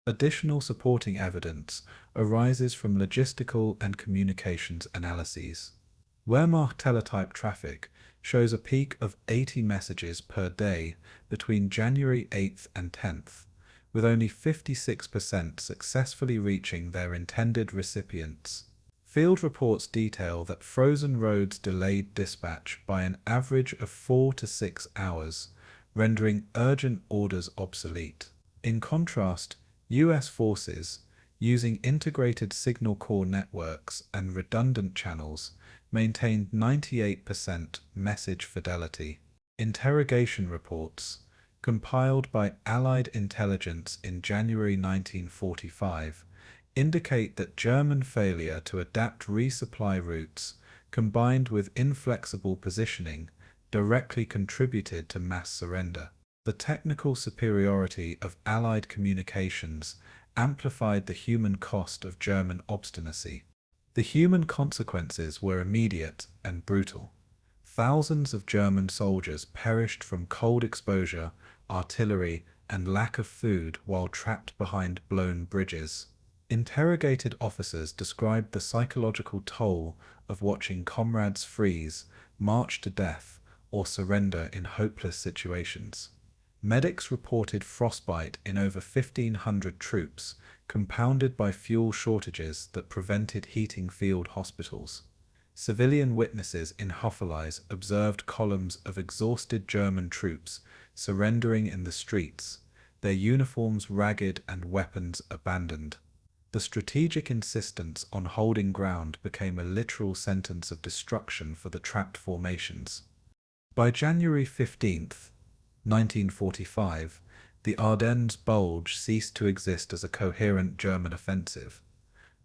Additional supporting evidence arises from logistical and communications analyses. Wehrmacht teletype traffic shows a peak of 80 messages per day between January 8th and 10th, with only 56% successfully reaching their intended recipients. Field reports detail that frozen roads delayed dispatch by an average of 4 to 6 hours, rendering urgent orders obsolete. In contrast, U.S. forces, using integrated signal corps networks and redundant channels, maintained 98% message fidelity. Interrogation reports, compiled by Allied intelligence in January 1945, indicate that German failure to adapt resupply routes, combined with inflexible positioning, directly contributed to mass surrender. The technical superiority of Allied communications amplified the human cost of German obstinacy. The human consequences were immediate and brutal. Thousands of German soldiers perished from cold exposure, artillery, and lack of food while trapped behind blown bridges. Interrogated officers described the psychological toll of watching comrades freeze, march to death, or surrender in hopeless situations. Medics reported frostbite in over 1,500 troops, compounded by fuel shortages that prevented heating field hospitals. Civilian witnesses in Houffalize observed columns of exhausted German troops surrendering in the streets, their uniforms ragged and weapons abandoned. The strategic insistence on holding ground became a literal sentence of destruction for the trapped formations. By January 15th, 1945, the Ardennes Bulge ceased to exist as a coherent German offensive.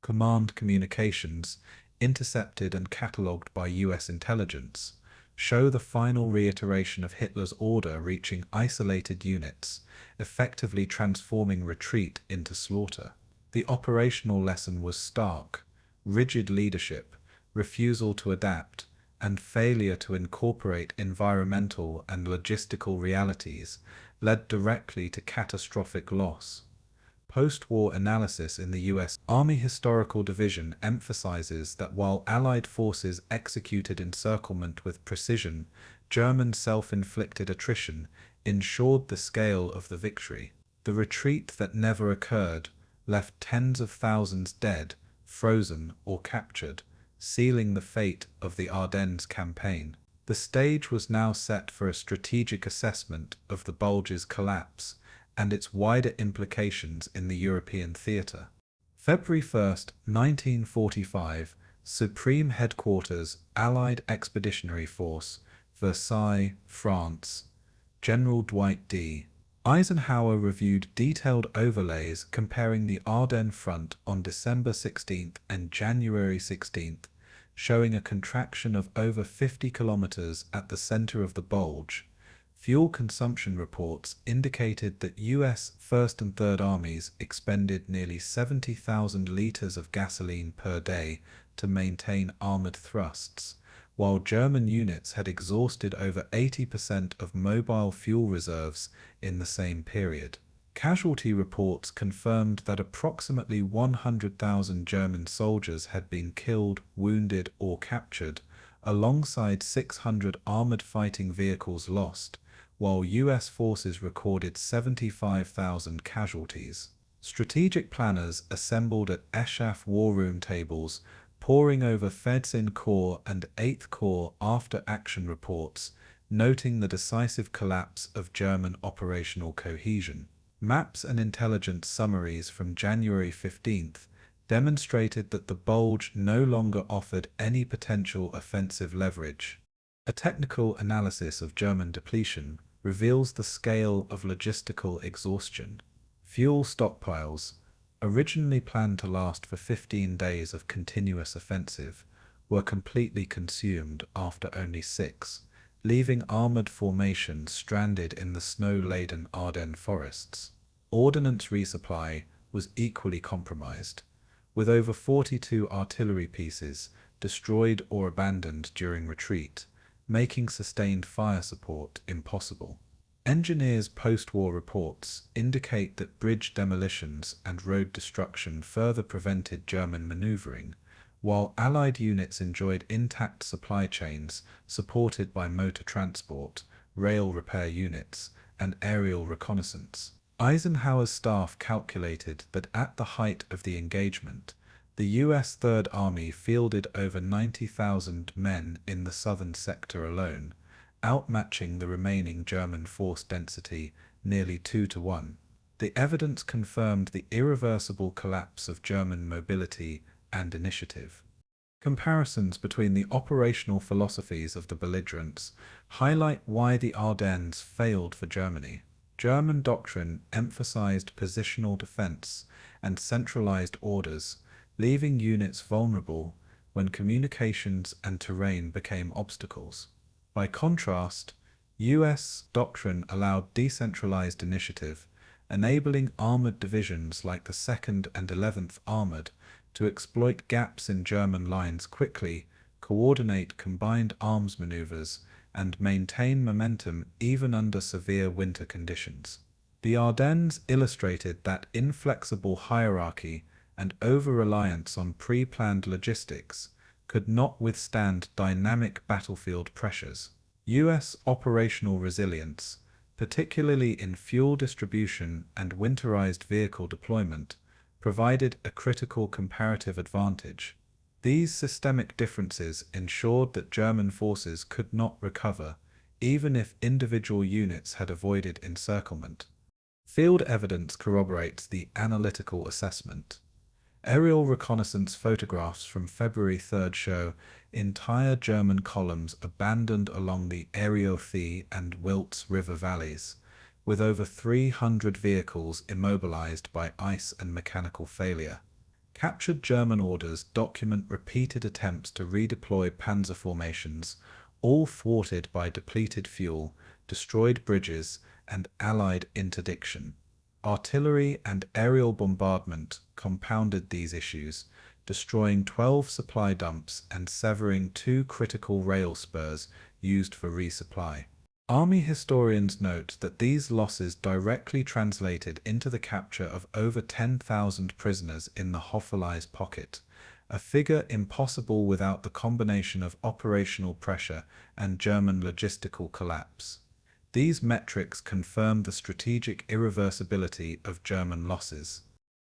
Command communications, intercepted and catalogued by U.S. intelligence, show the final reiteration of Hitler's order reaching isolated units, effectively transforming retreat into slaughter. The operational lesson was stark: rigid leadership, refusal to adapt, and failure to incorporate environmental and logistical realities led directly to catastrophic loss. Post-war analysis in the U.S. Army Historical Division emphasizes that while Allied forces executed encirclement with precision, German self-inflicted attrition ensured the scale of the victory. The retreat that never occurred left tens of thousands dead, frozen, or captured, sealing the fate of the Ardennes campaign. The stage was now set for a strategic assessment of the Bulge's collapse and its wider implications in the European theatre. February 1, 1945, Supreme Headquarters, Allied Expeditionary Force, Versailles, France. General Dwight D. Eisenhower reviewed detailed overlays comparing the Ardennes front on December 16th and January 16th, showing a contraction of over 50 kilometers at the center of the Bulge, Fuel consumption reports indicated that U.S. 1st and 3rd Armies expended nearly 70,000 liters of gasoline per day to maintain armored thrusts, while German units had exhausted over 80% of mobile fuel reserves in the same period. Casualty reports confirmed that approximately 100,000 German soldiers had been killed, wounded, or captured, alongside 600 armored fighting vehicles lost, while U.S. forces recorded 75,000 casualties. Strategic planners assembled at Eschaf war room tables, poring over 13th Corps and 8th Corps after-action reports, noting the decisive collapse of German operational cohesion. Maps and intelligence summaries from January 15th demonstrated that the Bulge no longer offered any potential offensive leverage. A technical analysis of German depletion reveals the scale of logistical exhaustion. Fuel stockpiles, originally planned to last for 15 days of continuous offensive, were completely consumed after only 6, leaving armored formations stranded in the snow-laden Ardennes forests. Ordnance resupply was equally compromised, with over 42 artillery pieces destroyed or abandoned during retreat, making sustained fire support impossible. Engineers' post-war reports indicate that bridge demolitions and road destruction further prevented German maneuvering, while Allied units enjoyed intact supply chains supported by motor transport, rail repair units, and aerial reconnaissance. Eisenhower's staff calculated that at the height of the engagement, the U.S. Third Army fielded over 90,000 men in the southern sector alone, outmatching the remaining German force density nearly 2-1. The evidence confirmed the irreversible collapse of German mobility and initiative. Comparisons between the operational philosophies of the belligerents highlight why the Ardennes failed for Germany. German doctrine emphasized positional defense and centralized orders, leaving units vulnerable when communications and terrain became obstacles. By contrast, U.S. doctrine allowed decentralized initiative, enabling armored divisions like the 2nd and 11th Armored to exploit gaps in German lines quickly, coordinate combined arms maneuvers, and maintain momentum even under severe winter conditions. The Ardennes illustrated that inflexible hierarchy and over-reliance on pre-planned logistics could not withstand dynamic battlefield pressures. U.S. operational resilience, particularly in fuel distribution and winterized vehicle deployment, provided a critical comparative advantage. These systemic differences ensured that German forces could not recover, even if individual units had avoided encirclement. Field evidence corroborates the analytical assessment. Aerial reconnaissance photographs from February 3 show entire German columns abandoned along the Ourthe and Wiltz river valleys, with over 300 vehicles immobilized by ice and mechanical failure. Captured German orders document repeated attempts to redeploy panzer formations, all thwarted by depleted fuel, destroyed bridges, and Allied interdiction. Artillery and aerial bombardment compounded these issues, destroying 12 supply dumps and severing 2 critical rail spurs used for resupply. Army historians note that these losses directly translated into the capture of over 10,000 prisoners in the Houffalize pocket, a figure impossible without the combination of operational pressure and German logistical collapse. These metrics confirm the strategic irreversibility of German losses.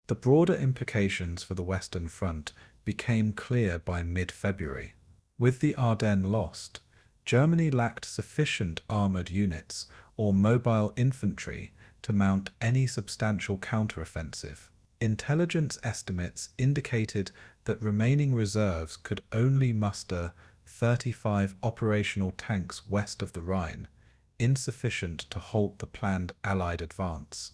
The broader implications for the Western Front became clear by mid-February. With the Ardennes lost, Germany lacked sufficient armored units or mobile infantry to mount any substantial counteroffensive. Intelligence estimates indicated that remaining reserves could only muster 35 operational tanks west of the Rhine, insufficient to halt the planned Allied advance.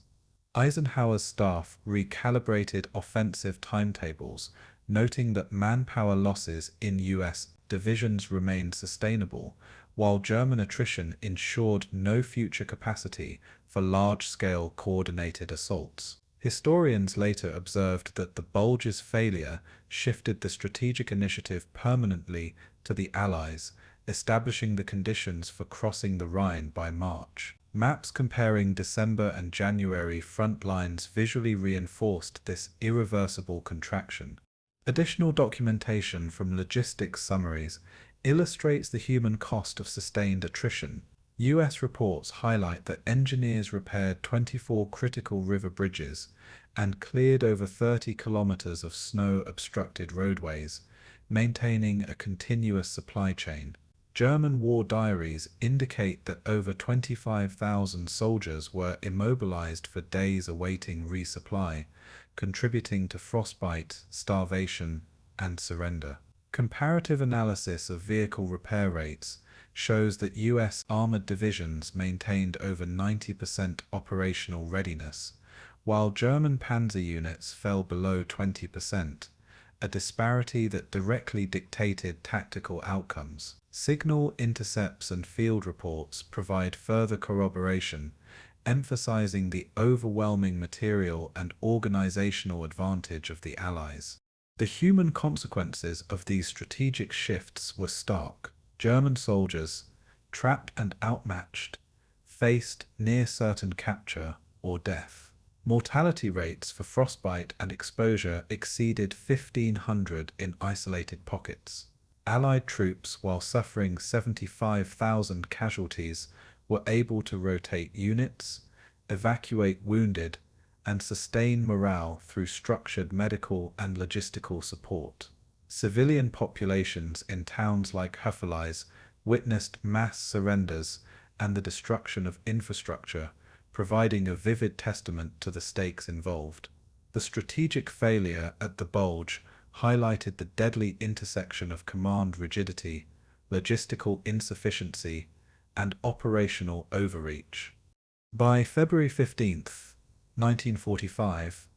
Eisenhower's staff recalibrated offensive timetables, noting that manpower losses in U.S. divisions remained sustainable, while German attrition ensured no future capacity for large-scale coordinated assaults. Historians later observed that the Bulge's failure shifted the strategic initiative permanently to the Allies, establishing the conditions for crossing the Rhine by March. Maps comparing December and January front lines visually reinforced this irreversible contraction. Additional documentation from logistics summaries illustrates the human cost of sustained attrition. U.S. reports highlight that engineers repaired 24 critical river bridges and cleared over 30 kilometers of snow-obstructed roadways, maintaining a continuous supply chain. German war diaries indicate that over 25,000 soldiers were immobilized for days awaiting resupply, contributing to frostbite, starvation, and surrender. Comparative analysis of vehicle repair rates shows that U.S. armored divisions maintained over 90% operational readiness, while German panzer units fell below 20%, a disparity that directly dictated tactical outcomes. Signal intercepts and field reports provide further corroboration, emphasizing the overwhelming material and organizational advantage of the Allies. The human consequences of these strategic shifts were stark. German soldiers, trapped and outmatched, faced near certain capture or death. Mortality rates for frostbite and exposure exceeded 1,500 in isolated pockets. Allied troops, while suffering 75,000 casualties, were able to rotate units, evacuate wounded, and sustain morale through structured medical and logistical support. Civilian populations in towns like Houffalize witnessed mass surrenders and the destruction of infrastructure, providing a vivid testament to the stakes involved. The strategic failure at the Bulge highlighted the deadly intersection of command rigidity, logistical insufficiency, and operational overreach. By February 15th, 1945,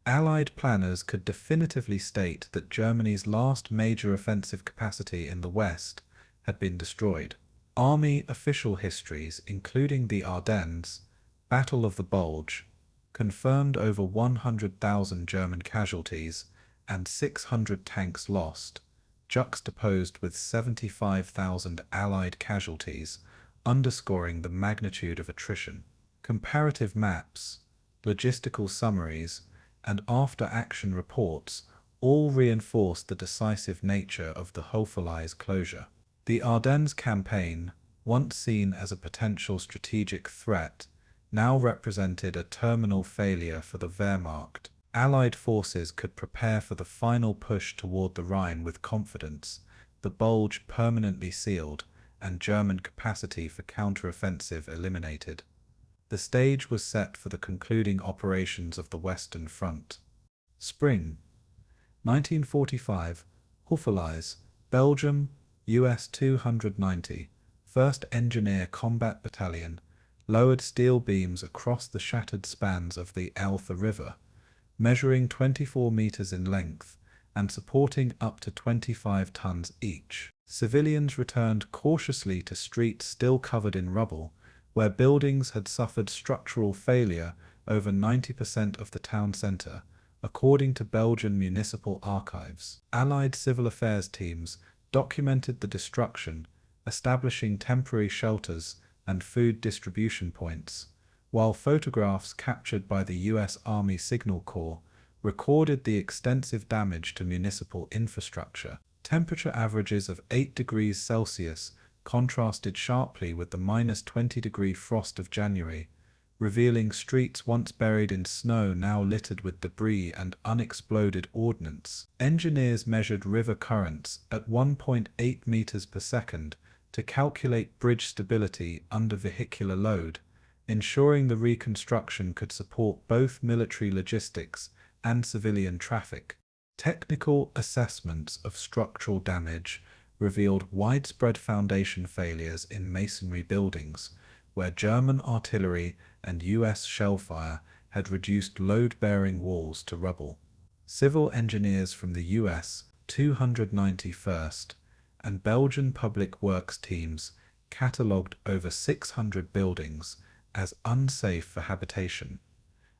Allied planners could definitively state that Germany's last major offensive capacity in the West had been destroyed. Army official histories, including the Ardennes, Battle of the Bulge, confirmed over 100,000 German casualties and 600 tanks lost, juxtaposed with 75,000 Allied casualties, underscoring the magnitude of attrition. Comparative maps, logistical summaries, and after-action reports all reinforced the decisive nature of the Houffalize closure. The Ardennes campaign, once seen as a potential strategic threat, now represented a terminal failure for the Wehrmacht. Allied forces could prepare for the final push toward the Rhine with confidence, the Bulge permanently sealed, and German capacity for counter-offensive eliminated. The stage was set for the concluding operations of the Western Front. Spring 1945, Houffalize, Belgium, U.S. 290, 1st Engineer Combat Battalion, lowered steel beams across the shattered spans of the Ourthe River, measuring 24 meters in length and supporting up to 25 tons each. Civilians returned cautiously to streets still covered in rubble, where buildings had suffered structural failure over 90% of the town center, according to Belgian municipal archives. Allied civil affairs teams documented the destruction, establishing temporary shelters and food distribution points, while photographs captured by the U.S. Army Signal Corps recorded the extensive damage to municipal infrastructure. Temperature averages of 8 degrees Celsius contrasted sharply with the -20-degree frost of January, revealing streets once buried in snow now littered with debris and unexploded ordnance. Engineers measured river currents at 1.8 meters per second to calculate bridge stability under vehicular load, ensuring the reconstruction could support both military logistics and civilian traffic. Technical assessments of structural damage revealed widespread foundation failures in masonry buildings, where German artillery and U.S. shellfire had reduced load-bearing walls to rubble. Civil engineers from the U.S. 291st and Belgian public works teams catalogued over 600 buildings as unsafe for habitation,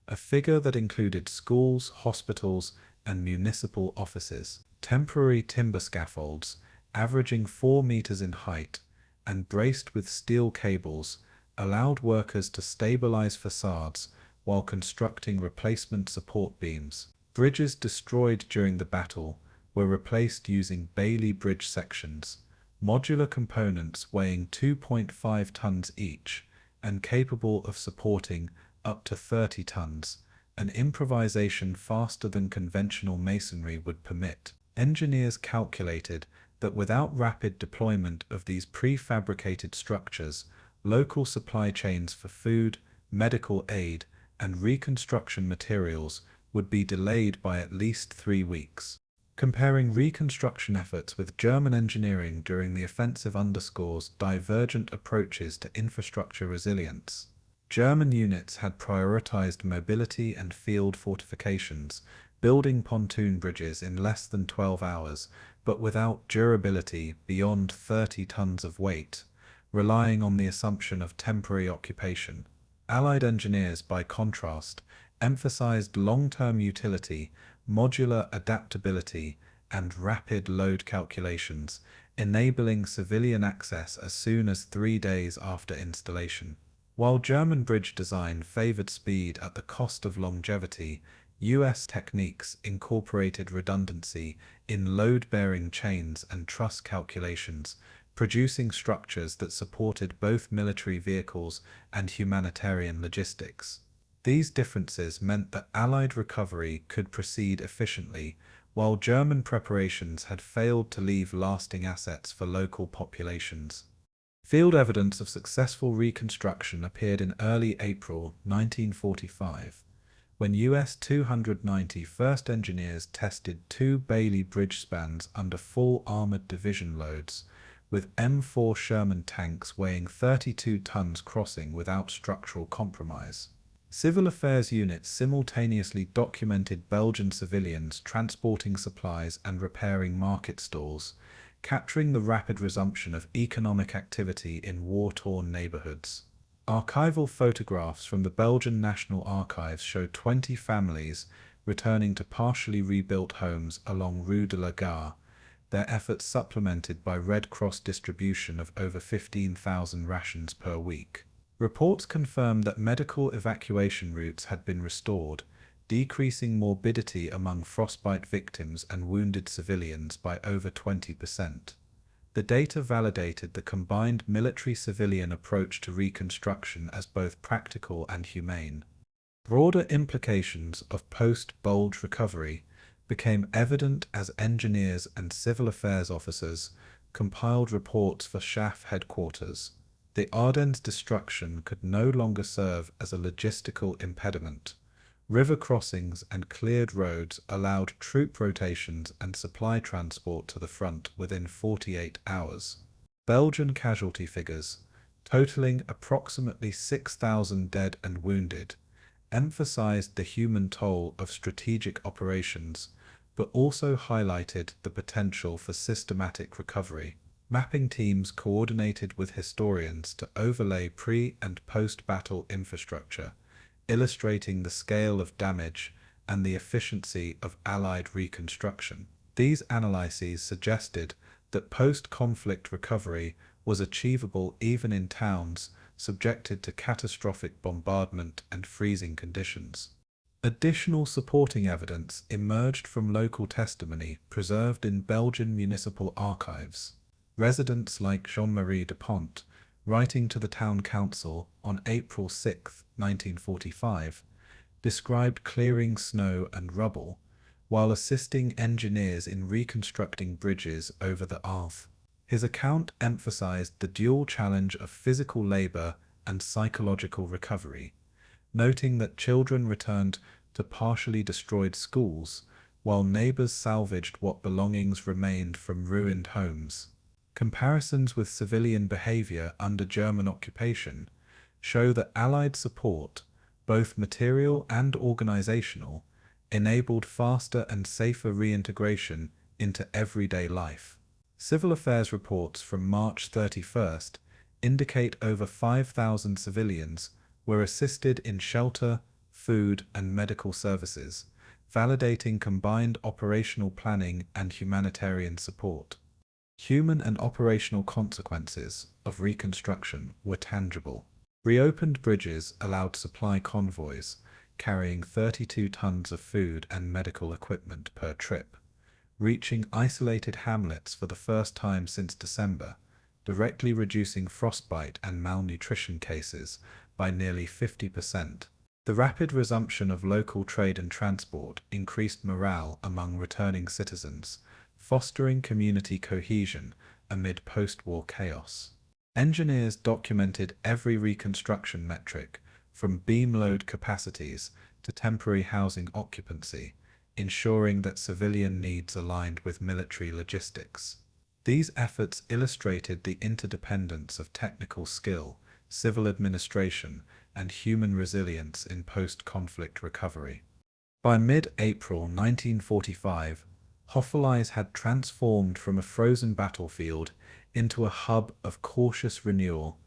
a figure that included schools, hospitals, and municipal offices. Temporary timber scaffolds, averaging 4 meters in height and braced with steel cables, allowed workers to stabilize facades while constructing replacement support beams. Bridges destroyed during the battle were replaced using Bailey bridge sections, modular components weighing 2.5 tons each and capable of supporting up to 30 tons, an improvisation faster than conventional masonry would permit. Engineers calculated that without rapid deployment of these prefabricated structures, local supply chains for food, medical aid, and reconstruction materials would be delayed by at least 3 weeks. Comparing reconstruction efforts with German engineering during the offensive underscores divergent approaches to infrastructure resilience. German units had prioritized mobility and field fortifications, building pontoon bridges in less than 12 hours, but without durability beyond 30 tons of weight, relying on the assumption of temporary occupation. Allied engineers, by contrast, emphasized long-term utility, modular adaptability, and rapid load calculations, enabling civilian access as soon as 3 days after installation. While German bridge design favored speed at the cost of longevity, U.S. techniques incorporated redundancy in load-bearing chains and truss calculations, producing structures that supported both military vehicles and humanitarian logistics. These differences meant that Allied recovery could proceed efficiently, while German preparations had failed to leave lasting assets for local populations. Field evidence of successful reconstruction appeared in early April 1945, when US 290 1st Engineers tested 2 Bailey bridge spans under full armored division loads, with M4 Sherman tanks weighing 32 tons crossing without structural compromise. Civil affairs units simultaneously documented Belgian civilians transporting supplies and repairing market stalls, capturing the rapid resumption of economic activity in war-torn neighborhoods. Archival photographs from the Belgian National Archives show 20 families returning to partially rebuilt homes along Rue de la Gare, their efforts supplemented by Red Cross distribution of over 15,000 rations per week. Reports confirmed that medical evacuation routes had been restored, decreasing morbidity among frostbite victims and wounded civilians by over 20%. The data validated the combined military-civilian approach to reconstruction as both practical and humane. Broader implications of post-Bulge recovery became evident as engineers and civil affairs officers compiled reports for SHAF headquarters. The Ardennes destruction could no longer serve as a logistical impediment. River crossings and cleared roads allowed troop rotations and supply transport to the front within 48 hours. Belgian casualty figures, totaling approximately 6,000 dead and wounded, emphasized the human toll of strategic operations, but also highlighted the potential for systematic recovery. Mapping teams coordinated with historians to overlay pre- and post-battle infrastructure, illustrating the scale of damage and the efficiency of Allied reconstruction. These analyses suggested that post-conflict recovery was achievable even in towns subjected to catastrophic bombardment and freezing conditions. Additional supporting evidence emerged from local testimony preserved in Belgian municipal archives. Residents like Jean-Marie Dupont, writing to the town council on April 6, 1945, described clearing snow and rubble while assisting engineers in reconstructing bridges over the Ourthe. His account emphasized the dual challenge of physical labor and psychological recovery, noting that children returned to partially destroyed schools, while neighbors salvaged what belongings remained from ruined homes. Comparisons with civilian behavior under German occupation show that Allied support, both material and organizational, enabled faster and safer reintegration into everyday life. Civil affairs reports from March 31st indicate over 5,000 civilians were assisted in shelter, food, and medical services, validating combined operational planning and humanitarian support. Human and operational consequences of reconstruction were tangible. Reopened bridges allowed supply convoys, carrying 32 tons of food and medical equipment per trip, reaching isolated hamlets for the first time since December, directly reducing frostbite and malnutrition cases by nearly 50%. The rapid resumption of local trade and transport increased morale among returning citizens, fostering community cohesion amid post-war chaos. Engineers documented every reconstruction metric, from beam load capacities to temporary housing occupancy, ensuring that civilian needs aligned with military logistics. These efforts illustrated the interdependence of technical skill, civil administration, and human resilience in post-conflict recovery. By mid-April 1945, Houffalize had transformed from a frozen battlefield into a hub of cautious renewal,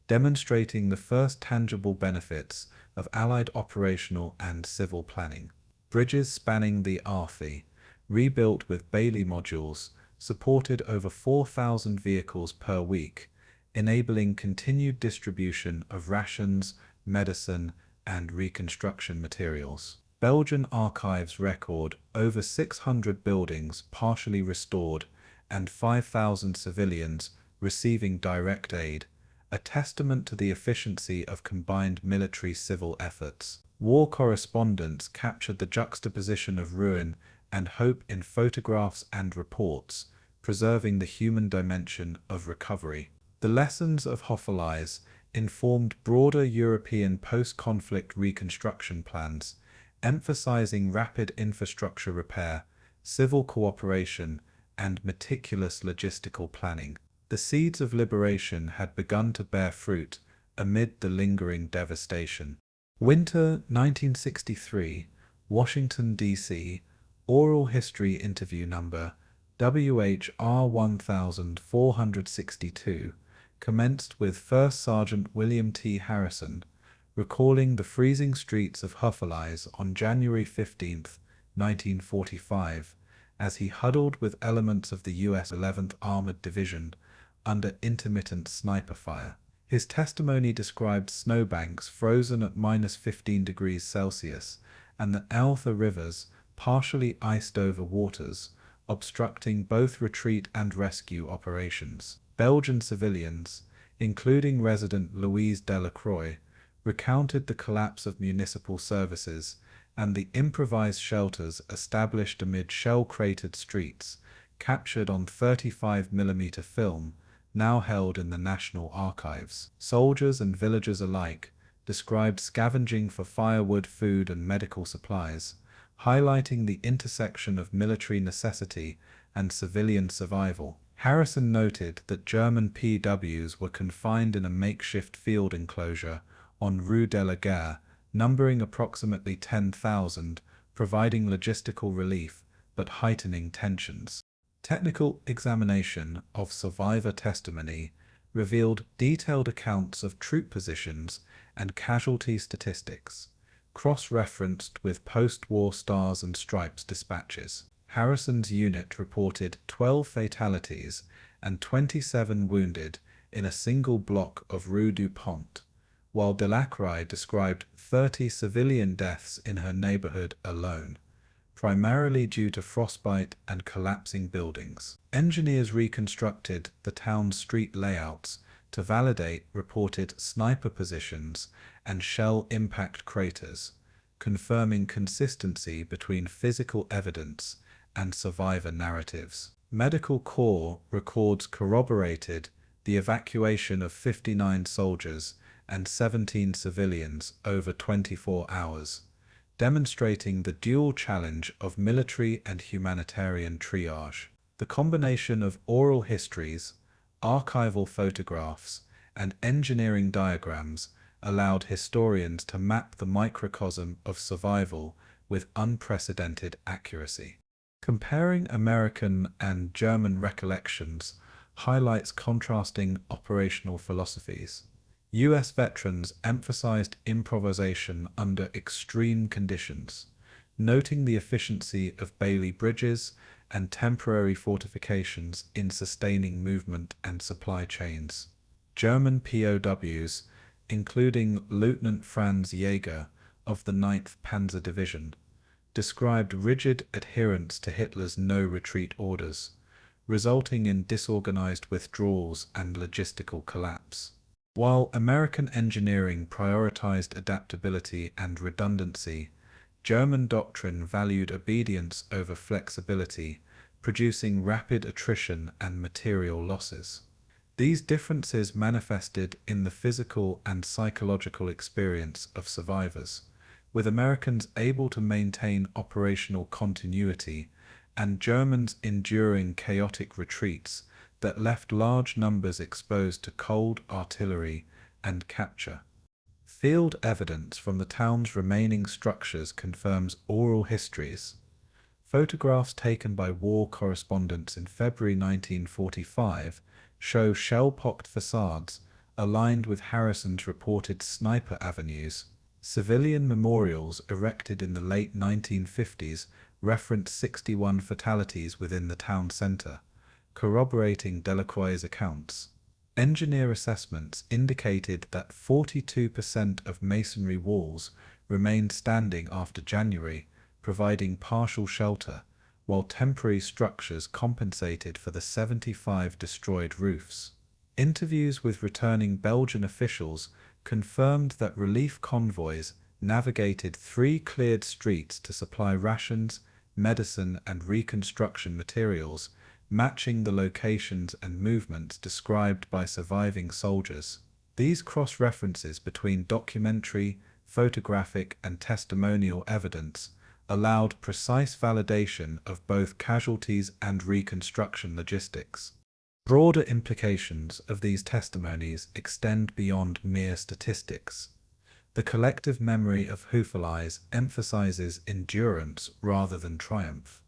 demonstrating the first tangible benefits of Allied operational and civil planning. Bridges spanning the Ourthe, rebuilt with Bailey modules, supported over 4,000 vehicles per week, enabling continued distribution of rations, medicine, and reconstruction materials. Belgian archives record over 600 buildings partially restored and 5,000 civilians receiving direct aid, a testament to the efficiency of combined military-civil efforts. War correspondents captured the juxtaposition of ruin and hope in photographs and reports, preserving the human dimension of recovery. The lessons of Houffalize informed broader European post-conflict reconstruction plans, emphasizing rapid infrastructure repair, civil cooperation, and meticulous logistical planning. The seeds of liberation had begun to bear fruit amid the lingering devastation. Winter 1963, Washington, D.C., Oral History Interview Number WHR 1462, commenced with First Sergeant William T. Harrison, recalling the freezing streets of Houffalize on January 15, 1945, as he huddled with elements of the U.S. 11th Armored Division under intermittent sniper fire. His testimony described snowbanks frozen at -15 degrees Celsius and the Ourthe rivers partially iced over waters, obstructing both retreat and rescue operations. Belgian civilians, including resident Louise Delacroix, recounted the collapse of municipal services and the improvised shelters established amid shell-cratered streets, captured on 35mm film, now held in the National Archives. Soldiers and villagers alike described scavenging for firewood, food, and medical supplies, highlighting the intersection of military necessity and civilian survival. Harrison noted that German PWs were confined in a makeshift field enclosure on Rue de la Gare, numbering approximately 10,000, providing logistical relief but heightening tensions. Technical examination of survivor testimony revealed detailed accounts of troop positions and casualty statistics, cross-referenced with post-war Stars and Stripes dispatches. Harrison's unit reported 12 fatalities and 27 wounded in a single block of Rue du Pont, while Delacroix described 30 civilian deaths in her neighborhood alone, primarily due to frostbite and collapsing buildings. Engineers reconstructed the town's street layouts to validate reported sniper positions and shell impact craters, confirming consistency between physical evidence and survivor narratives. Medical Corps records corroborated the evacuation of 59 soldiers and 17 civilians over 24 hours, demonstrating the dual challenge of military and humanitarian triage. The combination of oral histories, archival photographs, and engineering diagrams allowed historians to map the microcosm of survival with unprecedented accuracy. Comparing American and German recollections, highlights contrasting operational philosophies. U.S. veterans emphasized improvisation under extreme conditions, noting the efficiency of Bailey bridges and temporary fortifications in sustaining movement and supply chains. German POWs, including Lieutenant Franz Jäger of the 9th Panzer Division, described rigid adherence to Hitler's no-retreat orders, resulting in disorganized withdrawals and logistical collapse. While American engineering prioritized adaptability and redundancy, German doctrine valued obedience over flexibility, producing rapid attrition and material losses. These differences manifested in the physical and psychological experience of survivors, with Americans able to maintain operational continuity and Germans enduring chaotic retreats that left large numbers exposed to cold artillery and capture. Field evidence from the town's remaining structures confirms oral histories. Photographs taken by war correspondents in February 1945 show shell-pocked facades aligned with Harrison's reported sniper avenues. Civilian memorials erected in the late 1950s reference 61 fatalities within the town centre, corroborating Delacroix's accounts. Engineer assessments indicated that 42% of masonry walls remained standing after January, providing partial shelter, while temporary structures compensated for the 75 destroyed roofs. Interviews with returning Belgian officials confirmed that relief convoys navigated 3 cleared streets to supply rations, medicine, and reconstruction materials, matching the locations and movements described by surviving soldiers. These cross-references between documentary, photographic, and testimonial evidence allowed precise validation of both casualties and reconstruction logistics. Broader implications of these testimonies extend beyond mere statistics. The collective memory of Houffalize emphasizes endurance rather than triumph,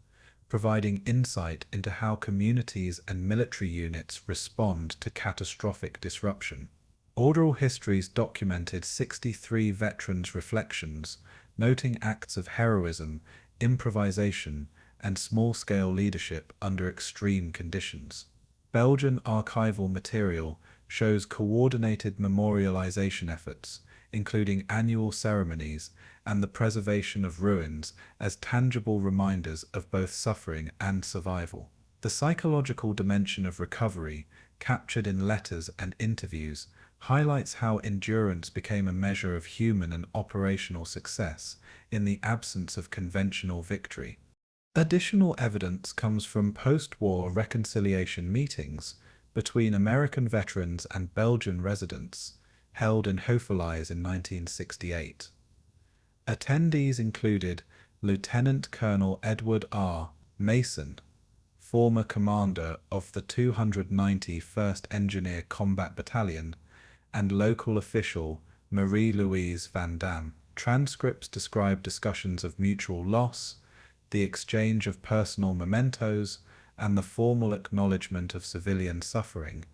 providing insight into how communities and military units respond to catastrophic disruption. Oral histories documented 63 veterans' reflections, noting acts of heroism, improvisation, and small-scale leadership under extreme conditions. Belgian archival material shows coordinated memorialization efforts, including annual ceremonies and the preservation of ruins as tangible reminders of both suffering and survival. The psychological dimension of recovery, captured in letters and interviews, highlights how endurance became a measure of human and operational success in the absence of conventional victory. Additional evidence comes from post-war reconciliation meetings between American veterans and Belgian residents, held in Houffalize in 1968. Attendees included Lieutenant Colonel Edward R. Mason, former commander of the 291st Engineer Combat Battalion, and local official Marie-Louise Van Dam. Transcripts describe discussions of mutual loss, the exchange of personal mementos, and the formal acknowledgement of civilian suffering,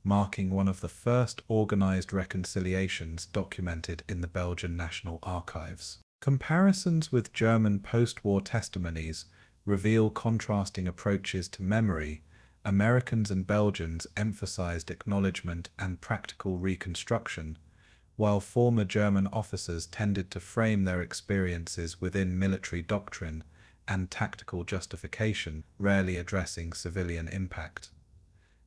marking one of the first organized reconciliations documented in the Belgian National Archives. Comparisons with German post-war testimonies reveal contrasting approaches to memory. Americans and Belgians emphasized acknowledgement and practical reconstruction, while former German officers tended to frame their experiences within military doctrine and tactical justification, rarely addressing civilian impact.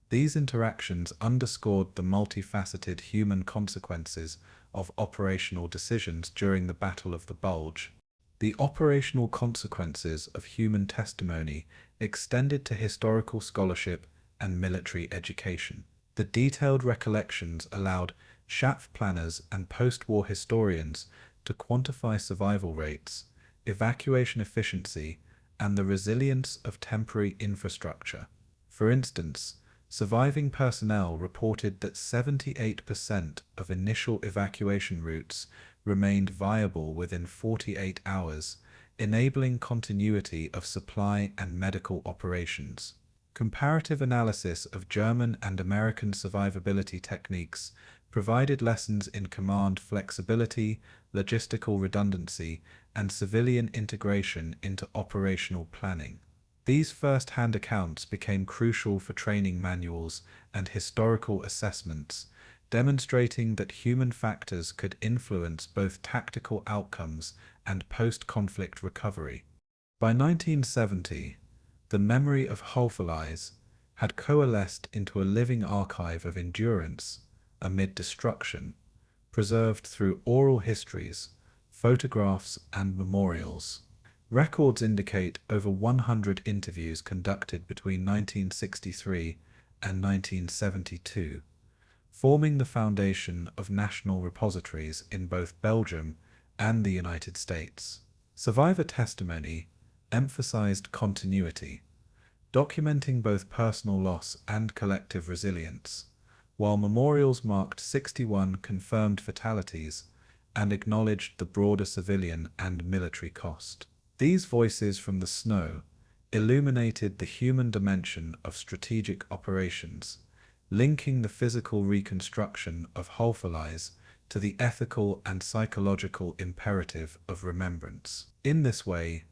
These interactions underscored the multifaceted human consequences of operational decisions during the Battle of the Bulge. The operational consequences of human testimony extended to historical scholarship and military education. The detailed recollections allowed SHAF planners and post-war historians to quantify survival rates, evacuation efficiency, and the resilience of temporary infrastructure. For instance, surviving personnel reported that 78% of initial evacuation routes remained viable within 48 hours, enabling continuity of supply and medical operations. Comparative analysis of German and American survivability techniques provided lessons in command flexibility, logistical redundancy, and civilian integration into operational planning. These first-hand accounts became crucial for training manuals and historical assessments, demonstrating that human factors could influence both tactical outcomes and post-conflict recovery. By 1970, the memory of Houffalize had coalesced into a living archive of endurance amid destruction, preserved through oral histories, photographs, and memorials. Records indicate over 100 interviews conducted between 1963 and 1972, forming the foundation of national repositories in both Belgium and the United States. Survivor testimony emphasized continuity, documenting both personal loss and collective resilience, while memorials marked 61 confirmed fatalities and acknowledged the broader civilian and military cost. These voices from the snow illuminated the human dimension of strategic operations, linking the physical reconstruction of Houffalize to the ethical and psychological imperative of remembrance. In this way,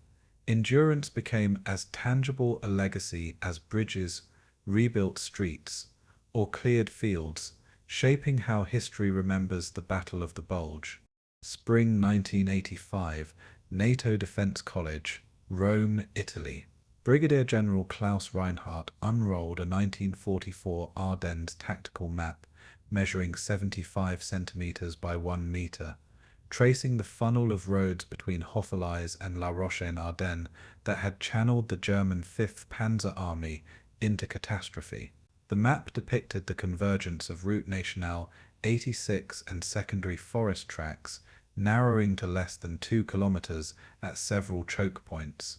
endurance became as tangible a legacy as bridges, rebuilt streets, or cleared fields, shaping how history remembers the Battle of the Bulge. Spring 1985, NATO Defense College, Rome, Italy. Brigadier General Klaus Reinhardt unrolled a 1944 Ardennes tactical map measuring 75 centimeters by 1 meter, tracing the funnel of roads between Houffalize and La Roche-en-Ardennes that had channeled the German 5th Panzer Army into catastrophe. The map depicted the convergence of Route Nationale 86 and secondary forest tracks, narrowing to less than 2 kilometers at several choke points,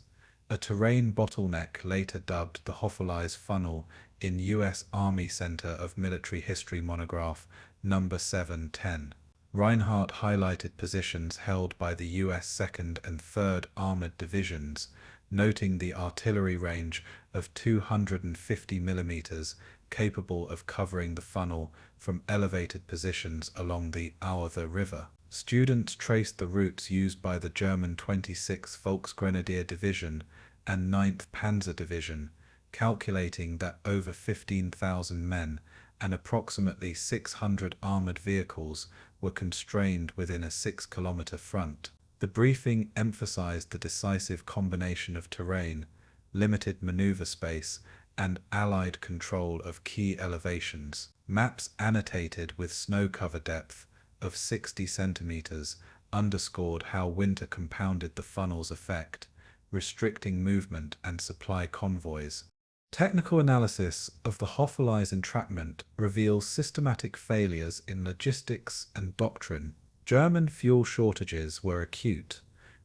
a terrain bottleneck later dubbed the Houffalize Funnel in U.S. Army Center of Military History monograph number 710. Reinhardt highlighted positions held by the U.S. 2nd and 3rd Armored Divisions, noting the artillery range of 250 millimeters, capable of covering the funnel from elevated positions along the Ourthe River. Students traced the routes used by the German 26th Volksgrenadier Division and 9th Panzer Division, calculating that over 15,000 men and approximately 600 armored vehicles were constrained within a 6-kilometer front. The briefing emphasized the decisive combination of terrain, limited maneuver space, and Allied control of key elevations. Maps annotated with snow cover depth of 60 centimeters underscored how winter compounded the funnel's effect, restricting movement and supply convoys. Technical analysis of the Houffalize entrapment reveals systematic failures in logistics and doctrine. German fuel shortages were acute,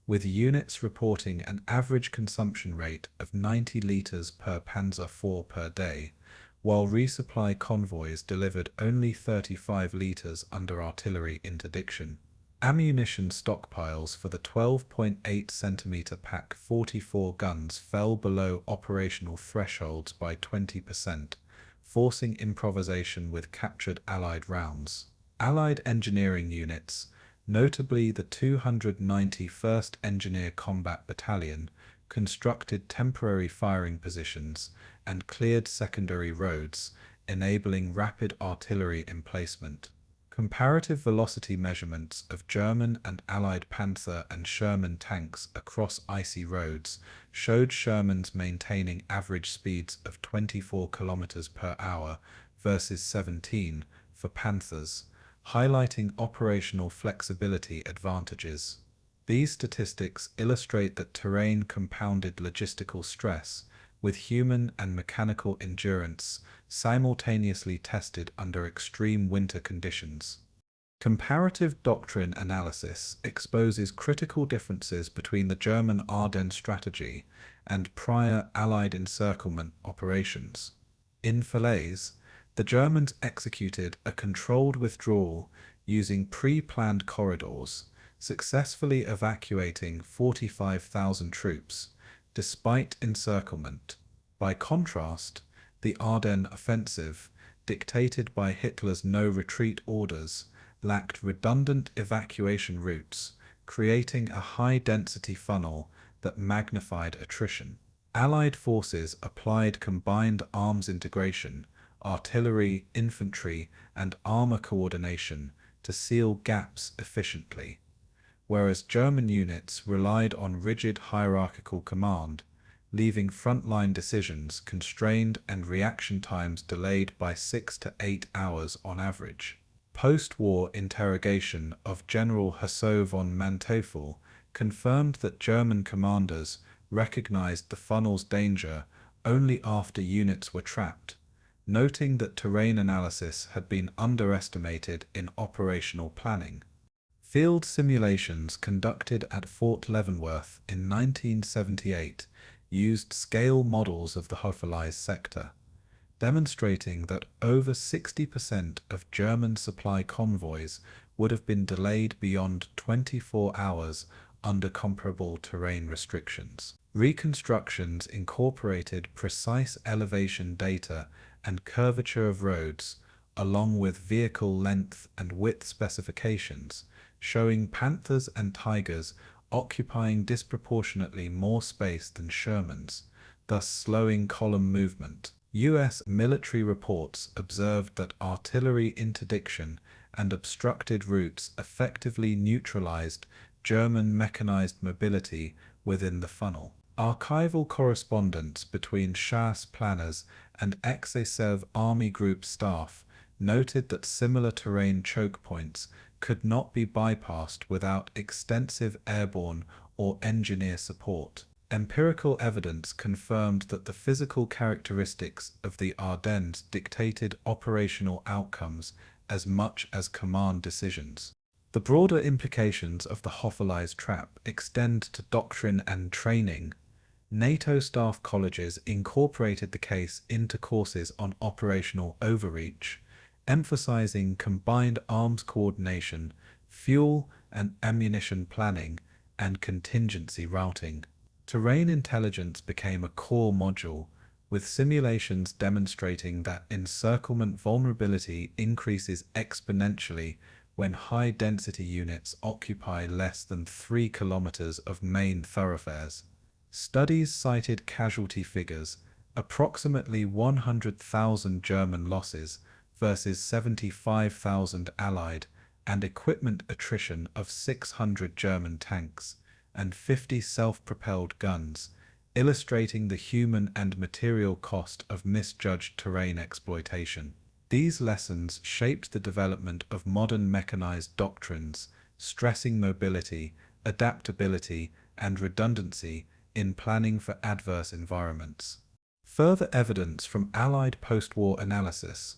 with units reporting an average consumption rate of 90 liters per Panzer IV per day, while resupply convoys delivered only 35 liters under artillery interdiction. Ammunition stockpiles for the 12.8 centimeter pack 44 guns fell below operational thresholds by 20%, forcing improvisation with captured Allied rounds. Allied engineering units, notably the 291st Engineer Combat Battalion, constructed temporary firing positions and cleared secondary roads, enabling rapid artillery emplacement. Comparative velocity measurements of German and Allied Panzer and Sherman tanks across icy roads showed Shermans maintaining average speeds of 24 km per hour versus 17 for Panthers, highlighting operational flexibility advantages. These statistics illustrate that terrain compounded logistical stress, with human and mechanical endurance simultaneously tested under extreme winter conditions. Comparative doctrine analysis exposes critical differences between the German Ardennes strategy and prior Allied encirclement operations. In Falaise, the Germans executed a controlled withdrawal using pre-planned corridors, successfully evacuating 45,000 troops, despite encirclement. By contrast, The Ardennes offensive, dictated by Hitler's no-retreat orders, lacked redundant evacuation routes, creating a high-density funnel that magnified attrition. Allied forces applied combined arms integration, artillery, infantry, and armor coordination to seal gaps efficiently, whereas German units relied on rigid hierarchical command, leaving frontline decisions constrained and reaction times delayed by 6 to 8 hours on average. Post-war interrogation of General Hasso von Manteuffel confirmed that German commanders recognized the funnel's danger only after units were trapped, noting that terrain analysis had been underestimated in operational planning. Field simulations conducted at Fort Leavenworth in 1978 used scale models of the Houffalize sector, demonstrating that over 60% of German supply convoys would have been delayed beyond 24 hours under comparable terrain restrictions. Reconstructions incorporated precise elevation data and curvature of roads, along with vehicle length and width specifications, showing Panthers and Tigers occupying disproportionately more space than Shermans, thus slowing column movement. U.S. military reports observed that artillery interdiction and obstructed routes effectively neutralized German mechanized mobility within the funnel. Archival correspondence between chasse planners and XSEV Army Group staff noted that similar terrain choke points could not be bypassed without extensive airborne or engineer support. Empirical evidence confirmed that the physical characteristics of the Ardennes dictated operational outcomes as much as command decisions. The broader implications of the Houffalize trap extend to doctrine and training. NATO staff colleges incorporated the case into courses on operational overreach, emphasizing combined arms coordination, fuel and ammunition planning, and contingency routing. Terrain intelligence became a core module, with simulations demonstrating that encirclement vulnerability increases exponentially when high-density units occupy less than 3 kilometers of main thoroughfares. Studies cited casualty figures, approximately 100,000 German losses versus 75,000 Allied, and equipment attrition of 600 German tanks and 50 self-propelled guns, illustrating the human and material cost of misjudged terrain exploitation. These lessons shaped the development of modern mechanized doctrines, stressing mobility, adaptability, and redundancy in planning for adverse environments. Further evidence from Allied post-war analysis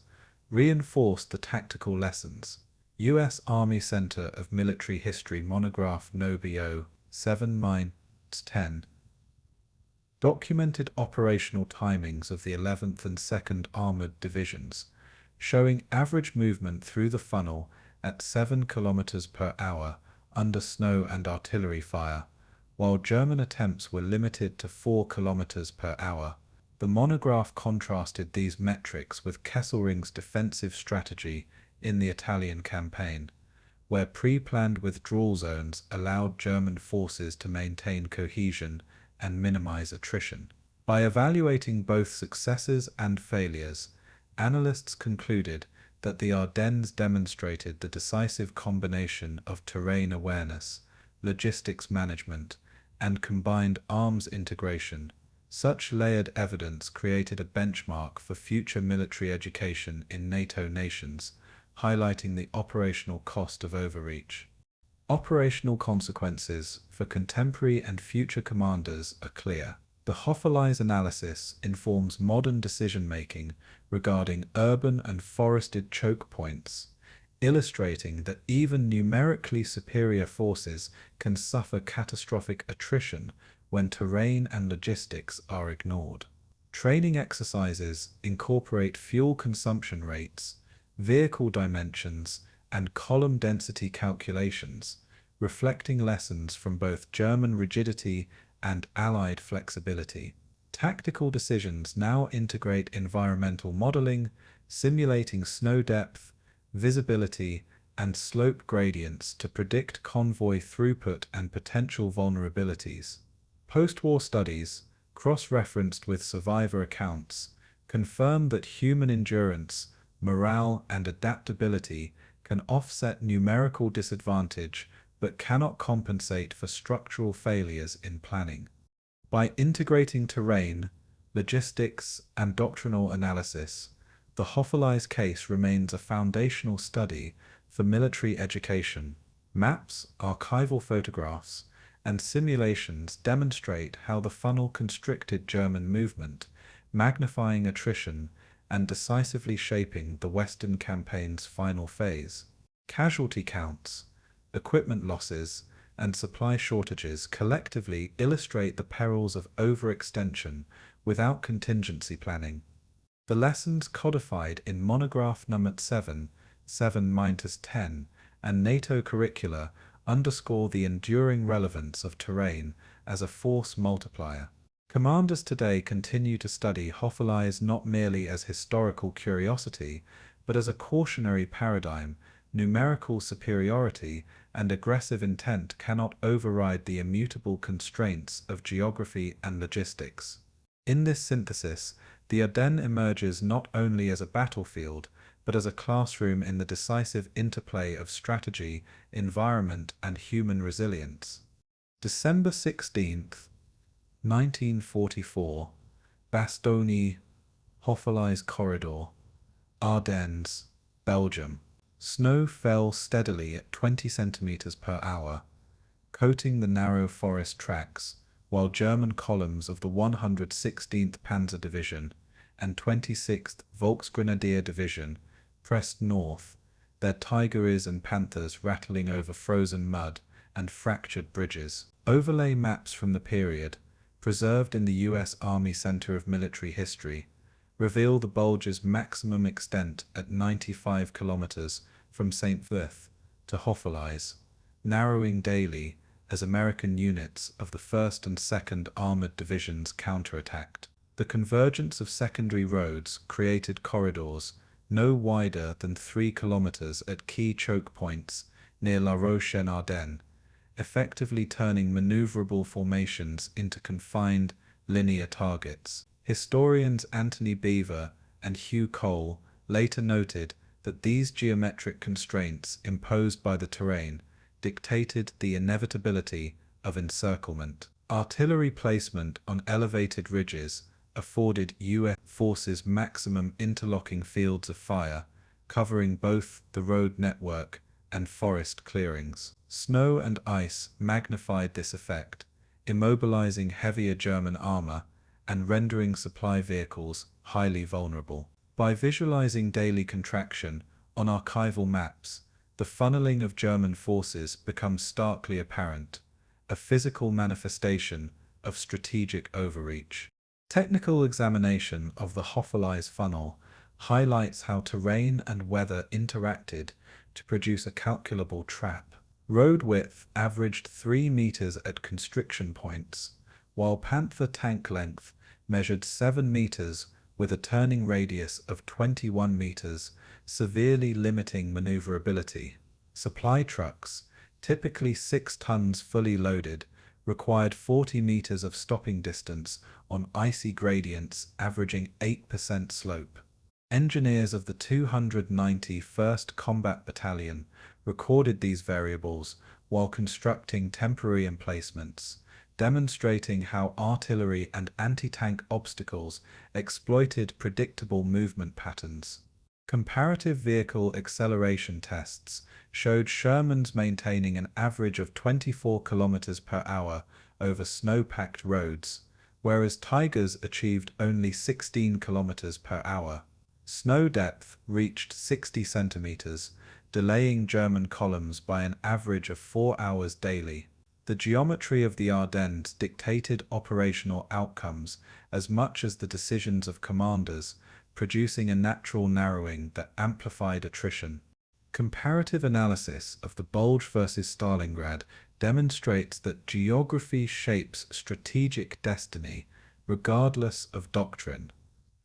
reinforced the tactical lessons. U.S. Army Center of Military History monograph NOBO 7-10 documented operational timings of the 11th and 2nd Armored Divisions, showing average movement through the funnel at 7 km per hour under snow and artillery fire, while German attempts were limited to 4 km per hour. The monograph contrasted these metrics with Kesselring's defensive strategy in the Italian campaign, where pre-planned withdrawal zones allowed German forces to maintain cohesion and minimize attrition. By evaluating both successes and failures, analysts concluded that the Ardennes demonstrated the decisive combination of terrain awareness, logistics management, and combined arms integration. Such layered evidence created a benchmark for future military education in NATO nations, highlighting the operational cost of overreach. Operational consequences for contemporary and future commanders are clear. The Houffalize analysis informs modern decision-making regarding urban and forested choke points, illustrating that even numerically superior forces can suffer catastrophic attrition when terrain and logistics are ignored. Training exercises incorporate fuel consumption rates, vehicle dimensions, and column density calculations, reflecting lessons from both German rigidity and Allied flexibility. Tactical decisions now integrate environmental modeling, simulating snow depth, visibility, and slope gradients to predict convoy throughput and potential vulnerabilities. Post-war studies, cross-referenced with survivor accounts, confirm that human endurance, morale, and adaptability can offset numerical disadvantage but cannot compensate for structural failures in planning. By integrating terrain, logistics, and doctrinal analysis, the Houffalize case remains a foundational study for military education. Maps, archival photographs, and simulations demonstrate how the funnel constricted German movement, magnifying attrition and decisively shaping the Western campaign's final phase. Casualty counts, equipment losses, and supply shortages collectively illustrate the perils of overextension without contingency planning. The lessons codified in monograph number 7, 7-10, and NATO curricula underscore the enduring relevance of terrain as a force multiplier. Commanders today continue to study Houffalize not merely as historical curiosity, but as a cautionary paradigm. Numerical superiority and aggressive intent cannot override the immutable constraints of geography and logistics. In this synthesis, the Ardennes emerges not only as a battlefield, but as a classroom in the decisive interplay of strategy, environment, and human resilience. December 16th, 1944, Bastogne, Houffalize Corridor, Ardennes, Belgium. Snow fell steadily at 20 centimeters per hour, coating the narrow forest tracks, while German columns of the 116th Panzer Division and 26th Volksgrenadier Division pressed north, their tigers and panthers rattling over frozen mud and fractured bridges. Overlay maps from the period, preserved in the U.S. Army Center of Military History, reveal the Bulge's maximum extent at 95 kilometers from St. Vith to Houffalize, narrowing daily as American units of the 1st and 2nd Armored Divisions counterattacked. The convergence of secondary roads created corridors no wider than 3 kilometers at key choke points near La Roche-en-Ardennes, effectively turning maneuverable formations into confined, linear targets. Historians Anthony Beaver and Hugh Cole later noted that these geometric constraints imposed by the terrain dictated the inevitability of encirclement. Artillery placement on elevated ridges afforded U.S. forces maximum interlocking fields of fire, covering both the road network and forest clearings. Snow and ice magnified this effect, immobilizing heavier German armor and rendering supply vehicles highly vulnerable. By visualizing daily contraction on archival maps, the funneling of German forces becomes starkly apparent, a physical manifestation of strategic overreach. Technical examination of the Houffalize funnel highlights how terrain and weather interacted to produce a calculable trap. Road width averaged 3 meters at constriction points, while Panther tank length measured 7 meters with a turning radius of 21 meters, severely limiting maneuverability. Supply trucks, typically 6 tons fully loaded, required 40 meters of stopping distance on icy gradients averaging 8% slope. Engineers of the 291st Combat Battalion recorded these variables while constructing temporary emplacements, demonstrating how artillery and anti-tank obstacles exploited predictable movement patterns. Comparative vehicle acceleration tests showed Shermans maintaining an average of 24 km per hour over snow-packed roads, whereas Tigers achieved only 16 km per hour. Snow depth reached 60 centimeters, delaying German columns by an average of 4 hours daily. The geometry of the Ardennes dictated operational outcomes as much as the decisions of commanders, producing a natural narrowing that amplified attrition. Comparative analysis of the Bulge versus Stalingrad demonstrates that geography shapes strategic destiny regardless of doctrine.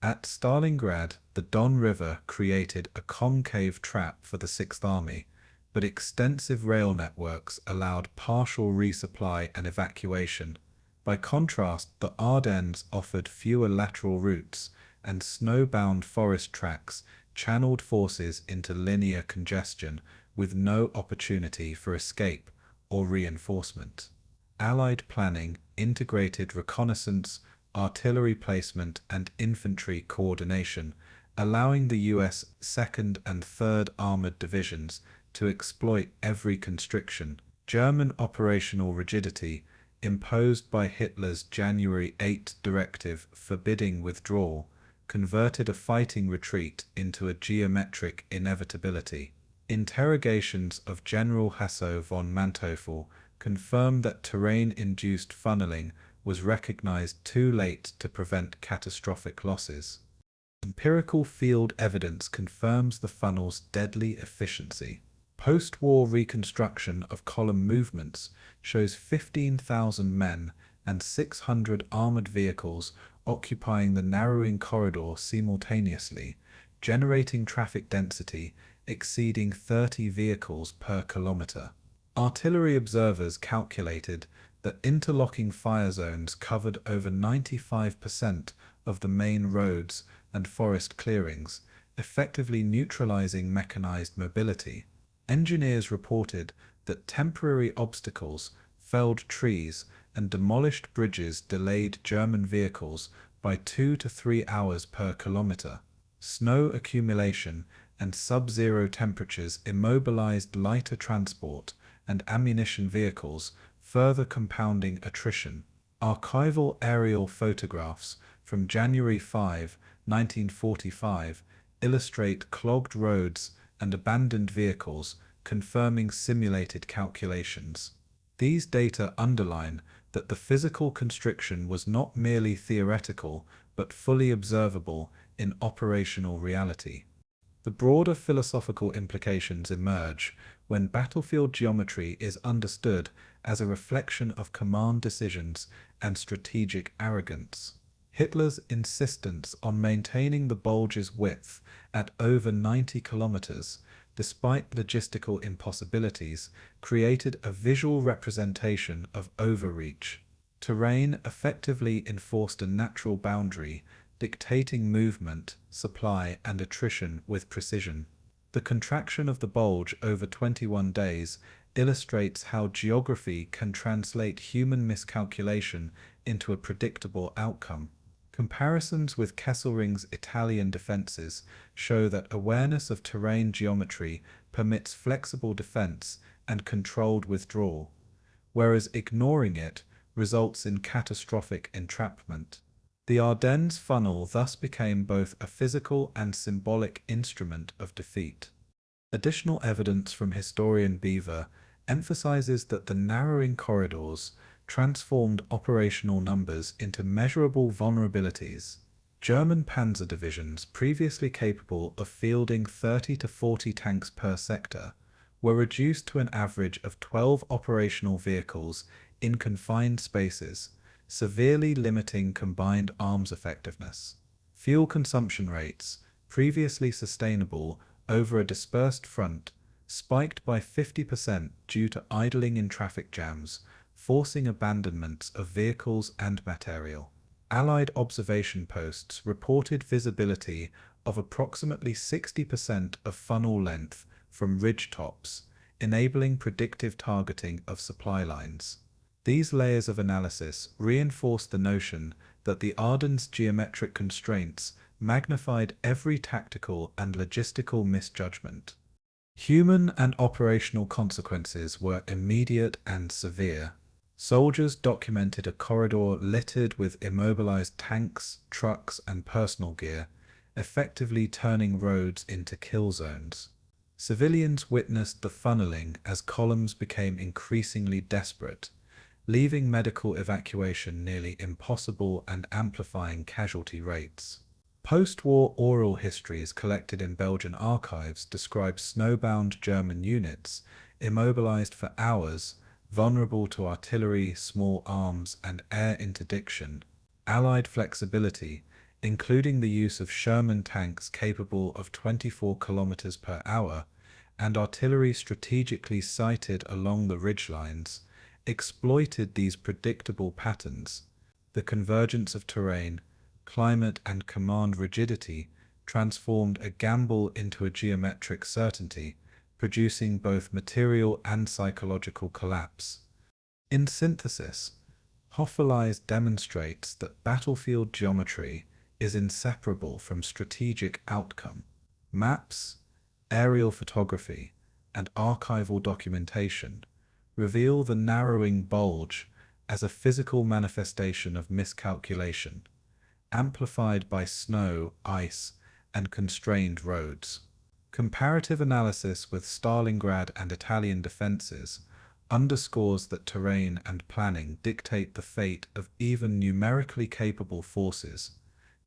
At Stalingrad, the Don River created a concave trap for the Sixth Army, but extensive rail networks allowed partial resupply and evacuation. By contrast, the Ardennes offered fewer lateral routes, and snowbound forest tracks channeled forces into linear congestion with no opportunity for escape or reinforcement. Allied planning integrated reconnaissance, artillery placement, and infantry coordination, allowing the U.S. 2nd and 3rd Armored Divisions to exploit every constriction. German operational rigidity, imposed by Hitler's January 8 directive forbidding withdrawal, converted a fighting retreat into a geometric inevitability. Interrogations of General Hasso von Manteuffel confirmed that terrain-induced funneling was recognized too late to prevent catastrophic losses. Empirical field evidence confirms the funnel's deadly efficiency. Post-war reconstruction of column movements shows 15,000 men and 600 armored vehicles occupying the narrowing corridor simultaneously, generating traffic density exceeding 30 vehicles per kilometer. Artillery observers calculated that interlocking fire zones covered over 95% of the main roads and forest clearings, effectively neutralizing mechanized mobility. Engineers reported that temporary obstacles, felled trees, and demolished bridges delayed German vehicles by 2 to 3 hours per kilometer. Snow accumulation and sub-zero temperatures immobilized lighter transport and ammunition vehicles, further compounding attrition. Archival aerial photographs from January 5, 1945, illustrate clogged roads and abandoned vehicles, confirming simulated calculations. These data underline that the physical constriction was not merely theoretical, but fully observable in operational reality. The broader philosophical implications emerge when battlefield geometry is understood as a reflection of command decisions and strategic arrogance. Hitler's insistence on maintaining the Bulge's width at over 90 kilometers, despite logistical impossibilities, created a visual representation of overreach. Terrain effectively enforced a natural boundary, dictating movement, supply, and attrition with precision. The contraction of the Bulge over 21 days illustrates how geography can translate human miscalculation into a predictable outcome. Comparisons with Kesselring's Italian defenses show that awareness of terrain geometry permits flexible defense and controlled withdrawal, whereas ignoring it results in catastrophic entrapment. The Ardennes funnel thus became both a physical and symbolic instrument of defeat. Additional evidence from historian Beaver emphasizes that the narrowing corridors transformed operational numbers into measurable vulnerabilities. German panzer divisions, previously capable of fielding 30 to 40 tanks per sector, were reduced to an average of 12 operational vehicles in confined spaces, severely limiting combined arms effectiveness. Fuel consumption rates, previously sustainable over a dispersed front, spiked by 50% due to idling in traffic jams, forcing abandonments of vehicles and material. Allied observation posts reported visibility of approximately 60% of funnel length from ridge tops, enabling predictive targeting of supply lines. These layers of analysis reinforce the notion that the Ardennes' geometric constraints magnified every tactical and logistical misjudgment. Human and operational consequences were immediate and severe. Soldiers documented a corridor littered with immobilized tanks, trucks, and personal gear, effectively turning roads into kill zones. Civilians witnessed the funneling as columns became increasingly desperate, leaving medical evacuation nearly impossible and amplifying casualty rates. Post-war oral histories collected in Belgian archives describe snowbound German units, immobilized for hours, vulnerable to artillery, small arms, and air interdiction. Allied flexibility, including the use of Sherman tanks capable of 24 kilometers per hour and artillery strategically sited along the ridgelines, exploited these predictable patterns. The convergence of terrain, climate, and command rigidity transformed a gamble into a geometric certainty, producing both material and psychological collapse. In synthesis, Houffalize demonstrates that battlefield geometry is inseparable from strategic outcome. Maps, aerial photography, and archival documentation reveal the narrowing bulge as a physical manifestation of miscalculation, amplified by snow, ice, and constrained roads. Comparative analysis with Stalingrad and Italian defenses underscores that terrain and planning dictate the fate of even numerically capable forces.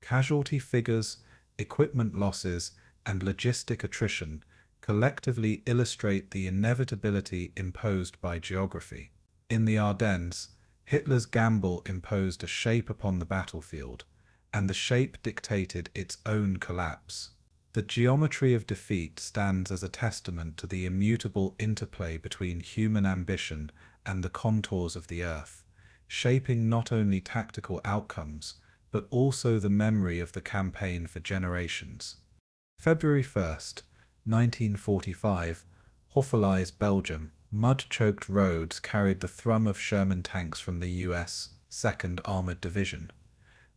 Casualty figures, equipment losses, and logistic attrition collectively illustrate the inevitability imposed by geography. In the Ardennes, Hitler's gamble imposed a shape upon the battlefield, and the shape dictated its own collapse. The geometry of defeat stands as a testament to the immutable interplay between human ambition and the contours of the earth, shaping not only tactical outcomes, but also the memory of the campaign for generations. February 1st, 1945, Houffalize, Belgium. Mud-choked roads carried the thrum of Sherman tanks from the U.S. 2nd Armored Division.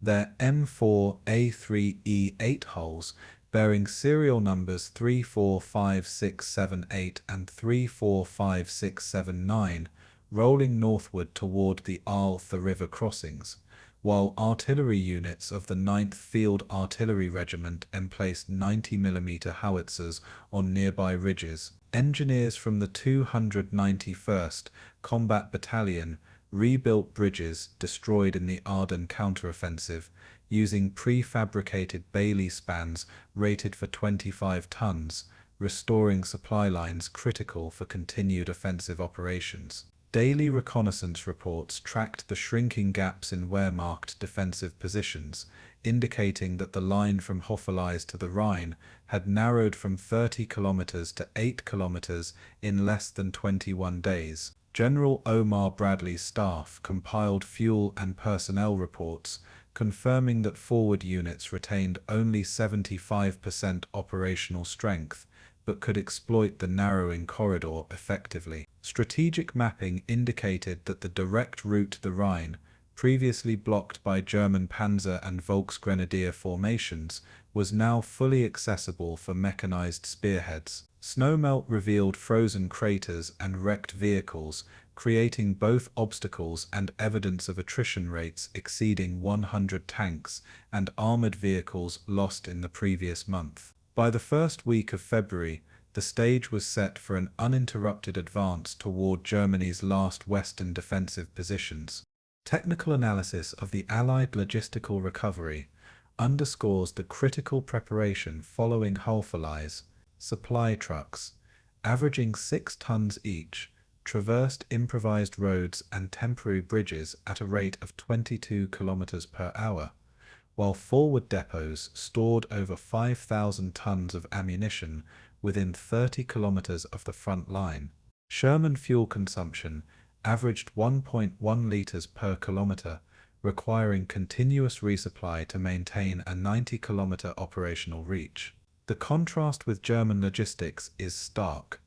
Their M4A3E8 hulls, bearing serial numbers 345678 and 345679, rolling northward toward the Ourthe River crossings, while artillery units of the 9th Field Artillery Regiment emplaced 90mm howitzers on nearby ridges. Engineers from the 291st Combat Battalion rebuilt bridges destroyed in the Ardennes counteroffensive using prefabricated Bailey spans rated for 25 tons, restoring supply lines critical for continued offensive operations. Daily reconnaissance reports tracked the shrinking gaps in Wehrmacht defensive positions, indicating that the line from Houffalize to the Rhine had narrowed from 30 kilometers to 8 kilometers in less than 21 days. General Omar Bradley's staff compiled fuel and personnel reports, confirming that forward units retained only 75% operational strength, but could exploit the narrowing corridor effectively. Strategic mapping indicated that the direct route to the Rhine, previously blocked by German Panzer and Volksgrenadier formations, was now fully accessible for mechanized spearheads. Snowmelt revealed frozen craters and wrecked vehicles, creating both obstacles and evidence of attrition rates exceeding 100 tanks and armored vehicles lost in the previous month. By the first week of February, the stage was set for an uninterrupted advance toward Germany's last western defensive positions. Technical analysis of the Allied logistical recovery underscores the critical preparation following Houffalize. Supply trucks, averaging 6 tons each, traversed improvised roads and temporary bridges at a rate of 22 kilometers per hour, while forward depots stored over 5,000 tons of ammunition within 30 kilometers of the front line. Sherman fuel consumption averaged 1.1 liters per kilometer, requiring continuous resupply to maintain a 90-kilometer operational reach. The contrast with German logistics is stark.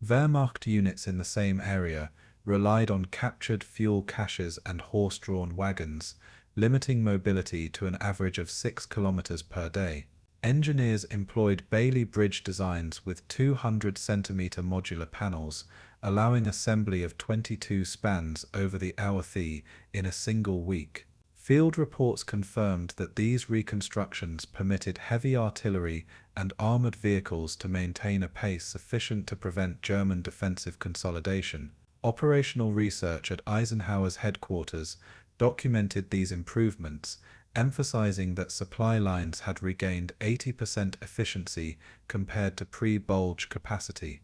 Wehrmacht units in the same area relied on captured fuel caches and horse-drawn wagons, limiting mobility to an average of 6 kilometers per day. Engineers employed Bailey bridge designs with 200-centimeter modular panels, allowing assembly of 22 spans over the Ourthe in a single week. Field reports confirmed that these reconstructions permitted heavy artillery and armored vehicles to maintain a pace sufficient to prevent German defensive consolidation. Operational research at Eisenhower's headquarters documented these improvements, emphasizing that supply lines had regained 80% efficiency compared to pre-Bulge capacity.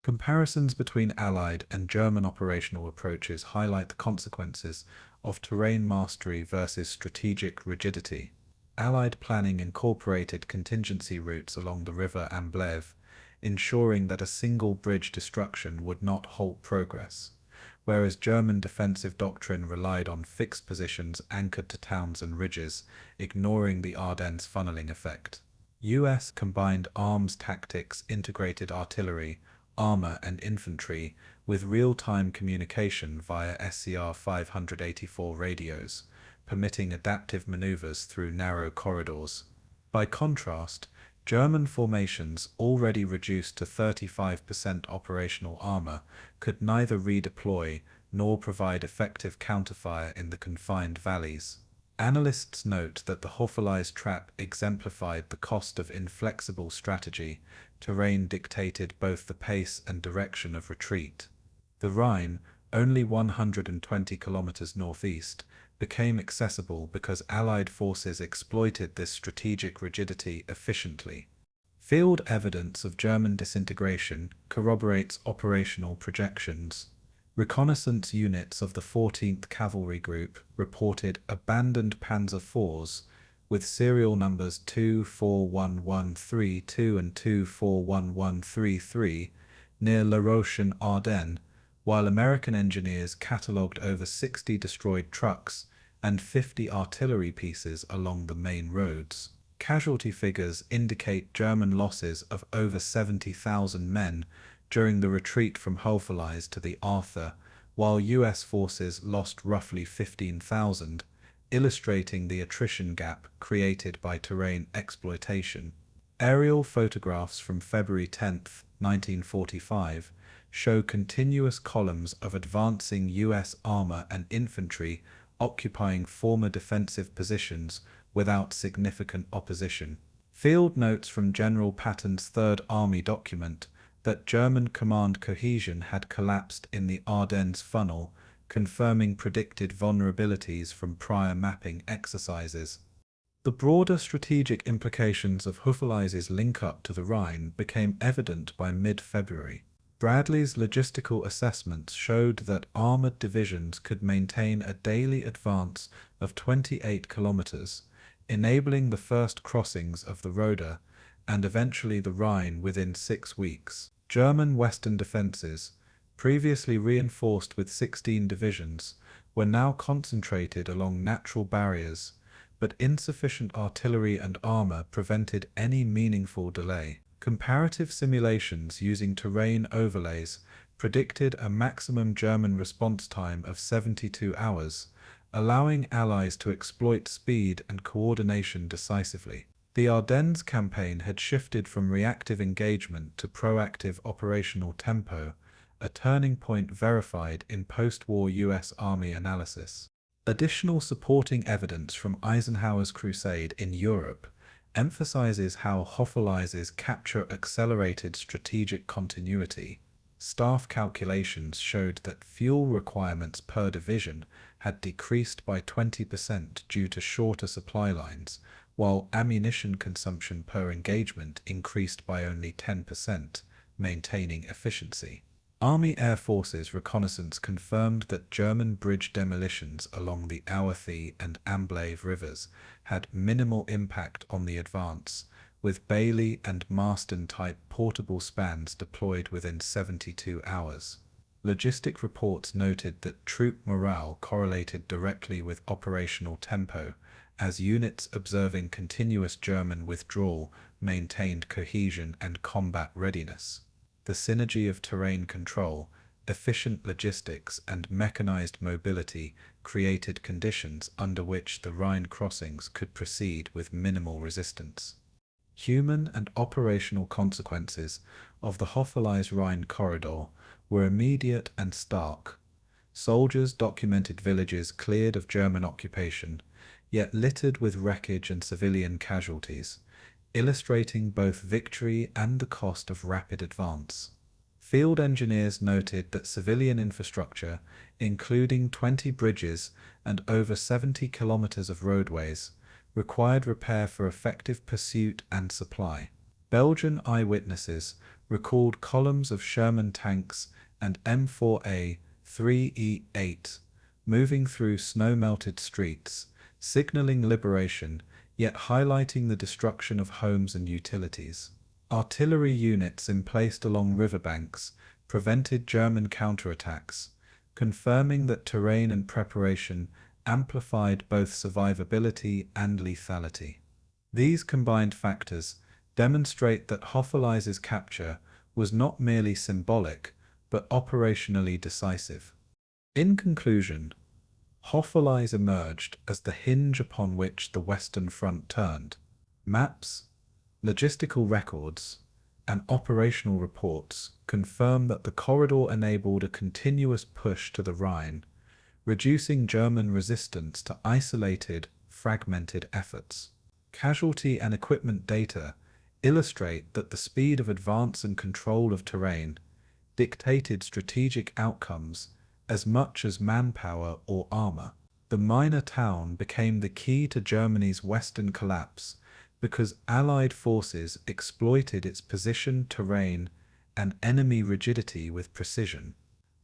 Comparisons between Allied and German operational approaches highlight the consequences of terrain mastery versus strategic rigidity. Allied planning incorporated contingency routes along the river Amblève, ensuring that a single bridge destruction would not halt progress, whereas German defensive doctrine relied on fixed positions anchored to towns and ridges, ignoring the Ardennes funneling effect. US combined arms tactics, integrated artillery, armor and infantry with real-time communication via SCR 584 radios, permitting adaptive maneuvers through narrow corridors. By contrast, German formations, already reduced to 35% operational armor, could neither redeploy nor provide effective counterfire in the confined valleys. Analysts note that the Houffalize trap exemplified the cost of inflexible strategy. Terrain dictated both the pace and direction of retreat. The Rhine, only 120 kilometers northeast, became accessible because Allied forces exploited this strategic rigidity efficiently. Field evidence of German disintegration corroborates operational projections. Reconnaissance units of the 14th Cavalry Group reported abandoned Panzer IVs with serial numbers 241132 and 241133 near La Roche in Ardennes, while American engineers catalogued over 60 destroyed trucks and 50 artillery pieces along the main roads. Casualty figures indicate German losses of over 70,000 men during the retreat from Houffalize to the Ourthe, while US forces lost roughly 15,000, illustrating the attrition gap created by terrain exploitation. Aerial photographs from February 10, 1945, show continuous columns of advancing US armor and infantry occupying former defensive positions without significant opposition. Field notes from General Patton's Third Army document that German command cohesion had collapsed in the Ardennes funnel, confirming predicted vulnerabilities from prior mapping exercises. The broader strategic implications of Houffalize's link-up to the Rhine became evident by mid-February. Bradley's logistical assessments showed that armored divisions could maintain a daily advance of 28 kilometers, enabling the first crossings of the Roda and eventually the Rhine within 6 weeks. German western defenses, previously reinforced with 16 divisions, were now concentrated along natural barriers, but insufficient artillery and armor prevented any meaningful delay. Comparative simulations using terrain overlays predicted a maximum German response time of 72 hours, allowing Allies to exploit speed and coordination decisively. The Ardennes campaign had shifted from reactive engagement to proactive operational tempo, a turning point verified in post-war US Army analysis. Additional supporting evidence from Eisenhower's crusade in Europe emphasizes how Houffalize's capture accelerated strategic continuity. Staff calculations showed that fuel requirements per division had decreased by 20% due to shorter supply lines, while ammunition consumption per engagement increased by only 10%, maintaining efficiency. Army Air Forces reconnaissance confirmed that German bridge demolitions along the Ourthe and Amblève rivers had minimal impact on the advance, with Bailey and Marston-type portable spans deployed within 72 hours. Logistic reports noted that troop morale correlated directly with operational tempo, as units observing continuous German withdrawal maintained cohesion and combat readiness. The synergy of terrain control, efficient logistics, and mechanized mobility created conditions under which the Rhine crossings could proceed with minimal resistance. Human and operational consequences of the Houffalize Rhine corridor were immediate and stark. Soldiers documented villages cleared of German occupation, yet littered with wreckage and civilian casualties, illustrating both victory and the cost of rapid advance. Field engineers noted that civilian infrastructure, including 20 bridges and over 70 kilometers of roadways, required repair for effective pursuit and supply. Belgian eyewitnesses recalled columns of Sherman tanks and M4A3E8 moving through snow-melted streets, signaling liberation, yet highlighting the destruction of homes and utilities. Artillery units emplaced along riverbanks prevented German counterattacks, confirming that terrain and preparation amplified both survivability and lethality. These combined factors demonstrate that Houffalize's capture was not merely symbolic, but operationally decisive. In conclusion, Houffalize emerged as the hinge upon which the Western Front turned. Maps, logistical records, and operational reports confirm that the corridor enabled a continuous push to the Rhine, reducing German resistance to isolated, fragmented efforts. Casualty and equipment data illustrate that the speed of advance and control of terrain dictated strategic outcomes as much as manpower or armor. The minor town became the key to Germany's western collapse because Allied forces exploited its position, terrain, and enemy rigidity with precision.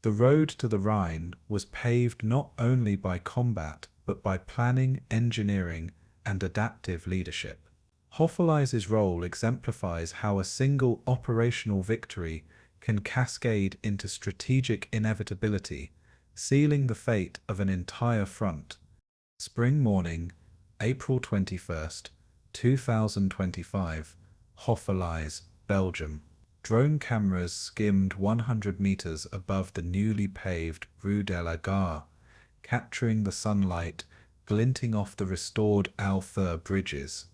The road to the Rhine was paved not only by combat but by planning, engineering, and adaptive leadership. Houffalize's role exemplifies how a single operational victory can cascade into strategic inevitability, sealing the fate of an entire front. Spring morning, April 21st, 2025, Houffalize, Belgium. Drone cameras skimmed 100 meters above the newly paved Rue de la Gare, capturing the sunlight glinting off the restored Ourthe bridges,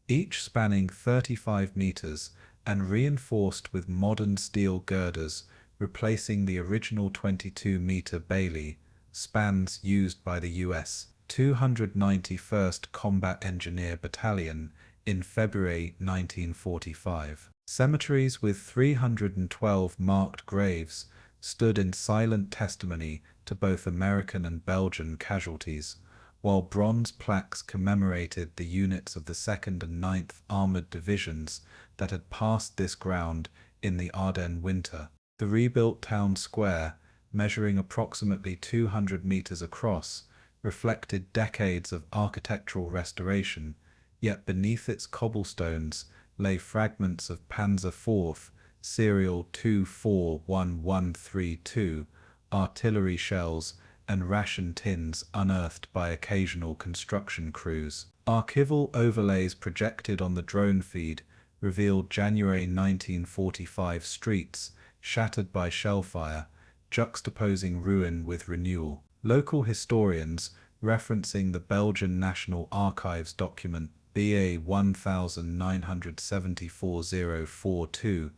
each spanning 35 meters and reinforced with modern steel girders, replacing the original 22-meter Bailey spans used by the U.S. 291st Combat Engineer Battalion in February 1945. Cemeteries with 312 marked graves stood in silent testimony to both American and Belgian casualties, while bronze plaques commemorated the units of the 2nd and 9th Armored Divisions that had passed this ground in the Ardennes winter. The rebuilt town square, measuring approximately 200 meters across, reflected decades of architectural restoration, yet beneath its cobblestones lay fragments of Panzer IV, serial 241132, artillery shells, and ration tins unearthed by occasional construction crews. Archival overlays projected on the drone feed revealed January 1945 streets shattered by shellfire, juxtaposing ruin with renewal. Local historians, referencing the Belgian National Archives document BA 1974042,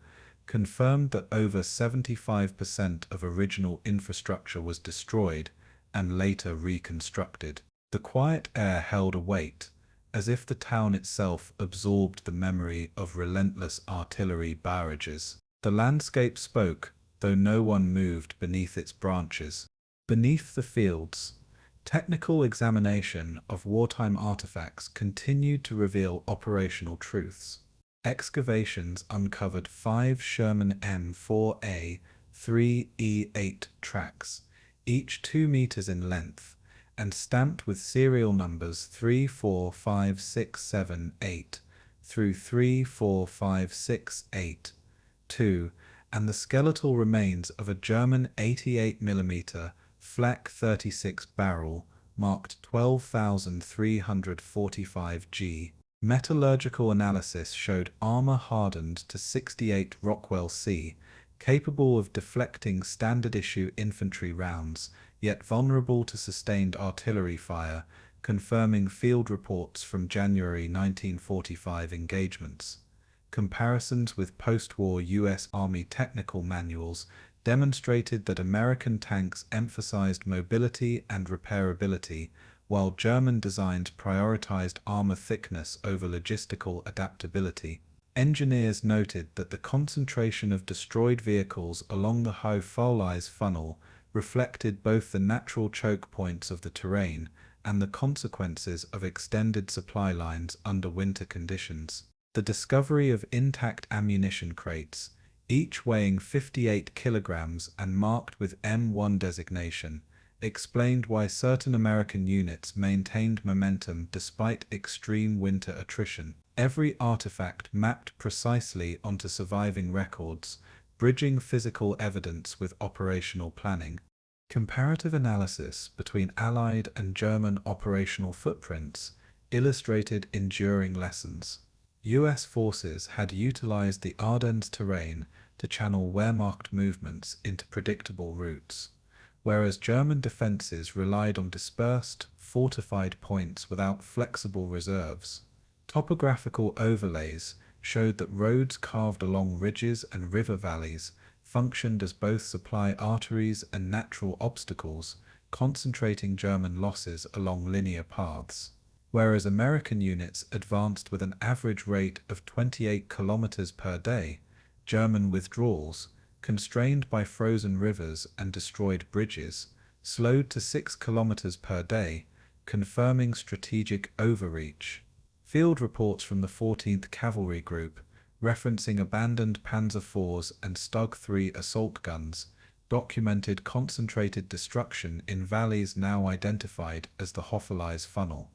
confirmed that over 75% of original infrastructure was destroyed and later reconstructed. The quiet air held a weight, as if the town itself absorbed the memory of relentless artillery barrages. The landscape spoke, though no one moved beneath its branches. Beneath the fields, technical examination of wartime artifacts continued to reveal operational truths. Excavations uncovered 5 Sherman M4A 3E8 tracks, each 2 meters in length, and stamped with serial numbers 345678 through 345682, and the skeletal remains of a German 88mm Flak 36 barrel marked 12345 G. Metallurgical analysis showed armor hardened to 68 Rockwell C, capable of deflecting standard-issue infantry rounds, yet vulnerable to sustained artillery fire, confirming field reports from January 1945 engagements. Comparisons with post-war U.S. Army technical manuals demonstrated that American tanks emphasized mobility and repairability, while German designs prioritized armor thickness over logistical adaptability. Engineers noted that the concentration of destroyed vehicles along the Houffalize funnel reflected both the natural choke points of the terrain and the consequences of extended supply lines under winter conditions. The discovery of intact ammunition crates, each weighing 58 kilograms and marked with M1 designation, explained why certain American units maintained momentum despite extreme winter attrition. Every artifact mapped precisely onto surviving records, bridging physical evidence with operational planning. Comparative analysis between Allied and German operational footprints illustrated enduring lessons. US forces had utilized the Ardennes terrain to channel Wehrmacht movements into predictable routes, whereas German defenses relied on dispersed, fortified points without flexible reserves. Topographical overlays showed that roads carved along ridges and river valleys functioned as both supply arteries and natural obstacles, concentrating German losses along linear paths. Whereas American units advanced with an average rate of 28 kilometers per day, German withdrawals, constrained by frozen rivers and destroyed bridges, slowed to 6 kilometers per day, confirming strategic overreach. Field reports from the 14th Cavalry Group, referencing abandoned Panzer IVs and Stug 3 assault guns, documented concentrated destruction in valleys now identified as the Houffalize funnel.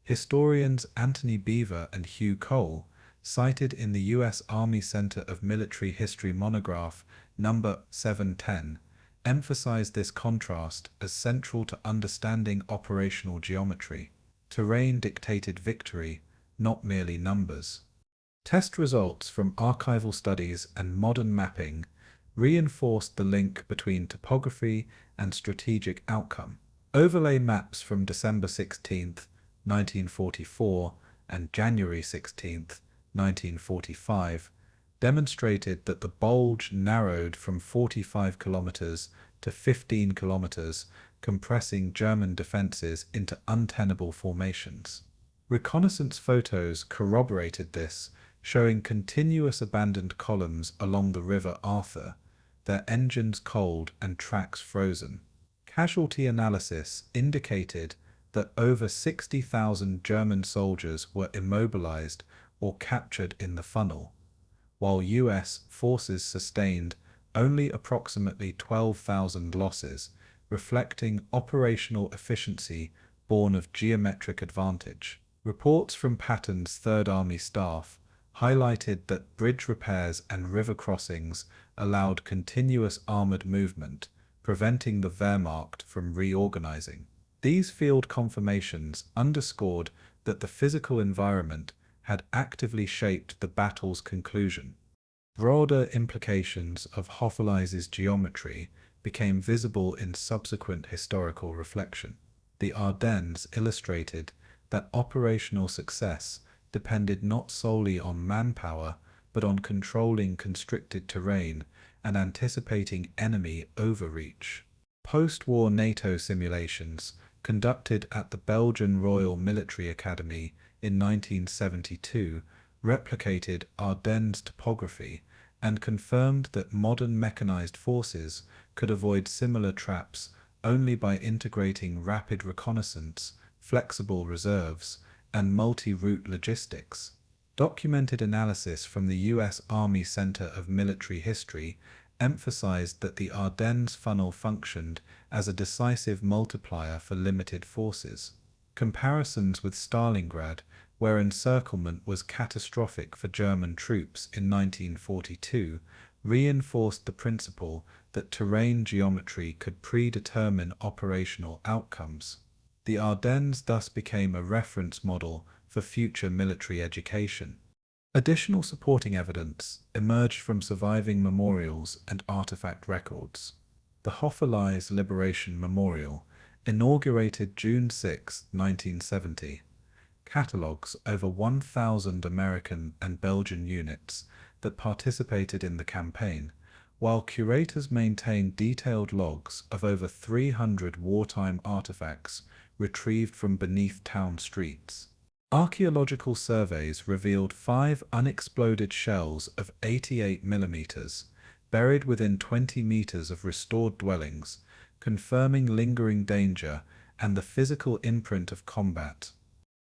Historians Anthony Beaver and Hugh Cole, cited in the U.S. Army Center of Military History monograph number 710, emphasized this contrast as central to understanding operational geometry. Terrain dictated victory, not merely numbers. Test results from archival studies and modern mapping reinforced the link between topography and strategic outcome. Overlay maps from December 16, 1944 and January 16, 1945 demonstrated that the Bulge narrowed from 45 kilometers to 15 kilometers, compressing German defenses into untenable formations. Reconnaissance photos corroborated this, showing continuous abandoned columns along the river Ourthe, their engines cold and tracks frozen. Casualty analysis indicated that over 60,000 German soldiers were immobilized or captured in the funnel, while US forces sustained only approximately 12,000 losses, reflecting operational efficiency born of geometric advantage. Reports from Patton's Third Army staff highlighted that bridge repairs and river crossings allowed continuous armored movement, preventing the Wehrmacht from reorganizing. These field confirmations underscored that the physical environment had actively shaped the battle's conclusion. Broader implications of Houffalize's geometry became visible in subsequent historical reflection. The Ardennes illustrated that operational success depended not solely on manpower, but on controlling constricted terrain and anticipating enemy overreach. Post-war NATO simulations conducted at the Belgian Royal Military Academy in 1972 replicated Ardennes topography and confirmed that modern mechanized forces could avoid similar traps only by integrating rapid reconnaissance, flexible reserves, and multi-route logistics. Documented analysis from the U.S. Army Center of Military History emphasized that the Ardennes funnel functioned as a decisive multiplier for limited forces. Comparisons with Stalingrad, where encirclement was catastrophic for German troops in 1942, reinforced the principle that terrain geometry could predetermine operational outcomes. The Ardennes thus became a reference model for future military education. Additional supporting evidence emerged from surviving memorials and artifact records. The Houffalize Liberation Memorial, inaugurated June 6, 1970, catalogues over 1,000 American and Belgian units that participated in the campaign, while curators maintain detailed logs of over 300 wartime artifacts retrieved from beneath town streets. Archaeological surveys revealed 5 unexploded shells of 88 mm, buried within 20 meters of restored dwellings, confirming lingering danger and the physical imprint of combat.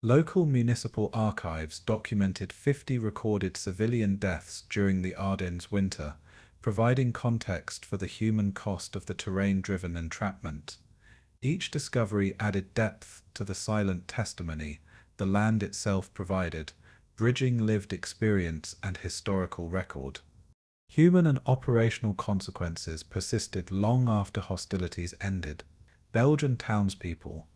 Local municipal archives documented 50 recorded civilian deaths during the Ardennes winter, providing context for the human cost of the terrain-driven entrapment. Each discovery added depth to the silent testimony the land itself provided, bridging lived experience and historical record. Human and operational consequences persisted long after hostilities ended. Belgian townspeople,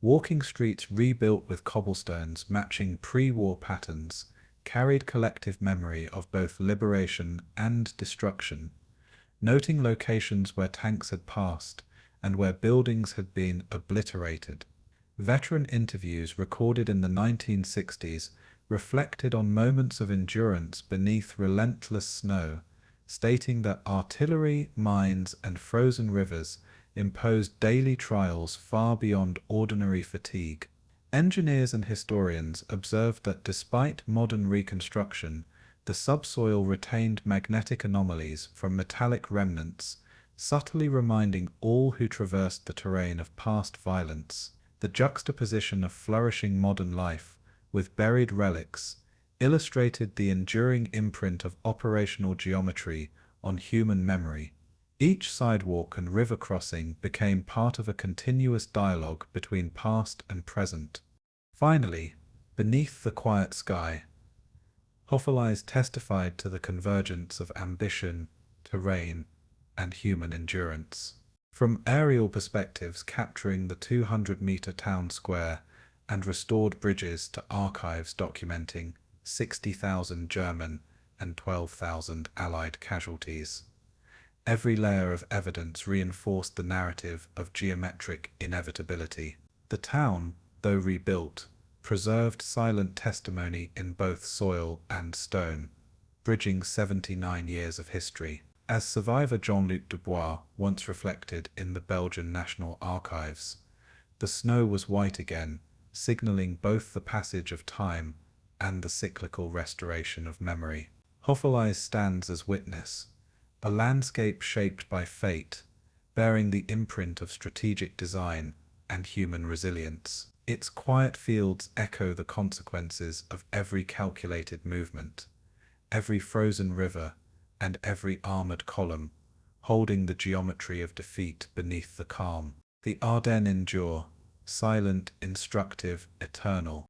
walking streets rebuilt with cobblestones matching pre-war patterns, carried collective memory of both liberation and destruction, noting locations where tanks had passed and where buildings had been obliterated. Veteran interviews recorded in the 1960s reflected on moments of endurance beneath relentless snow, stating that artillery, mines, and frozen rivers imposed daily trials far beyond ordinary fatigue. Engineers and historians observed that despite modern reconstruction, the subsoil retained magnetic anomalies from metallic remnants, subtly reminding all who traversed the terrain of past violence. The juxtaposition of flourishing modern life with buried relics illustrated the enduring imprint of operational geometry on human memory. Each sidewalk and river crossing became part of a continuous dialogue between past and present. Finally, beneath the quiet sky, Houffalize testified to the convergence of ambition, terrain, and human endurance. From aerial perspectives capturing the 200-meter town square and restored bridges to archives documenting 60,000 German and 12,000 Allied casualties, every layer of evidence reinforced the narrative of geometric inevitability. The town, though rebuilt, preserved silent testimony in both soil and stone, bridging 79 years of history. As survivor Jean-Luc Dubois once reflected in the Belgian National Archives, the snow was white again, signaling both the passage of time and the cyclical restoration of memory. Houffalize stands as witness, a landscape shaped by fate, bearing the imprint of strategic design and human resilience. Its quiet fields echo the consequences of every calculated movement, every frozen river, and every armored column, holding the geometry of defeat beneath the calm. The Ardennes endure, silent, instructive, eternal.